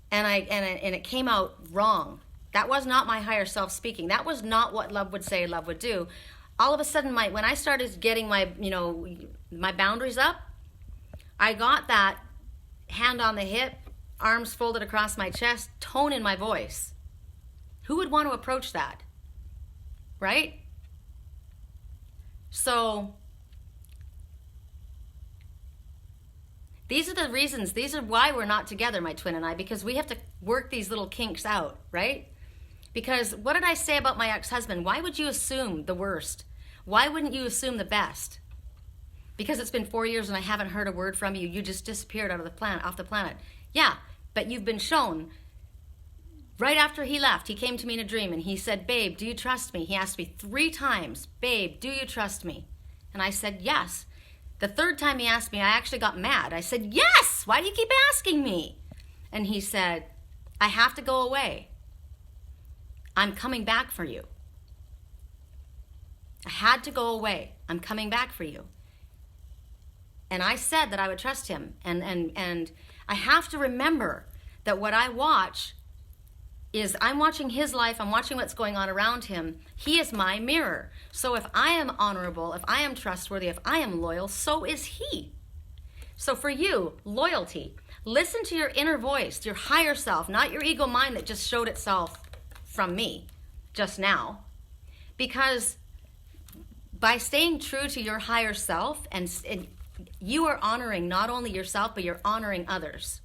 And it came out wrong. That was not my higher self speaking. That was not what love would say, love would do. All of a sudden, when I started getting my boundaries up, I got that hand on the hip, arms folded across my chest, tone in my voice. Who would want to approach that? Right? So, these are the reasons, these are why we're not together, my twin and I, because we have to work these little kinks out, right? Because what did I say about my ex-husband? Why would you assume the worst? Why wouldn't you assume the best? Because it's been 4 years and I haven't heard a word from you. You just disappeared off the planet. Yeah, but you've been shown. Right after he left, he came to me in a dream and he said, babe, do you trust me? He asked me 3 times, babe, do you trust me? And I said, yes. The 3rd time he asked me, I actually got mad. I said, yes, why do you keep asking me? And he said, I have to go away. I'm coming back for you. I had to go away. I'm coming back for you. And I said that I would trust him. And I have to remember that what I watch is I'm watching his life, I'm watching what's going on around him. He is my mirror. So if I am honorable, if I am trustworthy, if I am loyal, so is he. So for you, loyalty. Listen to your inner voice, your higher self, not your ego mind that just showed itself from me just now. Because by staying true to your higher self, and you are honoring not only yourself, but you're honoring others.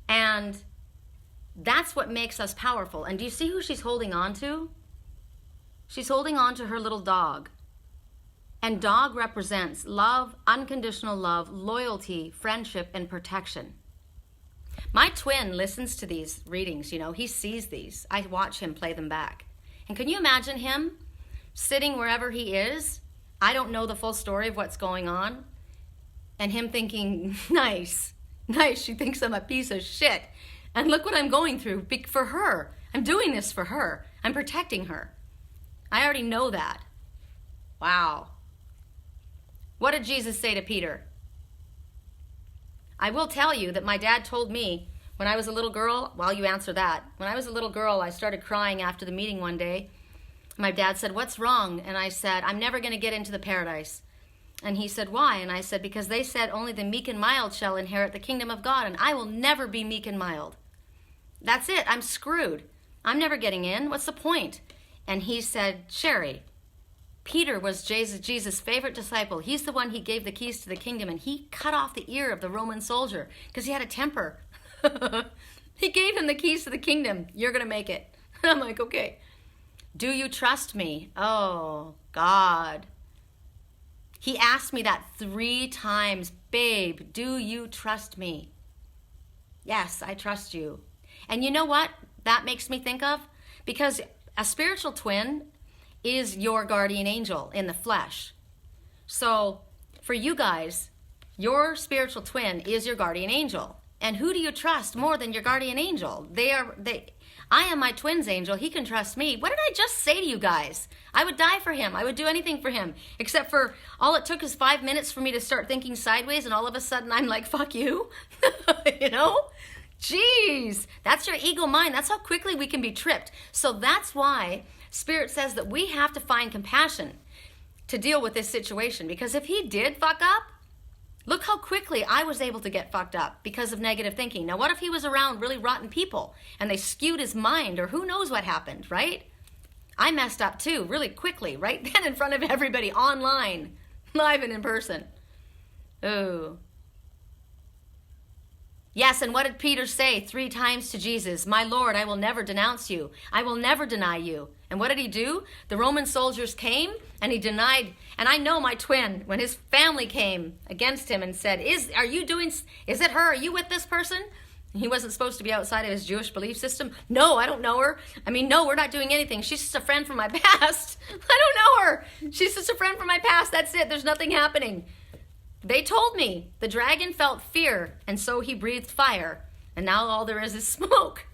And that's what makes us powerful. And do you see who she's holding on to? She's holding on to her little dog. And dog represents love, unconditional love, loyalty, friendship, and protection. My twin listens to these readings, you know, he sees these. I watch him play them back. And can you imagine him sitting wherever he is? I don't know the full story of what's going on. And him thinking, nice, she thinks I'm a piece of shit. And look what I'm going through for her. I'm doing this for her. I'm protecting her. I already know that. Wow. What did Jesus say to Peter? I will tell you that my dad told me when I was a little girl, while you answer that, when I was a little girl, I started crying after the meeting one day. My dad said, what's wrong? And I said, I'm never going to get into the paradise. And he said, why? And I said, because they said only the meek and mild shall inherit the kingdom of God, and I will never be meek and mild. That's it. I'm screwed. I'm never getting in. What's the point? And he said, Sherry, Peter was Jesus' favorite disciple. He's the one he gave the keys to the kingdom, and he cut off the ear of the Roman soldier because he had a temper. He gave him the keys to the kingdom. You're going to make it. I'm like, okay. Do you trust me? Oh, God. He asked me that 3 times. Babe, do you trust me? Yes, I trust you. And you know what that makes me think of? Because a spiritual twin is your guardian angel in the flesh. So for you guys, your spiritual twin is your guardian angel. And who do you trust more than your guardian angel? I am my twin's angel. He can trust me. What did I just say to you guys? I would die for him. I would do anything for him. Except for all it took is 5 minutes for me to start thinking sideways, and all of a sudden I'm like, fuck you. You know? Jeez. That's your ego mind. That's how quickly we can be tripped. So that's why Spirit says that we have to find compassion to deal with this situation. Because if he did fuck up, look how quickly I was able to get fucked up because of negative thinking. Now, what if he was around really rotten people and they skewed his mind, or who knows what happened, right? I messed up too, really quickly, right then in front of everybody, online, live and in person. Oh. Yes, and what did Peter say 3 times to Jesus? My Lord, I will never denounce you. I will never deny you. And what did he do? The Roman soldiers came and he denied. And I know my twin, when his family came against him and said, is it her? Are you with this person? And he wasn't supposed to be outside of his Jewish belief system. No, I don't know her. I mean, no, we're not doing anything. She's just a friend from my past. I don't know her. She's just a friend from my past. That's it. There's nothing happening. They told me the dragon felt fear, and so he breathed fire. And now all there is smoke.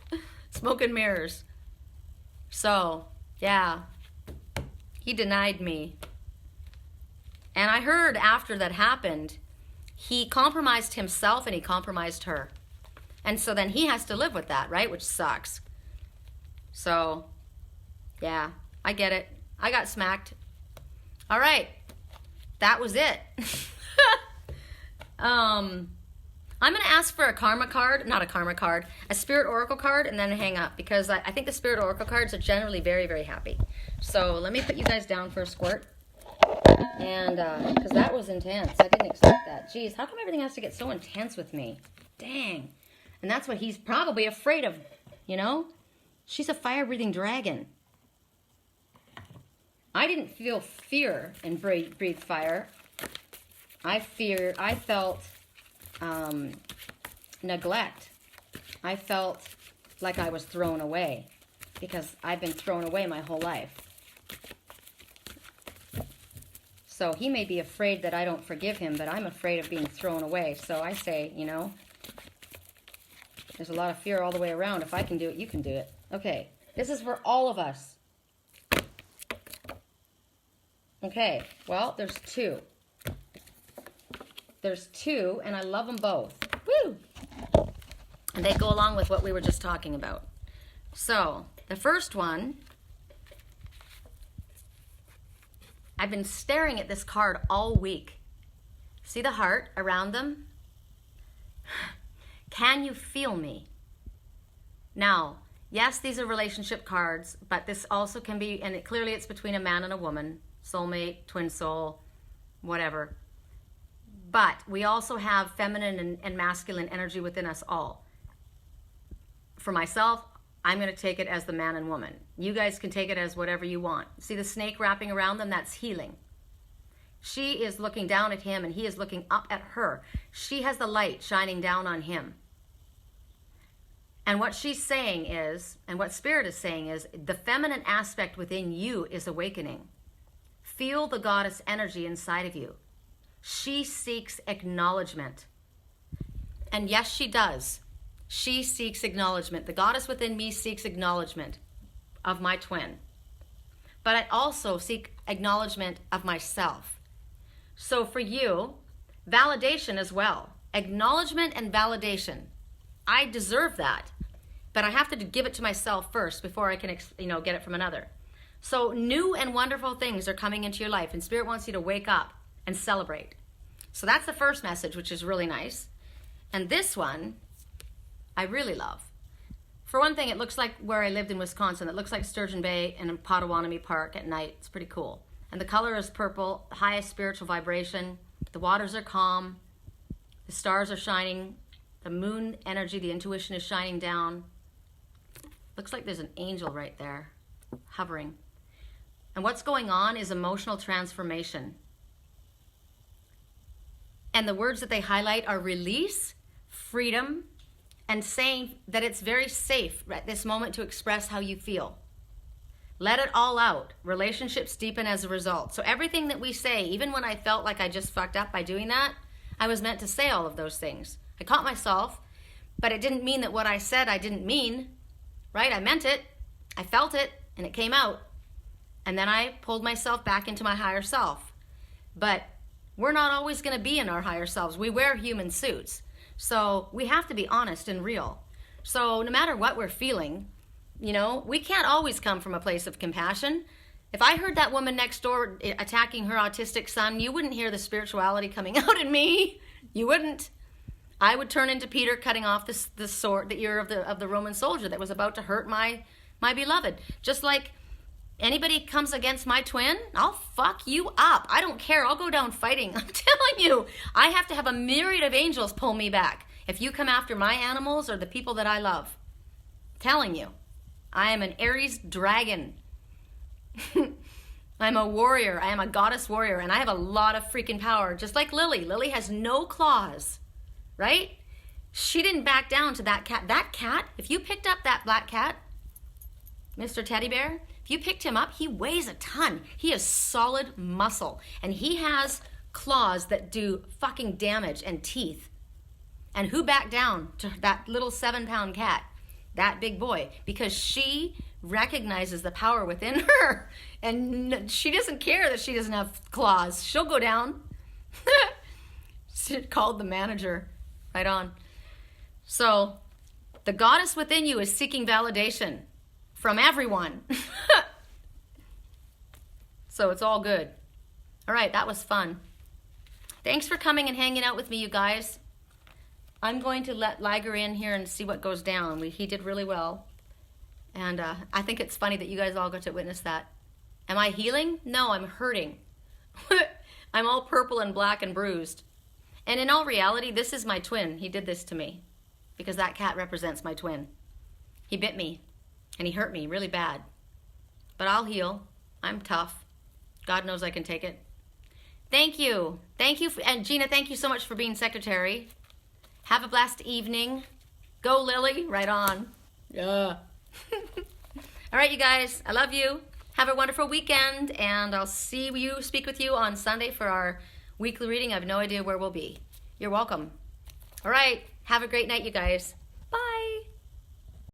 Smoke and mirrors. So, yeah, he denied me. And I heard after that happened, he compromised himself and he compromised her. And so then he has to live with that, right? Which sucks. So, yeah, I get it. I got smacked. All right. That was it. I'm going to ask for a karma card, not a karma card, a spirit oracle card, and then hang up, because I think the spirit oracle cards are generally very, very happy. So let me put you guys down for a squirt. And, because that was intense. I didn't expect that. Jeez, how come everything has to get so intense with me? Dang. And that's what he's probably afraid of, you know? She's a fire-breathing dragon. I didn't feel fear and breathe fire. I felt neglect. I felt like I was thrown away, because I've been thrown away my whole life. So he may be afraid that I don't forgive him, but I'm afraid of being thrown away. So I say, you know, there's a lot of fear all the way around. If I can do it, you can do it. Okay, this is for all of us. Okay, well, there's 2. There's 2, and I love them both. Woo! And they go along with what we were just talking about. So, the first one, I've been staring at this card all week. See the heart around them? Can you feel me? Now, yes, these are relationship cards, but this also can be, and clearly it's between a man and a woman, soulmate, twin soul, whatever. But we also have feminine and masculine energy within us all. For myself, I'm going to take it as the man and woman. You guys can take it as whatever you want. See the snake wrapping around them? That's healing. She is looking down at him and he is looking up at her. She has the light shining down on him. And what she's saying is, and what Spirit is saying is, the feminine aspect within you is awakening. Feel the goddess energy inside of you. She seeks acknowledgement. And yes, she does. She seeks acknowledgement. The goddess within me seeks acknowledgement of my twin. But I also seek acknowledgement of myself. So for you, validation as well. Acknowledgement and validation. I deserve that. But I have to give it to myself first before I can, get it from another. So new and wonderful things are coming into your life, and Spirit wants you to wake up and celebrate. So that's the first message, which is really nice. And this one, I really love. For one thing, it looks like where I lived in Wisconsin. It looks like Sturgeon Bay and Potawatomi Park at night. It's pretty cool. And the color is purple, highest spiritual vibration. The waters are calm. The stars are shining. The moon energy, the intuition is shining down. Looks like there's an angel right there, hovering. And what's going on is emotional transformation. And the words that they highlight are release, freedom, and saying that it's very safe at this moment to express how you feel. Let it all out. Relationships deepen as a result. So everything that we say, even when I felt like I just fucked up by doing that, I was meant to say all of those things. I caught myself, but it didn't mean that what I said I didn't mean, right? I meant it, I felt it, and it came out. And then I pulled myself back into my higher self. But we're not always going to be in our higher selves. We wear human suits. So we have to be honest and real. So no matter what we're feeling, we can't always come from a place of compassion. If I heard that woman next door attacking her autistic son, you wouldn't hear the spirituality coming out in me. You wouldn't. I would turn into Peter cutting off the sword, the ear of the Roman soldier that was about to hurt my beloved. Just like anybody comes against my twin, I'll fuck you up. I don't care. I'll go down fighting. I'm telling you, I have to have a myriad of angels pull me back if you come after my animals or the people that I love. I'm telling you, I am an Aries dragon. I'm a warrior. I am a goddess warrior, and I have a lot of freaking power, just like Lily. Lily has no claws, right? She didn't back down to that cat. That cat, if you picked up that black cat, Mr. Teddy Bear, if you picked him up, he weighs a ton. He is solid muscle, and he has claws that do fucking damage and teeth. And who backed down to that little 7-pound cat? That big boy, because she recognizes the power within her, and she doesn't care that she doesn't have claws. She'll go down. She called the manager. Right on. So the goddess within you is seeking validation from everyone. So it's all good. All right, that was fun. Thanks for coming and hanging out with me, you guys. I'm going to let Liger in here and see what goes down. He did really well. And I think it's funny that you guys all got to witness that. Am I healing? No, I'm hurting. I'm all purple and black and bruised. And in all reality, this is my twin. He did this to me because that cat represents my twin. He bit me and he hurt me really bad. But I'll heal. I'm tough. God knows I can take it. Thank you. Thank you. And Gina, thank you so much for being secretary. Have a blessed evening. Go, Lily. Right on. Yeah. All right, you guys. I love you. Have a wonderful weekend. And I'll speak with you on Sunday for our weekly reading. I have no idea where we'll be. You're welcome. All right. Have a great night, you guys.